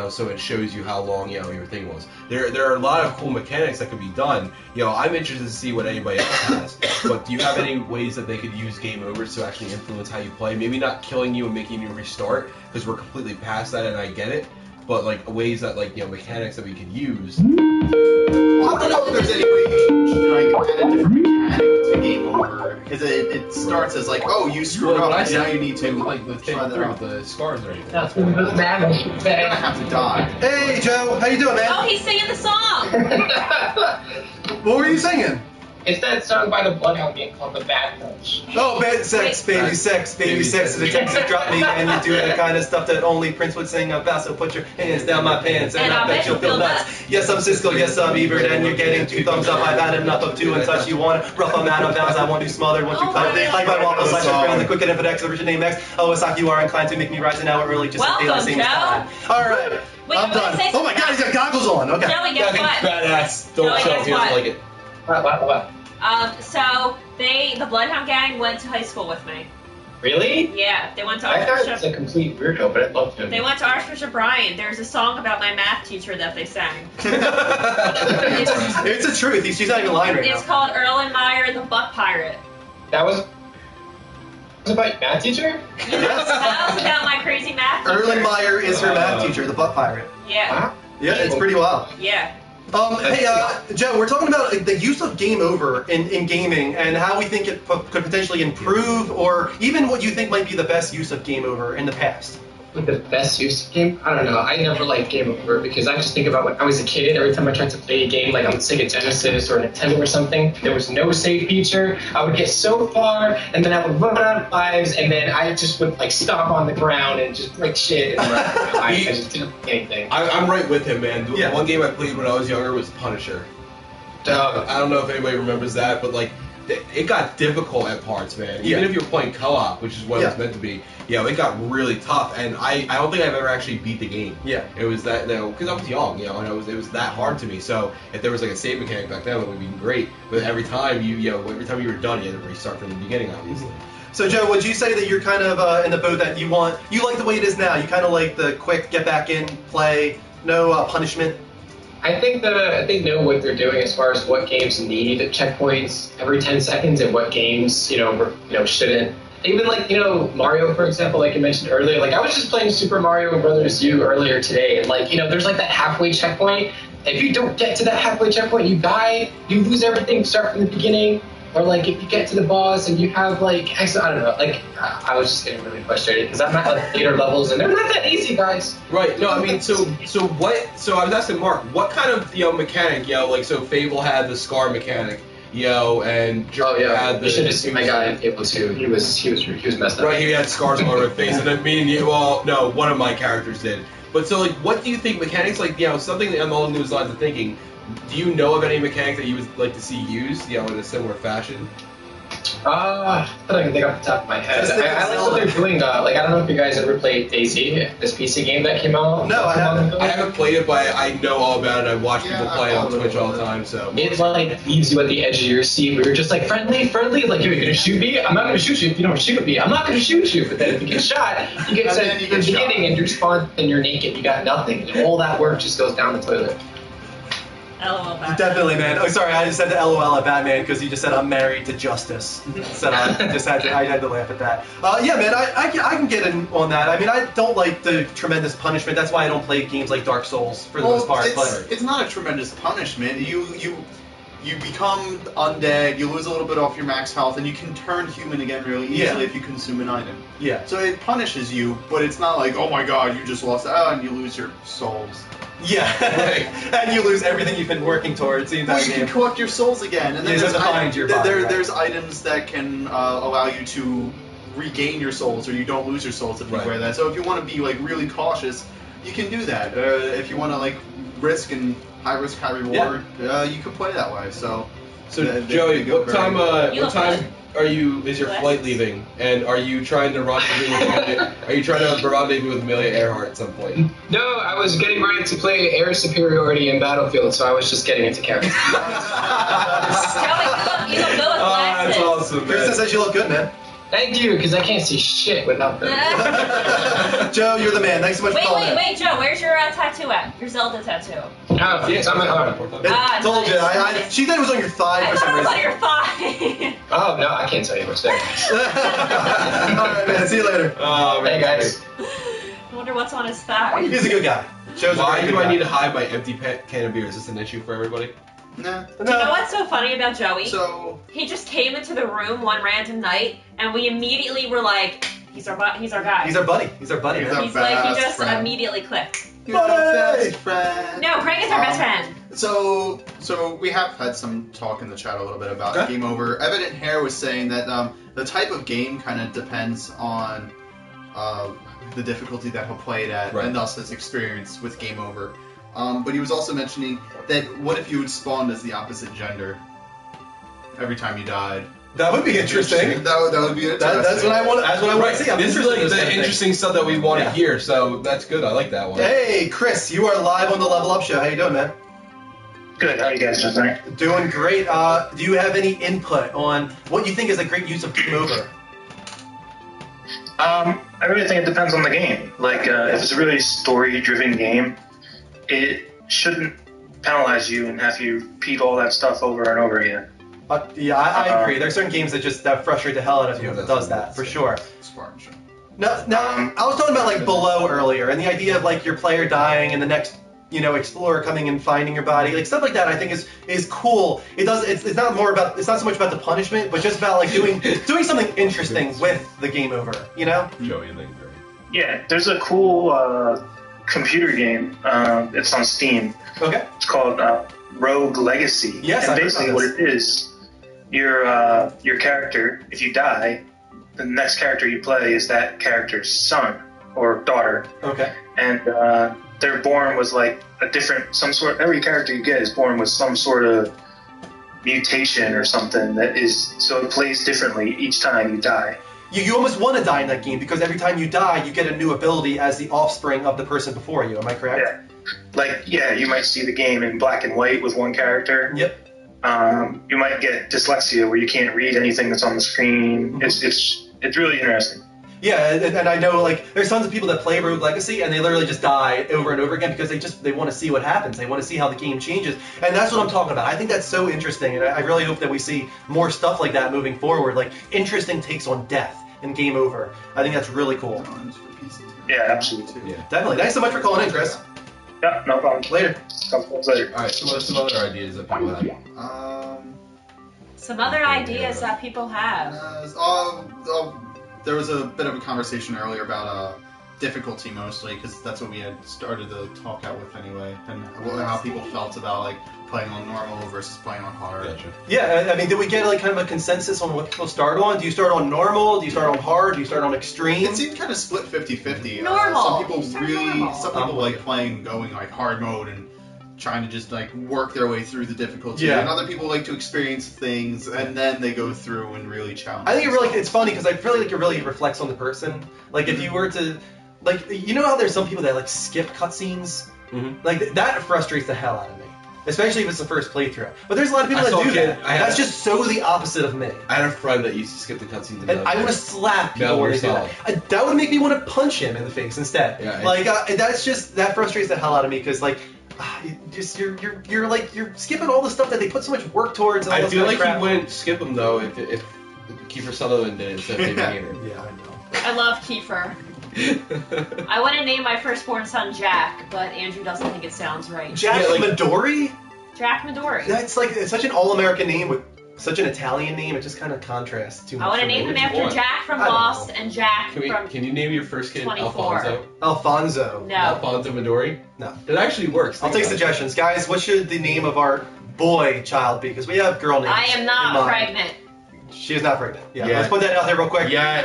So it shows you how long, your thing was. There are a lot of cool mechanics that could be done. I'm interested to see what anybody else has. But do you have any ways that they could use game overs to actually influence how you play? Maybe not killing you and making you restart, because we're completely past that, and I get it. but like ways that like mechanics that we could use.
Well, I don't know if there's any way you should like add a different mechanic to Game Over, because it starts as like, oh, you screwed
Well,
up,
what I
and
said,
now you need to
like the thing
try that
through
out.
the scars or anything.
That's what the damage.
You're gonna have to die.
Hey, Joe, how you doing,
Oh,
man?
he's singing the song.
What were you singing?
It's that song by the Bloodhound Gang called The Bad Touch.
Oh, sex, baby, sex, baby, sex. The text you drop me, and you do the kind of stuff that only Prince would sing about. So put your hands down my pants, and I bet you'll feel nuts. Yes, I'm Cisco. Yes, I'm Ebert, and you're getting 2 thumbs up. I've had enough of 2 and touch. You want to rough? I'm out of bounds. I want you smothered. Want you
Oh
cut?
my
Like my waffles, like
God.
around the quick and infinite X, original name X. Oh, Asaki, you are inclined to make me rise an hour early just to pay
Welcome,
the same
Joe.
time. All right,
Wait,
I'm
you wanna
done.
say
Oh my God, he's got goggles on. Okay.
Joey, guess what?
Badass. Don't
Joey,
show
guess
if he doesn't
what?
like it.
What?
So the Bloodhound Gang went to high school with me.
Really?
Yeah, they went to
I thought it was
Archbishop.
a complete weirdo, but I loved him.
They went to Archbishop Bryan. There's a song about my math teacher that they sang.
It's the truth. She's not even lying right
It's
now.
called Erlenmeyer the Butt Pirate.
That was about your math teacher?
That was about my crazy math teacher.
Erlenmeyer is her math teacher, the butt pirate.
Yeah,
Wow.
Yeah, it's pretty wild.
yeah.
Hey, Joe, we're talking about the use of game over in gaming and how we think it could potentially improve, or even what you think might be the best use of game over in the past.
Like the best use of game? I don't know. I never liked Game Over because I just think about when I was a kid, every time I tried to play a game like on Sega Genesis or Nintendo or something, there was no save feature. I would get so far and then I would run out of lives and then I just would like stomp on the ground and just break shit and run. I just didn't do anything.
I'm right with him, man. The
Yeah.
one game I played when I was younger was Punisher. I don't know if anybody remembers that, but like, it got difficult at parts, man. Even
Yeah.
if you were playing co-op, which is what it was meant to be, it got really tough. And I don't think I've ever actually beat the game.
Yeah.
It was that, because I was young, and it was that hard to me. So if there was like a save mechanic back then, it would have been great. But every time every time you were done, you had to restart from the beginning, obviously.
So, Joe, would you say that you're kind of in the boat that you like the way it is now? You kind of like the quick get back in, play, no punishment?
I think they know what they're doing as far as what games need checkpoints every 10 seconds and what games shouldn't. Even like Mario, for example, like you mentioned earlier. Like I was just playing Super Mario Brothers U earlier today, and like there's like that halfway checkpoint. If you don't get to that halfway checkpoint, you die. You lose everything. Start from the beginning. Or like if you get to the boss and you have like I don't know. Like I was just getting really frustrated because I'm at like later levels and they're not that easy, guys.
Right. No, I mean, so I was asking Mark, what kind of mechanic, so Fable had the scar mechanic, and Jeremy had the.
You should have seen my guy in Fable 2. He was messed up.
Right, he had scars all over his face, and then me and you, no, one of my characters did. But so like, what do you think mechanics like, something along those lines of thinking? Do you know of any mechanic that you would like to see used, in a similar fashion?
I don't even think off the top of my head. I like what they're doing. Like I don't know if you guys ever played DayZ, this PC game that came out.
No, I haven't.
I haven't played it, but I know all about it. I watch people play it on Twitch all the time. So
it like leaves you at the edge of your seat. We were just like friendly. Like you're gonna shoot me. I'm not gonna shoot you if you don't shoot me. I'm not gonna shoot you. But then if you get shot, you get sent to the beginning and you're spawned and you're naked. You got nothing. And all that work just goes down the toilet.
LOL Batman.
Definitely, man. Oh, sorry, I just said the LOL at Batman because you just said I'm married to Justice. So I had to laugh at that. Yeah, man, I can get in on that. I mean, I don't like the tremendous punishment. That's why I don't play games like Dark Souls for the most part.
It's not a tremendous punishment. You become undead, you lose a little bit off your max health, and you can turn human again really easily if you consume an item.
Yeah.
So it punishes you, but it's not like, oh my god, you just lost and you lose your souls.
Yeah, and you lose everything you've been working towards the entire
Well, you
game.
can collect your souls again, and then
there's
there's items that can allow you to regain your souls, or you don't lose your souls if you wear that. So if you want to be like really cautious, you can do that. If you want to like risk and high risk, high reward, you can play that way. So
Joey, what time is your
Relax.
flight leaving? And are you trying to rendezvous with Amelia Earhart at some point?
No, I was getting ready to play air superiority in Battlefield, so I was just getting into character.
Joey, you look good with glasses.
That's awesome, man.
Kristen says you look good, man.
Thank you, because I can't see shit without them.
Joe, you're the man. Thanks so much for calling in.
Wait, Joe, where's your tattoo at? Your Zelda tattoo.
Oh, it's on my arm.
Told you. She said it was on your thigh
I
for
thought
some
it was on
reason.
your thigh.
Oh, no, I can't tell you what's there.
All right, man. See you later.
Oh, man.
Hey, guys.
wonder what's on his thigh.
He's a good guy. Joe's a
Why
very
do
good
I
guy.
need to hide my empty can of beer? Is this an issue for everybody?
Nah.
Do you know what's so funny about Joey?
So
He just came into the room one random night, and we immediately were like, he's our guy.
He's our buddy. He's our buddy,
He's our
man.
He's like, he
best
just
friend.
immediately clicked.
You're the best friend.
No, Craig is our best friend.
So we have had some talk in the chat a little bit about
Okay.
Game Over. Evident Hair was saying that the type of game kind of depends on the difficulty that he'll play it at,
Right.
and thus his experience with Game Over. But he was also mentioning that what if you would spawn as the opposite gender every time you died?
That would be interesting.
That would be interesting.
That's what I want. That's what I want to see. I'm
This is
interested
like
in this
the
kind of thing.
interesting stuff that we want to
Yeah.
hear, so that's good. I like that one.
Hey, Chris, you are live on the Level Up Show. How you doing, man?
Good. How are you guys doing tonight?
Doing great. Do you have any input on what you think is a great use of Game Over?
I really think it depends on the game. Like, if it's a really story-driven game, it shouldn't penalize you and have you repeat all that stuff over and over again.
Yeah, I agree. There's certain games that frustrate the hell out of you if it does that, for sure.
Spartan Show.
No, I was talking about like Below earlier, and the idea of like your player dying and the next, explorer coming and finding your body, like stuff like that. I think is cool. It's not so much about the punishment, but just about like doing something interesting with the Game Over.
Joey, I think.
Yeah, there's a cool computer game. It's on Steam.
Okay.
It's called Rogue Legacy.
Yes,
and
I heard
basically
about
what
this.
it is, your character, if you die, the next character you play is that character's son or daughter.
Okay.
And they're born with like every character you get is born with some sort of mutation or something so it plays differently each time you die.
You almost want to die in that game because every time you die, you get a new ability as the offspring of the person before you. Am I correct?
Yeah. You might see the game in black and white with one character.
Yep.
You might get dyslexia where you can't read anything that's on the screen.
Mm-hmm.
It's really interesting.
Yeah, and I know like there's tons of people that play Rogue Legacy and they literally just die over and over again because they want to see what happens. They want to see how the game changes, and that's what I'm talking about. I think that's so interesting, and I really hope that we see more stuff like that moving forward, like interesting takes on death and Game Over. I think that's really cool.
Yeah, absolutely.
Yeah.
Definitely. Thanks so much for calling in, Chris.
Yeah, no problem.
Later.
Later.
All right, some other ideas that people have.
Some other ideas that people have.
There was a bit of a conversation earlier about difficulty mostly, because that's what we had started to talk out with anyway, and how people felt about like playing on normal versus playing on hard.
Gotcha.
Yeah, I mean, did we get like kind of a consensus on what people start on? Do you start on normal? Do you start on hard? Do you start on extreme?
It seemed kind of split 50-50.
Normal.
Some people
normal.
some people like going like hard mode and trying to just like work their way through the difficulty.
Yeah.
And other people like to experience things and then they go through and really challenge.
I think it's funny because I feel like it really reflects on the person. Like if you were to, like, how there's some people that like skip cutscenes, like that frustrates the hell out of me. Especially if it's the first playthrough. But there's a lot of people that do that. That's just so the opposite of me.
I had a friend that used to skip the cutscenes.
And I want to slap people when they do that. That would make me want to punch him in the face instead.
Yeah,
that frustrates the hell out of me because like. You're skipping all the stuff that they put so much work towards. And all
I
this
feel
kind of
like
crap.
you wouldn't skip them though if Kiefer Sutherland did it instead of David Hayter.
Yeah, I know.
I love Kiefer. I want to name my firstborn son Jack, but Andrew doesn't think it sounds right.
Jack Midori?
Jack Midori.
That's like it's such an all-American name with such an Italian name. It just kind of contrasts too much.
I want to name him after Jack from Lost and Jack from
Can you name your first kid
24.
Alfonso?
Alfonso.
No.
Alfonso Midori?
No.
It actually works.
I'll take suggestions. Guys, what should the name of our boy child be? Because we have girl names.
I am not pregnant.
She is not pregnant. Yeah,
Yeah.
let's put that out there real quick.
Yeah.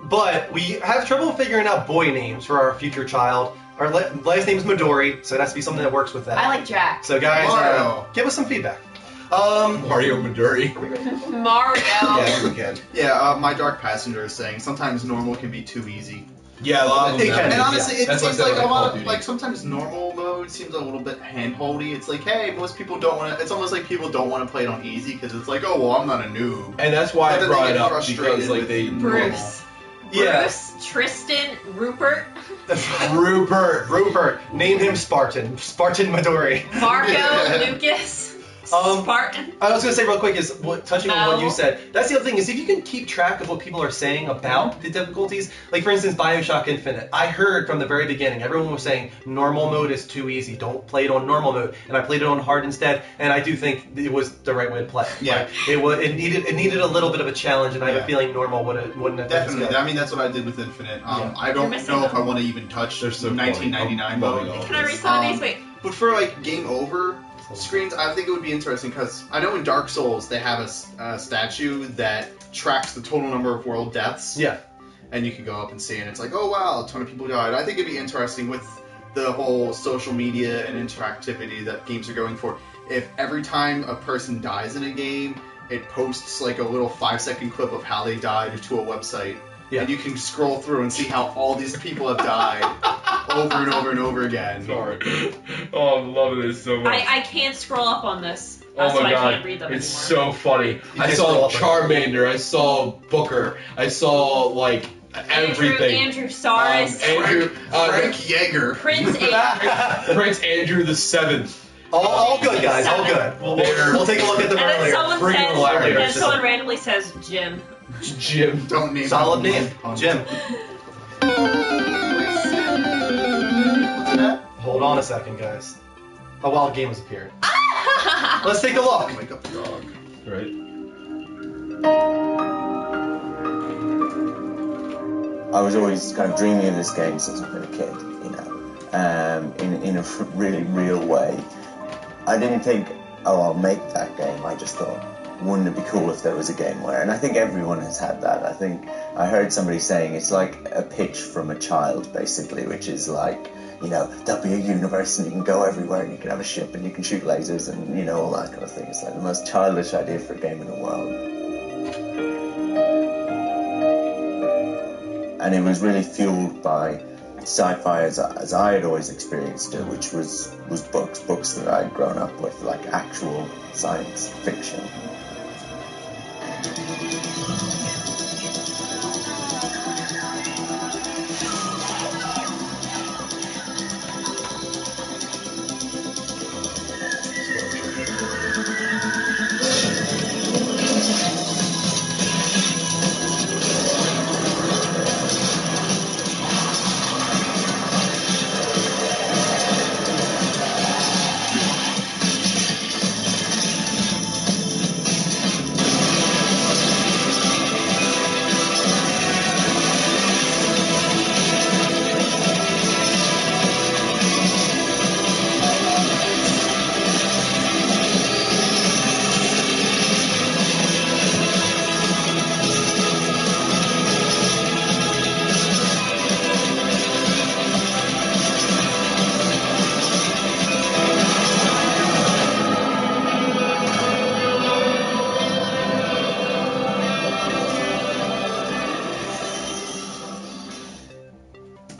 But we have trouble figuring out boy names for our future child. Our last name is Midori, so it has to be something that works with that.
I like Jack.
So guys,
Mario.
give us some feedback.
Mario Midori.
Mario.
Yeah, we can.
Yeah, My Dark Passenger is saying sometimes normal can be too easy.
Yeah, a lot of them.
And
And honestly, it
That's
seems
like
like
that,
a lot
Call
of
of
like
Duty.
sometimes normal mode seems a little bit hand-holdy. It's like, hey, most people don't want to. It's almost like people don't want to play it on easy because it's like, oh well, I'm not a noob.
And that's why
But
I
then
brought
they
it
get
up
frustrated
because like
with
they
Bruce.
Yeah.
Bruce, Tristan, Rupert,
Rupert. Name him Spartan. Spartan Midori.
Marco,
Yeah.
Lucas. Spartan.
I was going to say real quick is touching on what
No.
you said. That's the other thing is if you can keep track of what people are saying about the difficulties, like for instance Bioshock Infinite, I heard from the very beginning everyone was saying normal mode is too easy. Don't play it on normal mode, and I played it on hard instead, and I do think it was the right way to play it.
Yeah.
Like, it needed a little bit of a challenge, and I have
Yeah.
a feeling normal wouldn't have been as
Definitely.
good.
I mean, that's what I did with Infinite.
Yeah.
I don't
missing
know if
them.
I want to even touch
They're so
1999
funny.
mode.
Can I read some of these? Wait.
But for like game over screens, I think it would be interesting because I know in Dark Souls they have a statue that tracks the total number of world deaths.
Yeah.
And you can go up and see, and it's like, oh wow, a ton of people died. I think it'd be interesting with the whole social media and interactivity that games are going for. If every time a person dies in a game, it posts like a little 5-second clip of how they died to a website.
Yeah.
And you can scroll through and see how all these people have died over and over and over again.
Sorry. Oh, I'm loving this so much.
I can't scroll up on this.
Oh
so
my
I
god,
can't read them
it's
anymore.
so funny.
You
I
can
saw
scroll up on
Charmander, I saw Booker, I saw like everything.
Andrew Saris.
Andrew,
Frank Yeager.
Prince Andrew.
Prince Andrew the Seventh.
All good, guys. All good. We'll take a look at them
And then
earlier.
someone
Freaking
says,
hilarious.
and then someone randomly says Jim.
Jim.
Don't name
Solid
him.
name, Jim. Hold on a second, guys. A wild game has appeared. Let's take a look.
Wake up the dog.
Right?
I was always kind of dreaming of this game since I've been a kid, you know, in a really real way. I didn't think, oh, I'll make that game. I just thought, wouldn't it be cool if there was a game where, and I think everyone has had that. I think I heard somebody saying it's like a pitch from a child, basically, which is like, you know, there'll be a universe and you can go everywhere and you can have a ship and you can shoot lasers and, you know, all that kind of thing. It's like the most childish idea for a game in the world. And it was really fueled by sci-fi as I had always experienced it, which was books that I'd grown up with, like actual science fiction.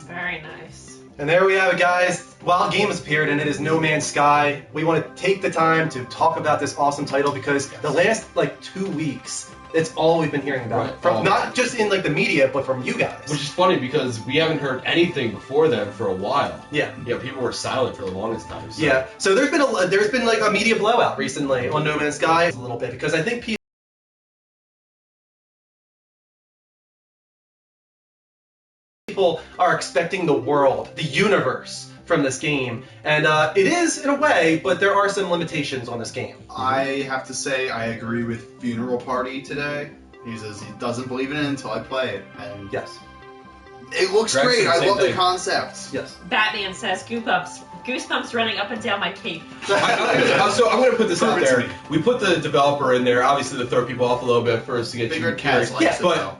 Very nice.
And there we have it, guys. Wild Game has appeared, and it is No Man's Sky. We want to take the time to talk about this awesome title because the last 2 weeks, it's all we've been hearing about.
Right.
From not just in the media, but from you guys.
Which is funny because we haven't heard anything before then for a while.
Yeah.
Yeah, people were silent for the longest time. So.
Yeah. So there's been a media blowout recently on No Man's Sky a little bit because I think people are expecting the world, the universe from this game, and it is in a way, but there are some limitations on this game.
I have to say I agree with Funeral Party today. He says he doesn't believe in it until I play it, and
Yes.
it looks
Greg
great.
said the
I
same
love the
thing.
concept.
Yes.
Batman says goosebumps running up and down my cape.
So I'm going to put this out
Prove it to
there.
me.
We put the developer in there, obviously to throw people off a little bit first to get
Bigger
you
Cats
curious.
likes it,
but
though.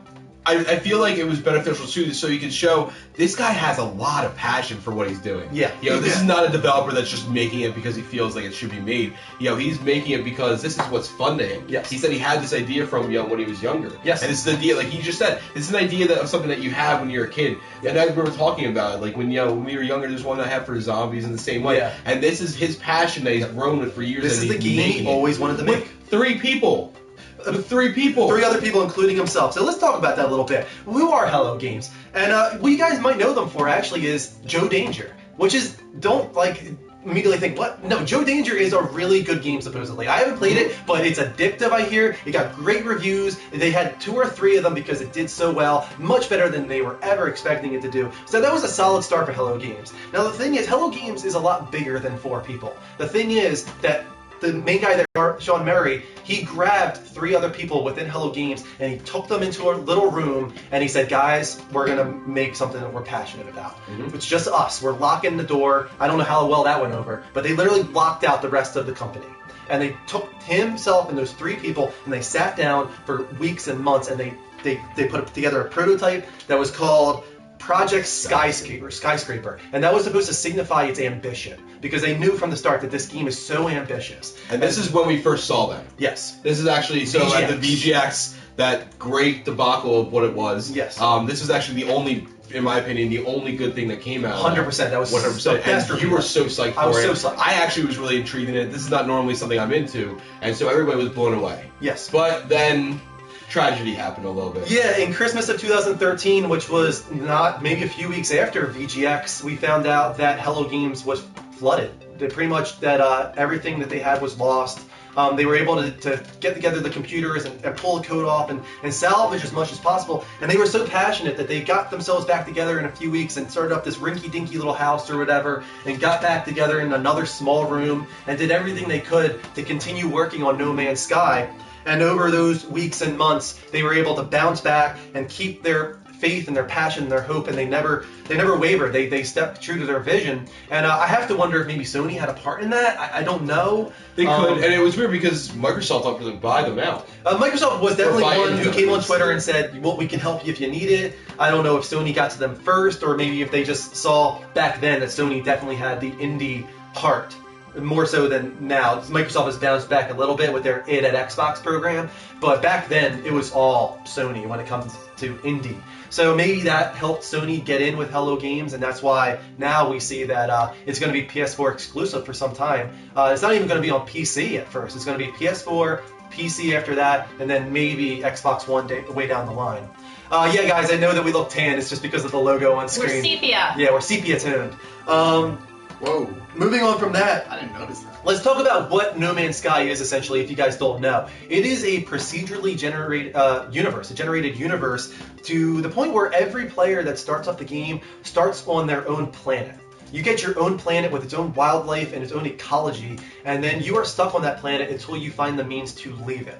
I feel like it was beneficial too, so you can show this guy has a lot of passion for what he's doing.
Yeah.
You know, this
Yeah.
is not a developer that's just making it because he feels like it should be made. You know, he's making it because this is what's fun to him.
Yes.
He said he had this idea from when he was younger.
Yes.
And this is an idea, like he just said, this is an idea of something that you have when you're a kid. And I remember talking about it, like when we were younger, there's one I had for zombies in the same way.
Yeah.
And this is his passion that he's grown with for years.
This
and
is the
he's
game
making
he
it.
always wanted to
With
make.
3 people. With 3 people.
3 other people, including himself. So let's talk about that a little bit. Who are Hello Games? And what you guys might know them for actually is Joe Danger, which is immediately think, what? No, Joe Danger is a really good game, supposedly. I haven't played it, but it's addictive, I hear. It got great reviews. They had 2 or 3 of them because it did so well, much better than they were ever expecting it to do. So that was a solid start for Hello Games. Now, the thing is, Hello Games is a lot bigger than 4 people. The thing is that the main guy there, Sean Murray, he grabbed 3 other people within Hello Games and he took them into a little room and he said, guys, we're going to make something that we're passionate about. It's just us. We're locking the door. I don't know how well that went over, but they literally blocked out the rest of the company. And they took himself and those 3 people and they sat down for weeks and months and they put together a prototype that was called Project Skyscraper, and that was supposed to signify its ambition, because they knew from the start that this game is so ambitious.
And this is when we first saw them.
Yes.
This is actually, so at the VGX, that great debacle of what it was.
Yes.
This is actually the only, in my opinion, the only good thing that came out.
100%. That was
100%.
the best.
And you were so psyched for it.
I was so psyched.
I actually was really intrigued in it. This is not normally something I'm into, and so everybody was blown away.
Yes.
But then tragedy happened a little bit.
Yeah, in Christmas of 2013, which was not maybe a few weeks after VGX, we found out that Hello Games was flooded. Pretty much that everything that they had was lost. They were able to get together the computers and pull the code off and salvage as much as possible. And they were so passionate that they got themselves back together in a few weeks and started up this rinky-dinky little house or whatever and got back together in another small room and did everything they could to continue working on No Man's Sky. And over those weeks and months, they were able to bounce back and keep their faith and their passion and their hope, and they never wavered. They stepped true to their vision. And I have to wonder if maybe Sony had a part in that. I don't know.
They could, and it was weird because Microsoft offered to buy them out.
Microsoft was definitely one who came on Twitter and said, well, we can help you if you need it. I don't know if Sony got to them first, or maybe if they just saw back then that Sony definitely had the indie heart. More so than now. Microsoft has bounced back a little bit with their id at Xbox program, but back then it was all Sony when it comes to indie. So maybe that helped Sony get in with Hello Games, and that's why now we see that it's going to be PS4 exclusive for some time. It's not even going to be on PC at first. It's going to be PS4, PC after that, and then maybe Xbox One way down the line. Yeah, guys, I know that we look tan. It's just because of the logo on screen.
We're sepia.
Yeah, we're sepia toned.
Whoa.
Moving on from that,
I didn't notice that.
Let's talk about what No Man's Sky is, essentially, if you guys don't know. It is a procedurally generated universe, a generated universe, to the point where every player that starts off the game starts on their own planet. You get your own planet with its own wildlife and its own ecology, and then you are stuck on that planet until you find the means to leave it.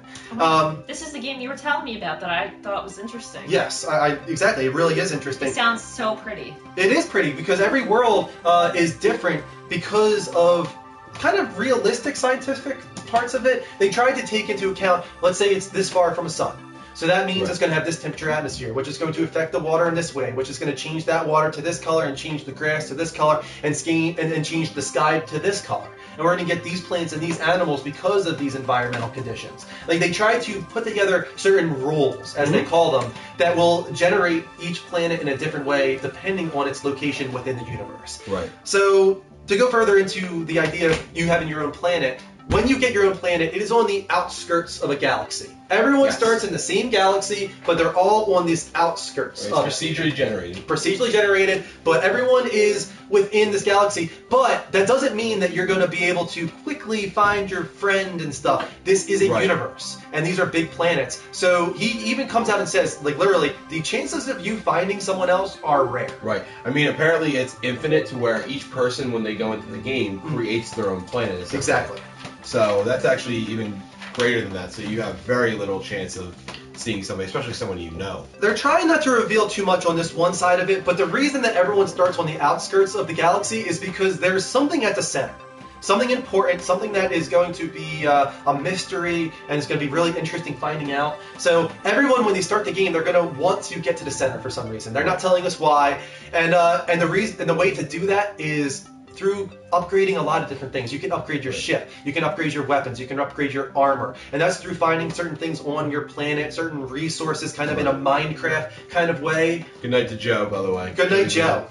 This is the game you were telling me about that I thought was interesting.
Yes, exactly. It really is interesting.
It sounds so pretty.
It is pretty because every world is different because of kind of realistic scientific parts of it. They tried to take into account, let's say it's this far from a sun. So that means it's going to have this temperature atmosphere, which is going to affect the water in this way, which is going to change that water to this color and change the grass to this color and change the sky to this color. And we're going to get these plants and these animals because of these environmental conditions. Like, they try to put together certain rules, as they call them, that will generate each planet in a different way depending on its location within the universe.
Right.
So to go further into the idea of you having your own planet, when you get your own planet, it is on the outskirts of a galaxy. Everyone starts in the same galaxy, but they're all on these outskirts.
It's procedurally generated.
Procedurally generated, but everyone is within this galaxy. But that doesn't mean that you're going to be able to quickly find your friend and stuff. This is a universe, and these are big planets. So he even comes out and says, like, literally, the chances of you finding someone else are rare.
Right. I mean, apparently it's infinite to where each person, when they go into the game, creates their own planet.
Exactly.
So that's actually even greater than that. So you have very little chance of seeing somebody, especially someone you know.
They're trying not to reveal too much on this one side of it, but the reason that everyone starts on the outskirts of the galaxy is because there's something at the center. Something important, something that is going to be a mystery, and it's going to be really interesting finding out. So everyone, when they start the game, they're going to want to get to the center for some reason. They're not telling us why, and the way to do that is through upgrading a lot of different things. You can upgrade your ship, you can upgrade your weapons, you can upgrade your armor, and that's through finding certain things on your planet, certain resources, kind of in a Minecraft kind of way.
Good night to Joe, by the way.
Good night, Joe.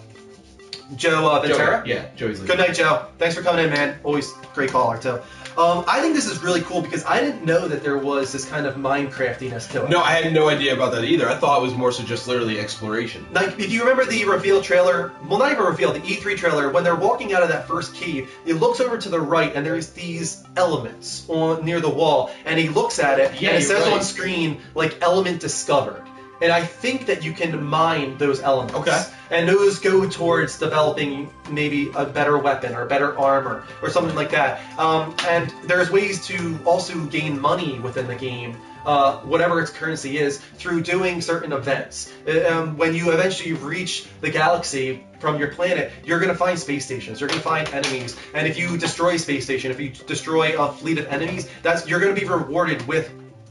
Joe Ventura?
Yeah, Joey's
Good night, Joe. Thanks for coming in, man. Always great caller, too. I think this is really cool because I didn't know that there was this kind of Minecraftiness to it.
No, I had no idea about that either. I thought it was more so just literally exploration.
Like, if you remember the reveal trailer, well, not even reveal, the E3 trailer, when they're walking out of that first cave, it looks over to the right, and there's these elements near the wall, and he looks at it,
Yeah,
and it
you're
says
right.
on screen, like, element discovered. And I think that you can mine those elements.
Okay.
And those go towards developing maybe a better weapon or better armor or something like that. And there's ways to also gain money within the game, whatever its currency is, through doing certain events. When you eventually reach the galaxy from your planet, you're going to find space stations, you're going to find enemies. And if you destroy a space station, if you destroy a fleet of enemies, you're going to be rewarded with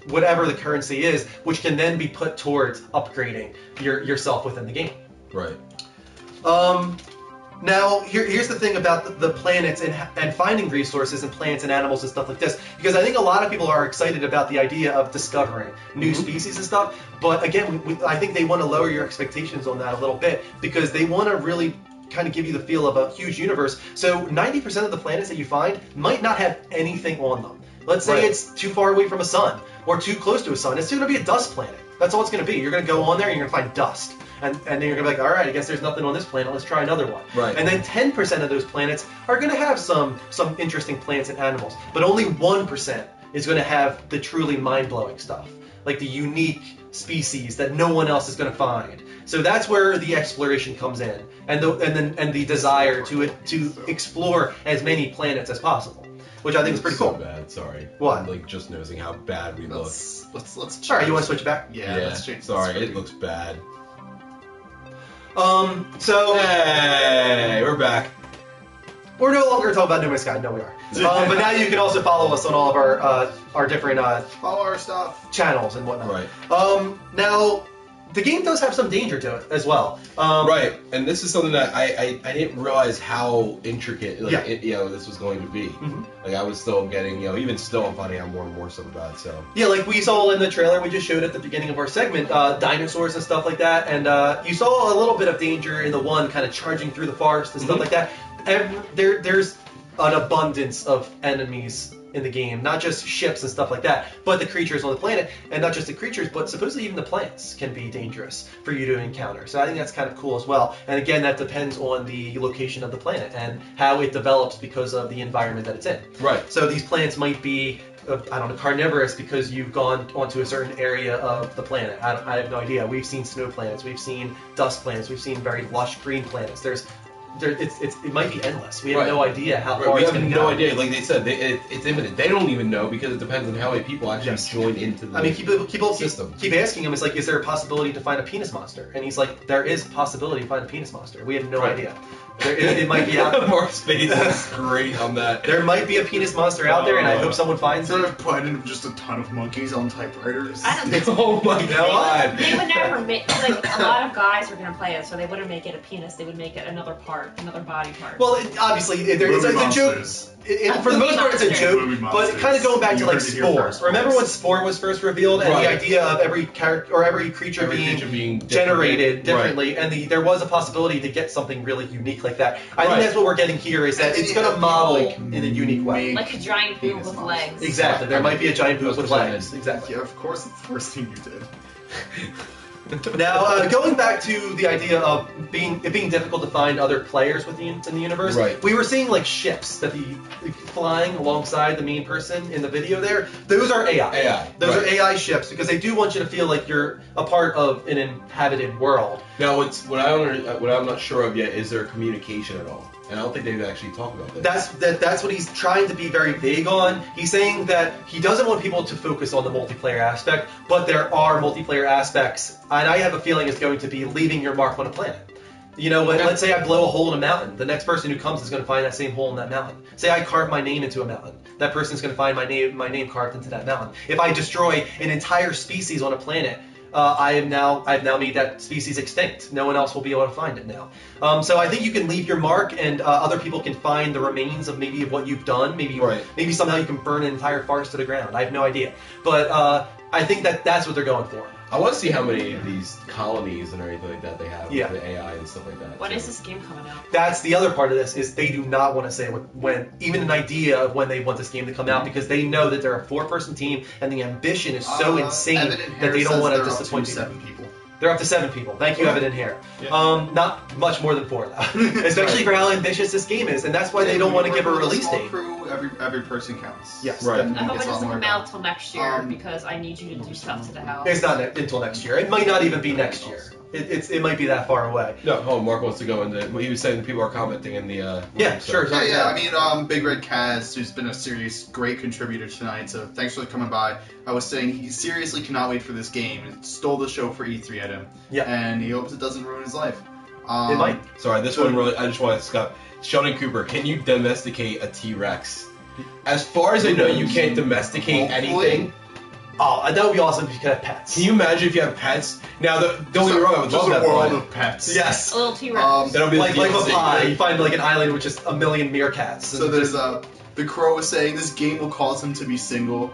whatever the currency is, which can then be put towards upgrading yourself within the game.
Right.
Now, here's the thing about the planets and finding resources and plants and animals and stuff like this, because I think a lot of people are excited about the idea of discovering new species and stuff, but again, I think they want to lower your expectations on that a little bit, because they want to really kind of give you the feel of a huge universe. So 90% of the planets that you find might not have anything on them. Let's say it's too far away from a sun or too close to a sun. It's going to be a dust planet. That's all it's going to be. You're going to go on there and you're going to find dust. And then you're going to be like, all right, I guess there's nothing on this planet. Let's try another one.
Right.
And then 10% of those planets are going to have some interesting plants and animals. But only 1% is going to have the truly mind-blowing stuff, like the unique species that no one else is going to find. So that's where the exploration comes in, and the desire to explore as many planets as possible. Which I think is pretty cool.
So bad, sorry.
What?
I'm like just noticing how bad we look.
Let's
Sorry, you want to switch it back?
Yeah, let's change.
Sorry, it looks bad.
So
Hey, we're back.
we're no longer talking about No Man's Sky. No, we are. But now you can also follow us on all of our different
Follow our stuff.
channels and whatnot.
Right.
Now the game does have some danger to it as well.
Right, and this is something that I didn't realize how intricate this was going to be.
Mhm.
Like I was still getting, even still I'm finding out more and more stuff about it. So
Yeah, like we saw in the trailer we just showed at the beginning of our segment, dinosaurs and stuff like that, and you saw a little bit of danger in the one kind of charging through the forest and stuff like that. There's an abundance of enemies in the game, not just ships and stuff like that, but the creatures on the planet, and not just the creatures, but supposedly even the plants can be dangerous for you to encounter. So I think that's kind of cool as well. And again, that depends on the location of the planet and how it develops because of the environment that it's in.
Right.
So these plants might be, carnivorous because you've gone onto a certain area of the planet. I have no idea. We've seen snow planets, we've seen dust planets, we've seen very lush green planets. It might be endless. We have no idea how far
we
it's
have
going to
no
go.
idea. Like they said, it's infinite. They don't even know because it depends on how many people actually join into the system.
Keep asking him. It's like, is there a possibility to find a penis monster? And he's like, there is a possibility to find a penis monster. We have no idea. It might be out there.
Mark's face is great on that.
There might be a penis monster out there, and I hope someone finds it.
Instead of putting just a ton of monkeys on typewriters.
I don't think
Oh my god.
They would never make, like, a lot of guys were going to play it, so they wouldn't make it a penis, they would make it another part, another body part.
Well, obviously, it's a joke. For the most part, it's a joke, but kind of going back to like Spore. Remember when Spore was first revealed, and the idea of every character or every creature being generated differently, and there was a possibility to get something really unique like that. I think that's what we're getting here, is that it's going to model in a unique way.
Like a giant boob with legs.
Exactly, there might be a giant boob with legs. Exactly.
Yeah, of course, it's the first thing you did.
Now, going back to the idea of it being difficult to find other players in the universe, we were seeing like ships that be flying alongside the main person in the video there. Those are AI. Those are AI ships because they do want you to feel like you're a part of an inhabited world.
Now, what I'm not sure of yet is there communication at all? And I don't think they've actually talked about this.
That's what he's trying to be very vague on. He's saying that he doesn't want people to focus on the multiplayer aspect, but there are multiplayer aspects, and I have a feeling it's going to be leaving your mark on a planet. Let's say I blow a hole in a mountain. The next person who comes is going to find that same hole in that mountain. Say I carve my name into a mountain. That person's going to find my name carved into that mountain. If I destroy an entire species on a planet, I've now made that species extinct. No one else will be able to find it now. So I think you can leave your mark, and other people can find the remains of maybe of what you've done. Maybe somehow you can burn an entire forest to the ground. I have no idea, but I think that's what they're going for.
I want to see how many of these colonies and everything like that they have
Yeah.
with the AI and stuff like that.
When
too.
is this game coming out?
That's the other part of this is they do not want to say when even an idea of when they want this game to come out because they know that they're a 4-person team and the ambition is so insane
Evan and
that
Harris
they don't
says
want to
they're up
disappoint
to
people.
7 people.
They're up to 7 people. Thank you, Evan and Hare. Not much more than 4 though, especially for how ambitious this game is, and that's why they don't want to give a release date.
Crew, every person counts.
Yes.
Right.
I hope it
It's a lot
doesn't
more
come out till next year
Um,
because I need you to do stuff to the house.
It's not until next year. It might not even be next year. It might be that far away.
No, Mark wants to go into. He was saying that people are commenting in the.
Yeah, sure.
Yeah. I mean, Big Red Kaz, who's been a serious, great contributor tonight, so thanks for coming by. I was saying he seriously cannot wait for this game. It stole the show for E3 at him.
Yeah.
And he hopes it doesn't ruin his life.
It might.
Sorry, this one really. I just want to stop. Sheldon Cooper, can you domesticate a T-Rex? As far as I know, you can't domesticate anything.
Oh, that would be awesome if you could have pets.
Can you imagine if you have pets? Now, don't get me wrong, I would love
Just
that.
a world
but-
of pets.
Yes.
A little T-Rex.
That'll be
Like
the
a
DLC.
pie. You find like an island with just a million meerkats.
So there's the Crow was saying this game will cause him to be single.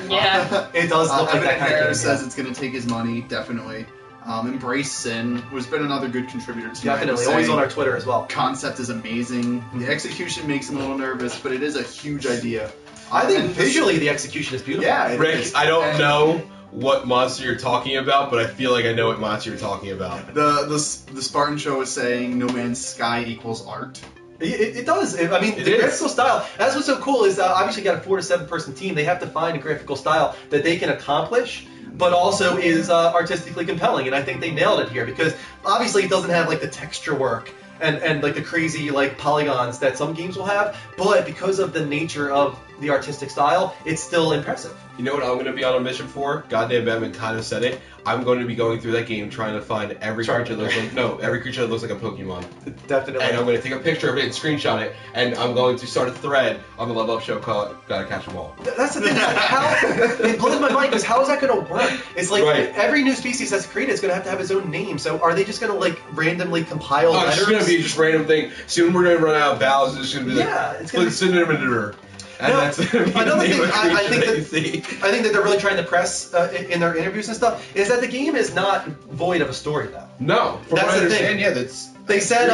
Yeah.
It does look like
Evan
that kind of
Harris
game.
says it's going to take his money, definitely. Embrace Sin, who's been another good contributor tonight.
Definitely.
was
Always
saying
on our Twitter as well.
Concept is amazing. The execution makes him a little nervous, but it is a huge idea.
I think
And
visually the execution is beautiful.
Yeah, it
Rick,
is.
I don't
And
know what monster you're talking about, but I feel like I know what monster you're talking about.
The Spartan Show is saying No Man's Sky equals art.
It does. I mean,
It
the
is.
graphical style. That's what's so cool is obviously you got a 4 to 7 person team. They have to find a graphical style that they can accomplish, but also is artistically compelling. And I think they nailed it here because obviously it doesn't have like the texture work and like the crazy like polygons that some games will have, but because of the nature of the artistic style, it's still impressive.
You know what I'm going to be on a mission for? Goddamn Batman kind of said it. I'm going to be going through that game trying to find every creature that looks like every creature that looks like a Pokemon.
Definitely.
And I'm going to take a picture of it and screenshot it, and I'm going to start a thread on the Level Up Show called "Gotta Catch 'Em All."
That's the thing. How it blows my mind because how is that going to work? It's like
Right.
every new species that's created is going to have to have its own name. So are they just going to like randomly compile
Oh, it's
letters?
just going to be just random thing. Soon we're going to run out of vowels. It's going to be like,
Yeah, it's gonna be-
synonym. And
No,
that's going to be
another
the name
thing
of the
I
creature
think
that you
that-
see.
I think that they're really trying to press in their interviews and stuff is that the game is not void of a story though.
No, from
That's
what I
the thing.
understand, yeah, that's.
They said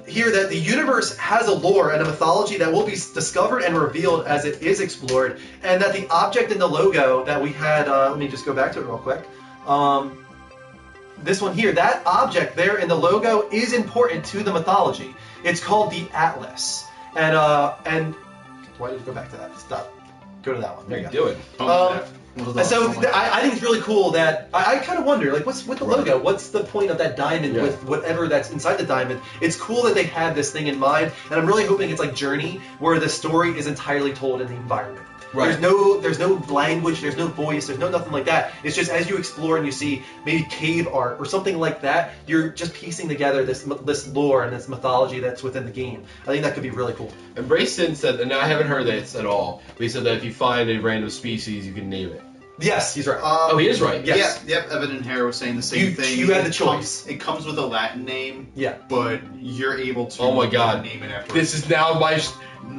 here that the universe has a lore and a mythology that will be discovered and revealed as it is explored, and that the object in the logo that we had, let me just go back to it real quick. This one here, that object there in the logo is important to the mythology. It's called the Atlas, and why did you go back to that? Stop. Go to that one. There you go.
Do it.
And so I think it's really cool that I kind of wonder, like, what's with the logo? What's the point of that diamond
Yeah.
with whatever that's inside the diamond? It's cool that they had this thing in mind, and I'm really hoping it's like Journey, where the story is entirely told in the environment.
Right.
There's no language, there's no voice, there's no nothing like that. It's just as you explore and you see maybe cave art or something like that, you're just piecing together this lore and this mythology that's within the game. I think that could be really cool.
And Brayson said, and I haven't heard this at all, but he said that if you find a random species, you can name it.
Yes, he's right.
Oh, he is right.
Yes.
Yep, Evan and Hare was saying the same thing.
You had the
It
choice.
It comes with a Latin name,
Yeah.
but you're able to
Oh my God.
name it after.
This is now my.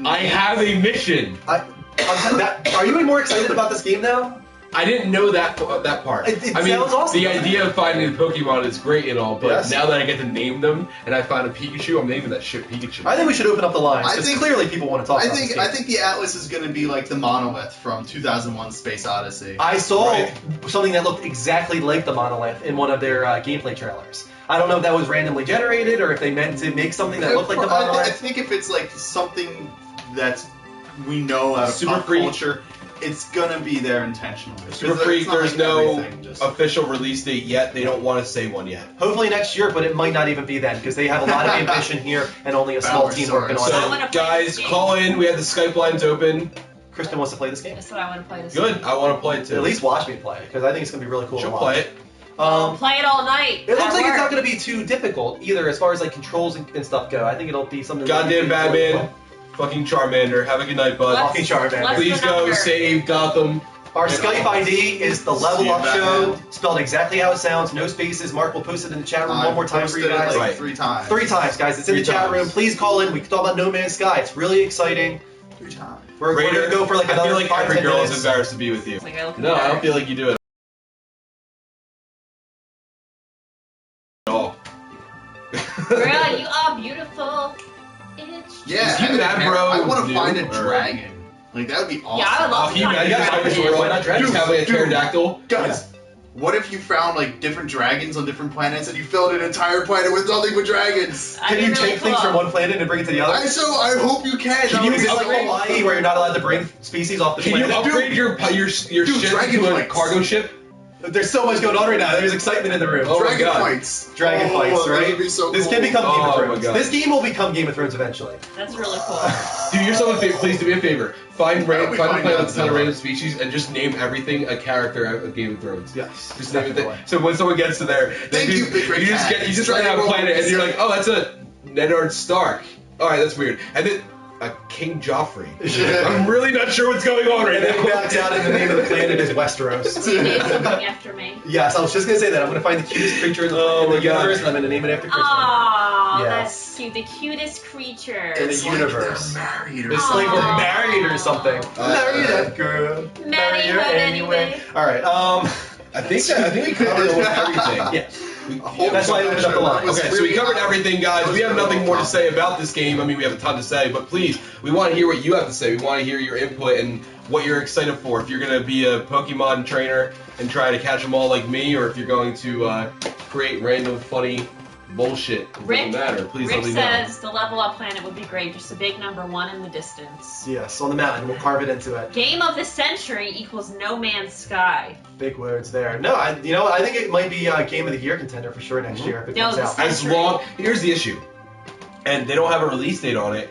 I have a mission.
Are you more excited about this game now?
I didn't know that part.
It
I mean,
sounds awesome,
the
doesn't
idea of finding a Pokemon is great and all, but
Yes.
now that I get to name them and I find a Pikachu, I'm naming that shit Pikachu.
I think we should open up the lines
I
because
think-
clearly people want to talk about this game.
I think the Atlas is going to be like the monolith from 2001: Space Odyssey.
I saw
Right.
something that looked exactly like the monolith in one of their gameplay trailers. I don't know if that was randomly generated or if they meant to make something that looked like the
I
monolith.
think if it's like something that we know out of
Super
pop
Freak.
culture, it's gonna be there intentionally.
Super
Because
Freak,
it's not
there's
like
no
everything just-
official release date yet. They don't want to say one yet.
Hopefully next year, but it might not even be then because they have a lot of ambition here and only a small
Power
team
source.
working on
So,
it.
wanna play
guys,
this game.
call in. We have the Skype lines open.
Kristen wants to play this game.
That's what I want to play this
Good. I want to play it too.
At least watch me play because I think it's going to be really cool.
she'll
to
play
watch.
it.
Play it all night.
It looks
at
like it's
work.
not going to be too difficult either as far as like controls and stuff go. I think it'll be something.
Goddamn Batman. Fucking Charmander. Have a good night, bud.
Let's-
Fucking Charmander.
let's
Please
the
go
number.
save Gotham.
Our Skype ID is the Level Up
See you,
Show,
Batman.
spelled exactly how it sounds, no spaces. Mark will post it in the chat room one more time for you
posted it,
guys.
like,
Right.
3 times.
3 times, guys. It's in the
Three
chat
times.
room. Please call in. We can talk about No Man's Sky. It's really exciting.
3 times.
We're going to go for like
I
another
feel like
5-10
every girl is
minutes.
embarrassed to be with you.
Like, I look
No, I don't
embarrassed.
feel like you do it.
Girl, you are beautiful. It's
Yeah,
Is Hugh Madbro
I want to
new,
find a
or-
dragon. Like that would be awesome.
Yeah, I would love
Oh, Hugh
to find
Madbro,
a dragon.
why not dragons? Have like a pterodactyl.
Guys, what if you found like different dragons on different planets and you filled an entire planet with nothing but dragons?
That'd
Can
be
you
really
take things
cool.
from one planet and bring it to the other?
I hope you can.
Can
That
you
would be
is it
so
like Hawaii
awesome.
where you're not allowed to bring species off the
Can you
planet?
upgrade your ship
dragon
to a
fights.
cargo ship?
There's so much going on right now. There's excitement in the room.
Oh my
Dragon
God.
fights.
Dragon fights,
that
right?
would be so
This
cool.
can become Game
Oh
of
my
Thrones.
God.
This game will become Game of Thrones eventually.
That's really cool.
Do yourself a favor. Please do me a favor. Find a
That'll be
planet
fine,
with a ton of
Godzilla.
random species and just name everything a character out of Game of Thrones.
Yes.
Just name it. So when someone gets to there,
Thank you, Big Red Cat.
you just find out a planet and you're like, oh, that's a Ned Stark. All right, that's weird. And then a King Joffrey. I'm really not sure what's going on right
And then
now.
back down, and the name of the planet is Westeros.
Name something after me.
Yes, I was just gonna say that. I'm gonna find the cutest creature in the,
Oh
in the
my God.
universe, and I'm gonna name it after Kristen.
Aww,
Yes.
that's cute. The cutest creature.
In the
It's like
universe.
they're married or
It's
something.
like we're
Aw.
married or something. Marry that girl.
Marry her anyway.
All right.
I think we covered almost everything.
Yeah.
whole
That's why I opened up the line.
Okay, so we covered everything, guys. We have nothing more to say about this game. I mean, we have a ton to say, but please, we want to hear what you have to say. We want to hear your input and what you're excited for. If you're going to be a Pokemon trainer and try to catch them all like me, or if you're going to create random funny bullshit, it doesn't matter. Please
Rick
let me know.
says the level up planet would be great, just a big number 1 in the distance.
Yes, on the mountain. We'll carve it into it.
Game of the century equals No Man's Sky.
Big words there. No, I think it might be a Game of the Year contender for sure next year if it
No,
comes
the
out.
same-
As long, here's the issue, and they don't have a release date on it.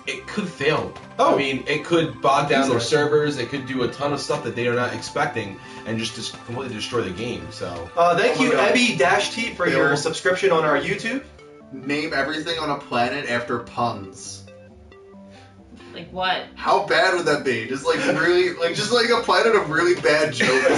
It could fail.
Oh.
I mean, it could bog down their
Easily.
servers. It could do a ton of stuff that they are not expecting, and just completely destroy the game. So
Thank
Oh
you,
my God.
Ebby-T, for your
Bill.
subscription on our YouTube.
Name everything on a planet after puns.
Like what?
How bad would that be? Just like really, like just like a planet of really bad jokes.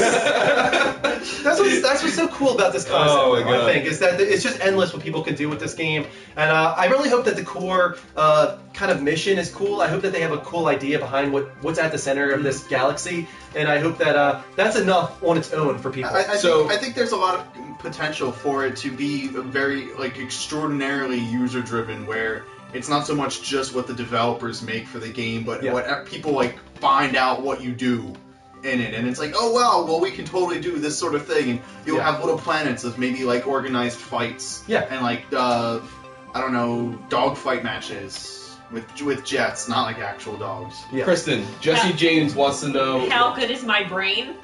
That's what's so cool about this concept.
Oh my
though,
God.
I think is that it's just endless what people can do with this game, and I really hope that the core kind of mission is cool. I hope that they have a cool idea behind what's at the center of this galaxy, and I hope that that's enough on its own for people.
I
So-
think there's a lot of potential for it to be a very like extraordinarily user driven, where it's not so much just what the developers make for the game, but
Yeah.
what people like find out what you do in it, and it's like, oh wow, well we can totally do this sort of thing, and you'll
Yeah.
have little planets of maybe like organized fights,
Yeah.
and like I don't know, dogfight matches with jets, not like actual dogs.
Yeah.
Kristen, Jesse
Yeah.
James wants to know.
How good is my brain?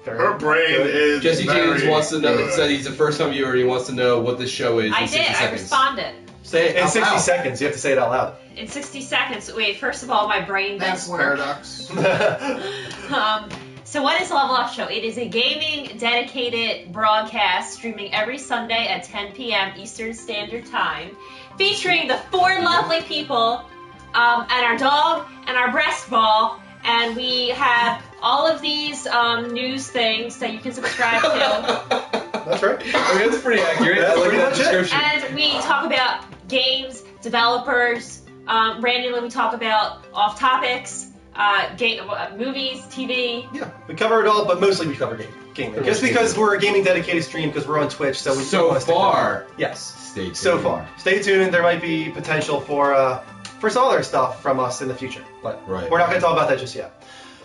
Her brain
Good.
is
Jesse James
very
wants to know.
good.
Said he's a first-time viewer and he wants to know what this show is.
I
in 60
did. I
seconds.
responded.
Say it
In
out
60
loud.
seconds, you have to say it out loud.
In 60 seconds. Wait, first of all, my brain
Thanks,
does work.
Paradox.
So what is Level Up Show? It is a gaming dedicated broadcast streaming every Sunday at 10 p.m. Eastern Standard Time, featuring the 4 lovely people, and our dog and our breast ball, and we have all of these news things that you can subscribe to.
That's right.
I mean, that's pretty accurate.
That's
I like
pretty
that
much it.
description.
And we talk about games, developers. Randomly, we talk about off topics, movies, TV.
Yeah, we cover it all, but mostly we cover gaming. Just because we're a gaming dedicated stream, because we're on Twitch, so we
So
want to stick to
far.
that. Yes.
Stay tuned.
So far. Stay tuned. There might be potential for some other stuff from us in the future, but
Right.
we're not going to talk about that just yet.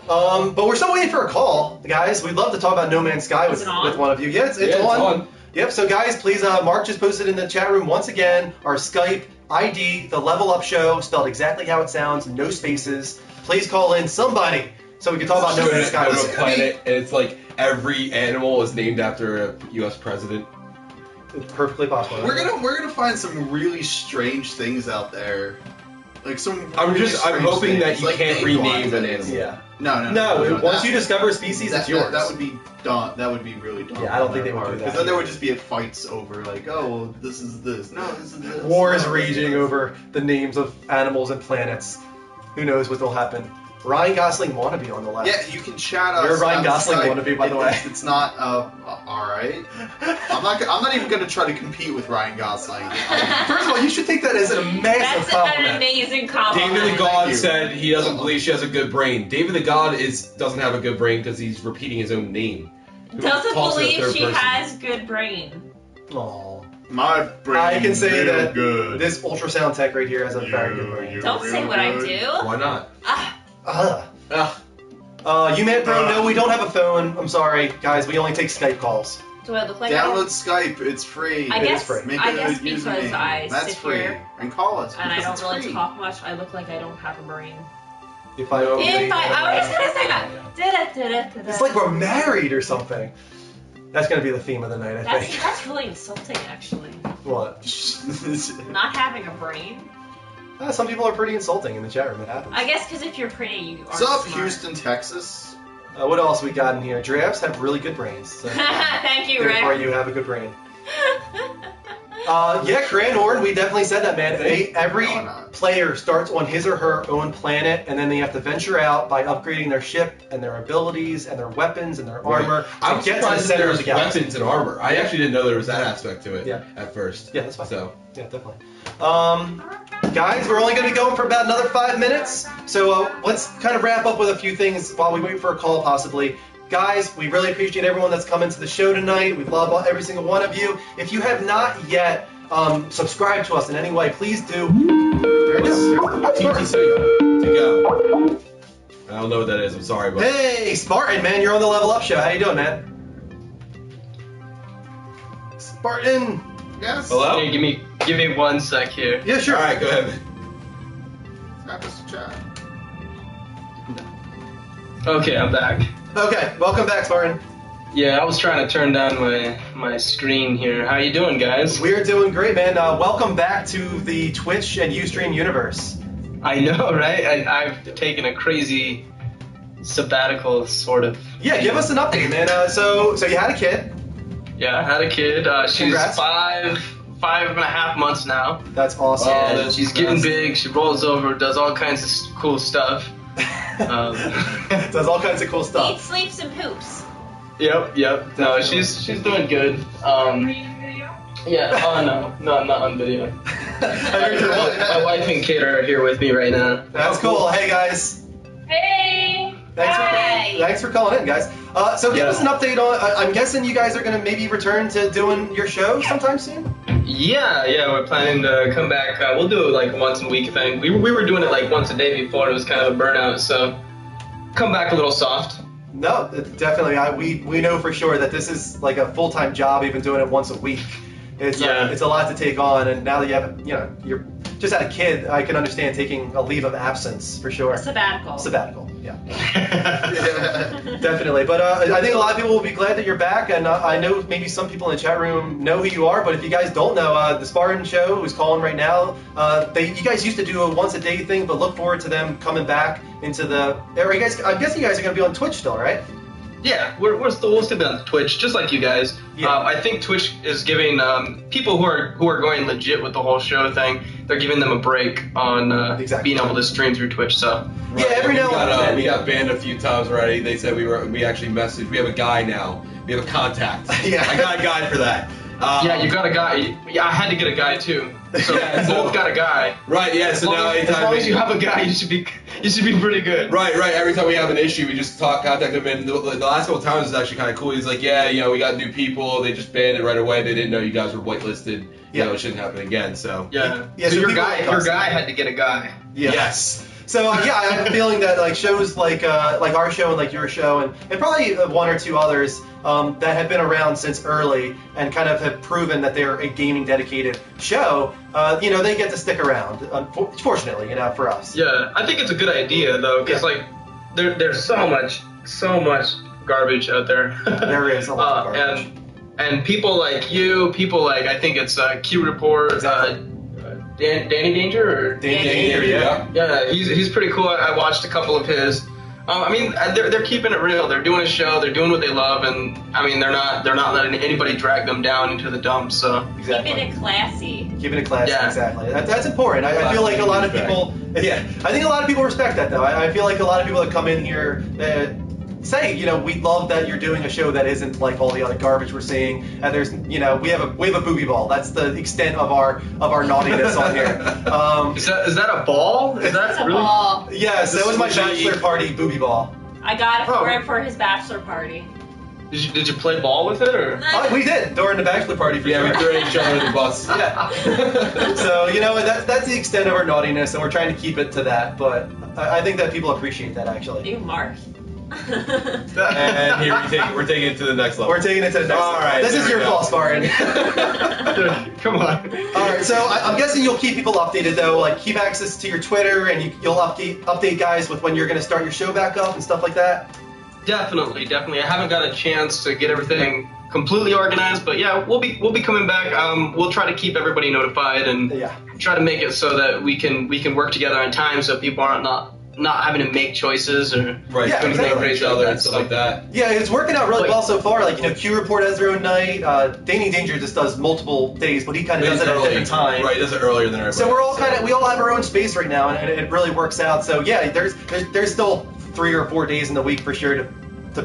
But we're still waiting for a call, guys. We'd love to talk about No Man's Sky
Is it on?
with one of you. Yeah, it's
Yeah, it's on.
Yep. So guys, please, Mark just posted in the chat room once again our Skype ID, the Level Up Show, spelled exactly how it sounds, no spaces. Please call in somebody so we can talk about No Man's Sky.
Go to
this
a
year.
planet, and it's like every animal is named after a U.S. president.
It's perfectly possible.
We're gonna find some really strange things out there, like some.
I'm
really
hoping
strange
that
things,
you
like
can't
name
rename an
things.
animal.
Yeah.
No.
Once you discover a species,
that,
it's yours.
That would be dumb. That would be really dumb.
Yeah, I don't think they would do that
Because then there
either.
would just be fights over like, oh, well, this is this. No, this is this.
War is
No,
raging over the names of animals and planets. Who knows what will happen? Ryan Gosling wannabe on the left.
Yeah, you can chat us.
You're a Ryan
on
Gosling
Skype.
wannabe, by the way.
It's not. All right. I'm not even gonna try to compete with Ryan Gosling.
First of all, you should take that as a massive
That's an
compliment.
amazing compliment.
David the God
Thank you.
said he doesn't believe she has a good brain. David the God doesn't have a good brain because he's repeating his own name. Who
Doesn't
talks in the
believe
third
she
person.
has good brain.
Aw.
My brain.
I can say
real
that
good.
this ultrasound tech right here has a very good brain.
Don't say what I do.
Why not?
You man pro, no, we don't have a phone. I'm sorry, guys. We only take Skype calls.
Do I look like
Download Skype. It's free.
I
It
guess,
is free.
Make
I
a
guess
username.
because I
That's
sit
free.
here
And call us.
and I
because
don't
it's
really
free.
talk much, I look like I don't have a brain.
If I
I was gonna say that.
It's like we're married or something. That's gonna be the theme of the night, I think.
That's really insulting, actually.
What?
Not having a brain.
Some people are pretty insulting in the chat room. It happens.
I guess because if you're pretty, you are.
What's up,
smart.
Houston, Texas?
What else we got in here? Giraffes have really good brains. So
Thank you,
therefore,
Rick.
you have a good brain. Yeah, Cran Horn, we definitely said that, man. Every player starts on his or her own planet, and then they have to venture out by upgrading their ship and their abilities and their weapons and their armor
I'm
to get to the
surprised that
center
there
of
was
the galaxy.
weapons and armor. I actually didn't know there was that aspect to it at first.
Yeah, that's fine.
So
Yeah, definitely. Guys, we're only going to be going for about another 5 minutes, so let's kind of wrap up with a few things while we wait for a call, possibly. Guys, we really appreciate everyone that's come into the show tonight. We love every single one of you. If you have not yet subscribed to us in any way, please do. There it is.
TTC to go. I don't know what that is. I'm sorry, but
Hey, Spartan, man, you're on the Level Up Show. How you doing, man? Spartan.
Yes.
hello.
Hey, give me 1 sec here.
Yeah, sure.
All right, go ahead.
Snap us a chat.
Okay, I'm back.
Okay, welcome back, Spartan.
Yeah, I was trying to turn down my screen here. How you doing, guys?
We're doing great, man. Welcome back to the Twitch and Ustream universe.
I know, right? I've taken a crazy sabbatical, sort of.
Yeah, give us an update, man. So you had a kid.
Yeah, I had a kid. She's
Congrats.
5.5 months now.
That's awesome.
And she's getting big. She rolls over, does all kinds of cool stuff.
Does all kinds of cool stuff.
Eats, sleeps, and poops.
Yep. No, she's doing good. Yeah. Oh no, I'm not on video. My wife and kid are here with me right now.
That's cool. Hey guys.
Hey.
Thanks for calling in, guys. So give us an update on. I'm guessing you guys are gonna maybe return to doing your show sometime soon.
Yeah, we're planning to come back. We'll do it like once a week thing. We were doing it like once a day before. It was kind of a burnout, so come back a little soft.
No, definitely. We know for sure that this is like a full-time job, even doing it once a week. It's a lot to take on, and now that you have, you're just had a kid, I can understand taking a leave of absence for sure.
A sabbatical.
Yeah. Definitely. But I think a lot of people will be glad that you're back, and I know maybe some people in the chat room know who you are, but if you guys don't know, the Spartan Show, who's calling right now, you guys used to do a once-a-day thing, but look forward to them coming back into the... I'm guessing you guys are going to be on Twitch still, right?
Yeah, we'll still be on Twitch, just like you guys.
Yeah.
I think Twitch is giving people who are going legit with the whole show thing, they're giving them a break on being able to stream through Twitch. So
yeah, every now and then
we got banned a few times already. They said we actually messaged. We have a guy now. We have a contact.
Yeah,
I got a guy for that.
Yeah, you got a guy. Yeah, I had to get a guy too. So both got a guy.
Right. Yeah. So now
as long as you have a guy, you should be pretty good.
Right. Every time we have an issue, we just contact him. And the last couple times is actually kind of cool. He's like, yeah, we got new people. They just banned it right away. They didn't know you guys were whitelisted.
Yeah.
It shouldn't happen again. So
yeah.
Yeah,
So
so
your
people
guy had to get a guy.
Yeah.
Yes.
So yeah, I have a feeling that like shows like our show and like your show and probably one or two others that have been around since early and kind of have proven that they're a gaming dedicated show, they get to stick around. Fortunately, for us.
Yeah, I think it's a good idea though, because like there's so much garbage out there.
There is a lot of garbage.
And people like you, people like I think it's Q Report.
Exactly.
Danny Danger? Or?
Danny Danger, yeah.
Yeah, he's pretty cool. I watched a couple of his. I mean, they're keeping it real. They're doing a show. They're doing what they love, and I mean, they're not letting anybody drag them down into the dumps. So
exactly.
Keeping it classy.
Keeping it classy,
Yeah.
Exactly. That's important. I feel like a lot of people. Yeah, I think a lot of people respect that though. I feel like a lot of people that come in here. Say, we love that you're doing a show that isn't like all the other garbage we're seeing. And there's, we have a booby ball. That's the extent of our naughtiness on here.
Is that a ball? Is that
It's a
really?
ball.
Yes, that was my bachelor party booby ball.
I got it for him for his bachelor party.
Did you play ball with it or?
We did during the bachelor party for
Yeah,
sure.
we threw each other in the bus.
Yeah. So, that's the extent of our naughtiness, and we're trying to keep it to that, but I think that people appreciate that, actually.
You, Mark.
And here we're taking it to the next level.
We're taking it to the next level.
All right,
This
there
is
we
your
go.
fault, Spartan.
Come on.
All right, so I'm guessing you'll keep people updated, though. Like, keep access to your Twitter, and you'll update guys with when you're going to start your show back up and stuff like that.
Definitely. I haven't got a chance to get everything completely organized, but yeah, we'll be coming back. We'll try to keep everybody notified and try to make it so that we can work together on time, so people aren't not having to make choices or
exactly. Each other and stuff like that.
Yeah, it's working out really well so far. Like, Q Report has their own night. Danny Danger just does multiple days, but he kind of does it at a different time.
Right, does it earlier than everybody.
So we're all we all have our own space right now, and it really works out. So yeah, there's still 3 or 4 days in the week for sure to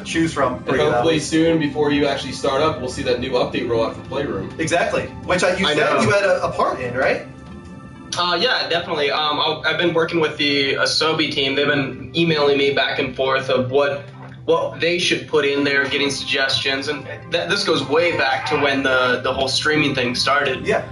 choose from.
And hopefully soon, before you actually start up, we'll see that new update roll out for Playroom.
Exactly, which you said you had a part in, right?
Yeah, definitely. I've been working with the Asobi team. They've been emailing me back and forth of what they should put in there, getting suggestions, and this goes way back to when the whole streaming thing started.
Yeah.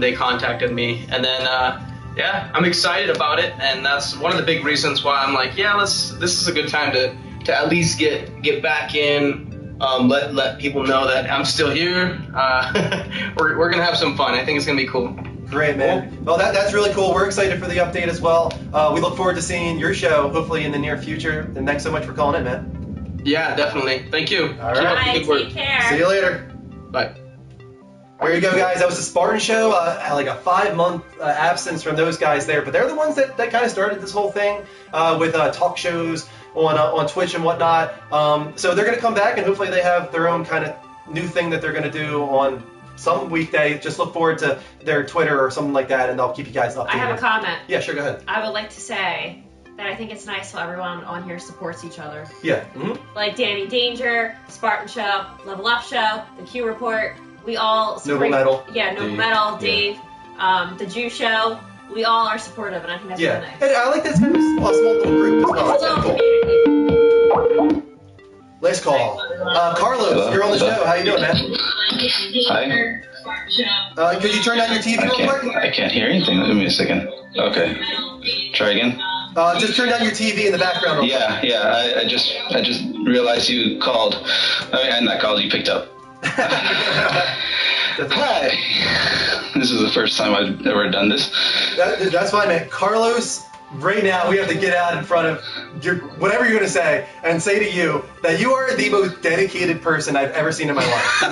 They contacted me, and then I'm excited about it, and that's one of the big reasons why I'm like, this is a good time to at least get back in. Let people know that I'm still here. We're gonna have some fun. I think it's gonna be cool.
Great, man. Well, that's really cool. We're excited for the update as well. We look forward to seeing your show, hopefully in the near future. And thanks so much for calling in, man.
Yeah, definitely. Thank you.
All right.
Bye, take care.
See you later.
Bye.
There you go, guys. That was the Spartan Show. Like a 5-month absence from those guys there. But they're the ones that kind of started this whole thing with talk shows on Twitch and whatnot. So they're going to come back, and hopefully they have their own kind of new thing that they're going to do on some weekday. Just look forward to their Twitter or something like that, and they'll keep you guys updated.
I have a comment.
Yeah, sure, go ahead.
I would like to say that I think it's nice how everyone on here supports each other.
Yeah. Mm-hmm.
Like Danny Danger, Spartan Show, Level Up Show, the Q Report. We all
Noble
support.
Metal.
Yeah, Noble
Dave.
Metal, Dave, the Jew Show. We all are supportive, and I think that's really nice.
And I like that's kind of a small little group as well.
It's a
That's
little
kinda cool.
community.
Last call. Carlos,
Hello?
you're on the show. How you doing, man?
Hi.
Could you turn down your TV real quick?
I can't hear anything. Give me a second. Okay. Try again.
Just turn down your TV in the background real quick.
Yeah. I just realized you called. I mean, not called. You picked up. Hi. This is the first time I've ever done this.
That's fine, man. Carlos, right now we have to get out in front of whatever you're going to say and say to you that you are the most dedicated person I've ever seen in my life.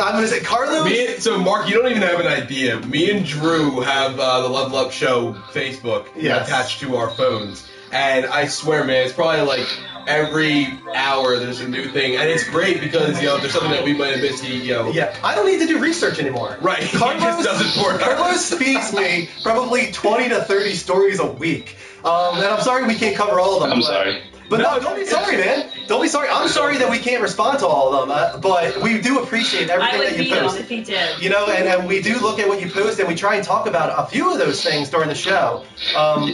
I'm going to say, Carlos.
So, Mark, you don't even have an idea. Me and Drew have the Level Up Show Facebook attached to our phones. And I swear, man, it's probably like every hour there's a new thing. And it's great because, if there's something that we might have missed,
Yeah, I don't need to do research anymore.
Right.
Carlos
He just does it for us.
Carlos feeds me probably 20 to 30 stories a week. And I'm sorry we can't cover all of them.
I'm sorry.
But no, don't be sorry, man. Don't be sorry. I'm sorry that we can't respond to all of them. But we do appreciate everything
I would
that you
beat him
post.
if he did.
And we do look at what you post, and we try and talk about a few of those things during the show.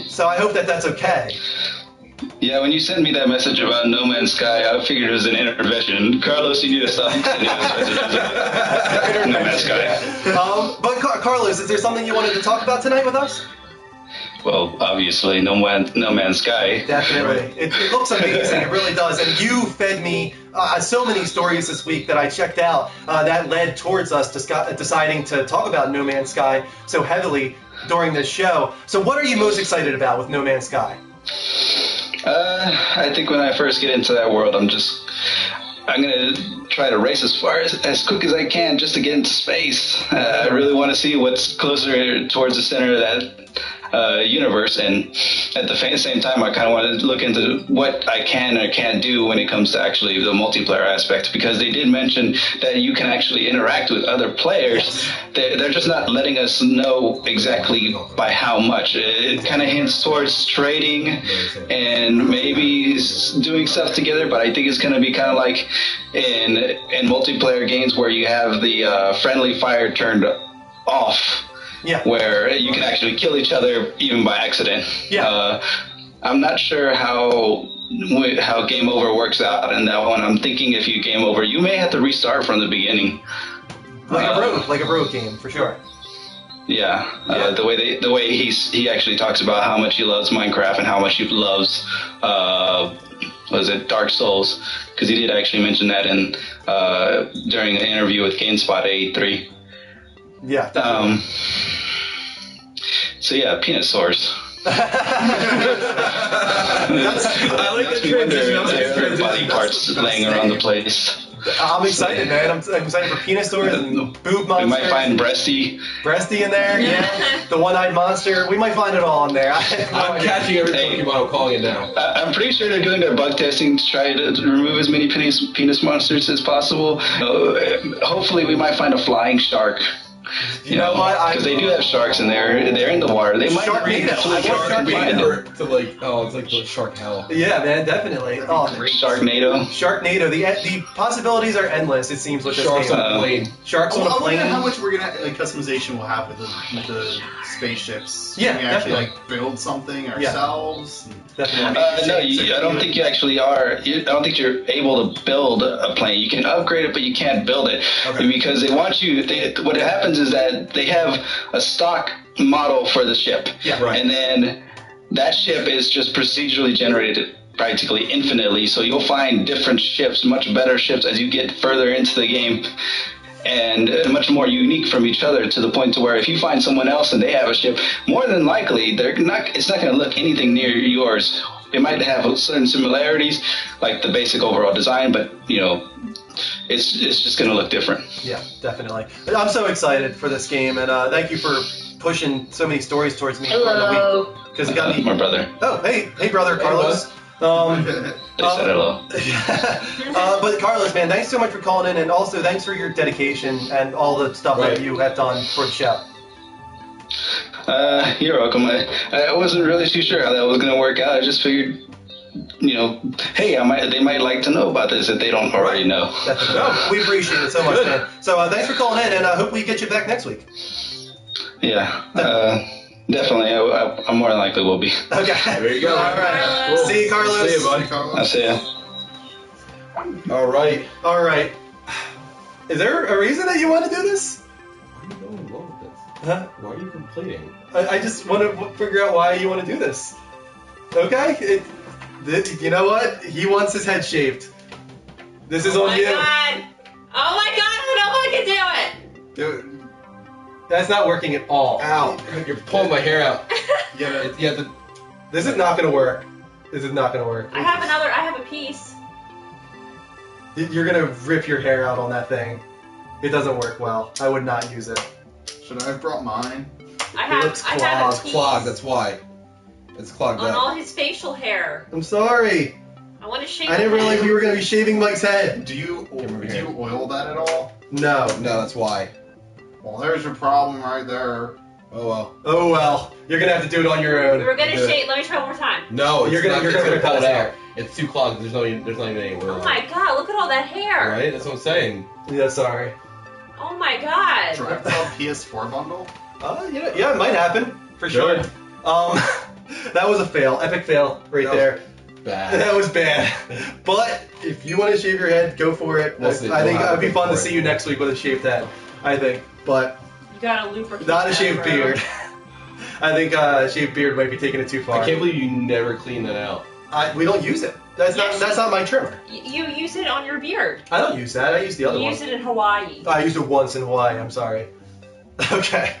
So I hope that that's okay.
Yeah, when you sent me that message about No Man's Sky, I figured it was an intervention. Carlos, you need to stop sending us messages about No Man's Sky.
But Carlos, is there something you wanted to talk about tonight with us?
Well, obviously, No Man's Sky.
Definitely. It looks amazing. It really does. And you fed me so many stories this week that I checked out that led towards us deciding to talk about No Man's Sky so heavily during this show. So what are you most excited about with No Man's Sky?
I think when I first get into that world, I'm going to try to race as far as quick as I can just to get into space. I really want to see what's closer towards the center of that universe, and at the same time I kind of want to look into what I can or can't do when it comes to actually the multiplayer aspect, because they did mention that you can actually interact with other players. They're just not letting us know exactly by how much. It kind of hints towards trading and maybe doing stuff together, but I think it's going to be kind of like in multiplayer games where you have the friendly fire turned off.
Yeah.
Where you can actually kill each other even by accident.
Yeah.
I'm not sure how game over works out in that one. I'm thinking if you game over, you may have to restart from the beginning.
Like a road game, for sure.
Yeah, the way he actually talks about how much he loves Minecraft and how much he loves Dark Souls, because he did actually mention that in during an interview with GameSpot A3.
Yeah. Definitely.
So yeah, Penosaurus.
I like the transition.
Body parts laying around the place.
I'm excited, man. I'm excited for Penosaurus and Boob Monster.
We might find Breasty
in there, yeah. The one-eyed monster. We might find it all in there.
I'm catching every Pokemon. I'm calling it now.
I'm pretty sure they're doing their bug testing to try to remove as many penis monsters as possible. Hopefully, we might find a flying shark. You know what? Because they do have sharks in there. They're in the water. They might
Sharknado.
To like, it's like the shark hell.
Yeah, man, definitely. Oh,
Sharknado.
Sharknado. The possibilities are endless. It seems with this
Sharks
game.
on a plane.
Sharks on a
I
plane.
wonder how much we're gonna customization we'll have with the spaceships.
Yeah,
Can we actually
definitely.
build something ourselves?
Definitely.
No, I don't think you actually are. I don't think you're able to build a plane. You can upgrade it, but you can't build it because they want you. What happens is that they have a stock model for the ship, and then that ship is just procedurally generated practically infinitely. So you'll find different ships, much better ships, as you get further into the game. And much more unique from each other, to the point to where if you find someone else and they have a ship, more than likely it's not going to look anything near yours. It might have certain similarities, like the basic overall design, but it's just going to look different.
Yeah, definitely. I'm so excited for this game, and thank you for pushing so many stories towards me.
Hello.
Because it got me.
My brother.
Oh, hey, brother, Carlos.
They said hello.
But Carlos, man, thanks so much for calling in, and also thanks for your dedication and all the stuff that you have done for the show.
You're welcome. I wasn't really too sure how that was going to work out. I just figured, hey, they might like to know about this if they don't already know.
No, we appreciate it so much, man. So thanks for calling in, and I hope we get you back next week.
Yeah. Definitely, I more than likely will be.
Okay.
There you go.
All right. Cool. See you, Carlos.
See you, buddy.
I'll see you.
All right.
Is there a reason that you want to do this?
Why are you going along with this?
Huh?
Why are you complaining?
I just want to figure out why you want to do this. Okay? You know what? He wants his head shaved. This is on you.
Oh my god, I don't know if I can do it.
Dude, that's not working at all.
Ow. You're pulling my hair out.
This is not going to work. This is not going to work.
I have a piece.
You're going to rip your hair out on that thing. It doesn't work well. I would not use it.
Should I have brought mine?
I have a piece
Clogged, that's why. It's clogged
on
up.
all his facial hair.
I'm sorry.
I want to shave
I didn't
it.
realize we were going to be shaving Mike's head.
Do you oil that at all?
No.
No, that's why.
Well, there's your problem right there.
Oh well.
You're going to have to do it on your own.
We were going to shave. Let me try one more time.
No,
you're gonna
pull it out. It's too clogged. There's not even any oil.
Oh my god, look at all that hair.
Right? That's what I'm saying.
Yeah, sorry.
Oh my god.
Do I have to sell a PS4 bundle?
Yeah, it might happen. For sure. That was a fail. Epic fail right there.
Bad.
That was bad. But if you want to shave your head, go for it.
We'll see.
I think
We'll
it would be fun to
for
see
it.
you next week with a shaved head. I think. But
You gotta lubricate
not a
that,
shaved
bro.
beard. I think a shaved beard might be taking it too far.
I can't believe you never clean that out.
We don't use it. That's not my trimmer.
You use it on your beard.
I don't use that. I use the other
You
one.
use it in Hawaii.
I used it once in Hawaii. I'm sorry. Okay.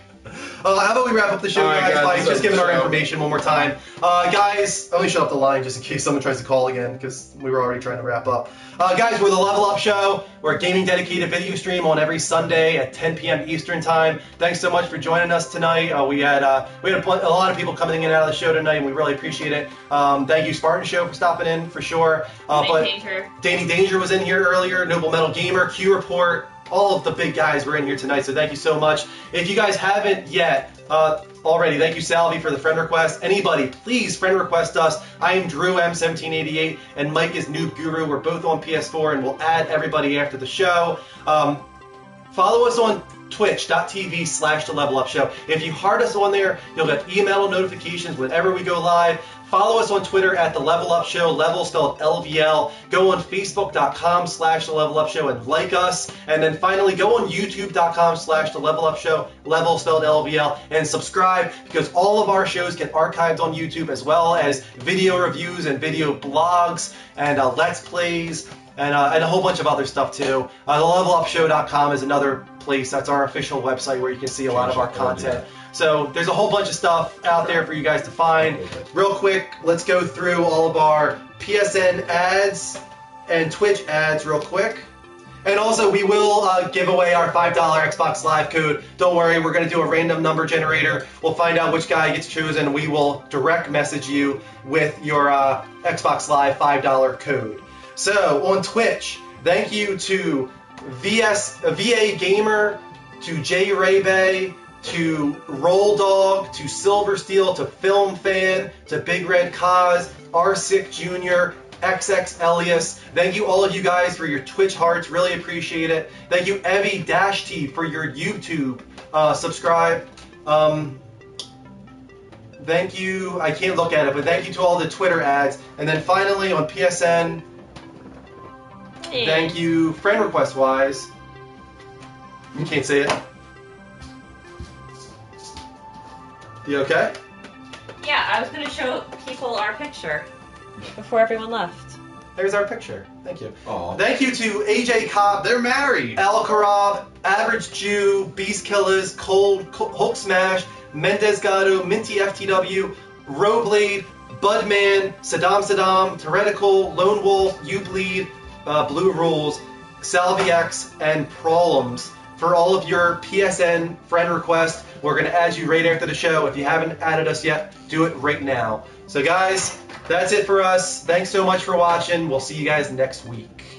How about we wrap up the show,
All right,
guys,
guys,
by just giving our
show.
information one more time. Guys, let me shut up the line just in case someone tries to call again, because we were already trying to wrap up. Guys, we're the Level Up Show. We're a gaming dedicated video stream on every Sunday at 10 p.m. Eastern Time. Thanks so much for joining us tonight. We had a lot of people coming in and out of the show tonight, and we really appreciate it. Thank you, Spartan Show, for stopping in, for sure. Danny Danger was in here earlier, Noble Metal Gamer, Q Report. All of the big guys were in here tonight, so thank you so much. If you guys haven't yet already, thank you, Salvi, for the friend request. Anybody, please friend request us. I am Drew M1788, and Mike is Noob Guru. We're both on PS4, and we'll add everybody after the show. Follow us on twitch.tv/The Level Up Show. If you heart us on there, you'll get email notifications whenever we go live. Follow us on Twitter at The Level Up Show, level spelled LVL. Go on Facebook.com/The Level Up Show and like us. And then finally, go on YouTube.com/The Level Up Show, level spelled LVL, and subscribe because all of our shows get archived on YouTube as well as video reviews and video blogs and Let's Plays. And a whole bunch of other stuff too. TheLevelUpShow.com is another place. That's our official website where you can see a lot of our content. So there's a whole bunch of stuff out there for you guys to find. Real quick, let's go through all of our PSN ads and Twitch ads real quick. And also, we will give away our $5 Xbox Live code. Don't worry, we're going to do a random number generator. We'll find out which guy gets chosen. We will direct message you with your Xbox Live $5 code. So, on Twitch, thank you to VA Gamer, to Jay Raybay, to Roll Dog, to Silver Steel, to Film Fan, to Big Red Cause, R6 Jr., XX Elias. Thank you all of you guys for your Twitch hearts. Really appreciate it. Thank you Evie-T for your YouTube subscribe. Thank you. I can't look at it, but thank you to all the Twitter ads. And then finally on PSN, thank you friend request wise. You can't see it. You okay?
Yeah, I was going to show people our picture before everyone left.
There's our picture. Thank you.
Aww.
Thank you to AJ Cobb.
They're married.
Al Karab, Average Jew, Beast Killers, Cold, Hulk Smash, Mendez Gato, Minty FTW, Roblade, Budman, Saddam, Heretical, Lone Wolf, You Bleed, Blue Rules, Salviex, and Problems. For all of your PSN friend requests, we're going to add you right after the show. If you haven't added us yet, do it right now. So guys, that's it for us. Thanks so much for watching. We'll see you guys next week.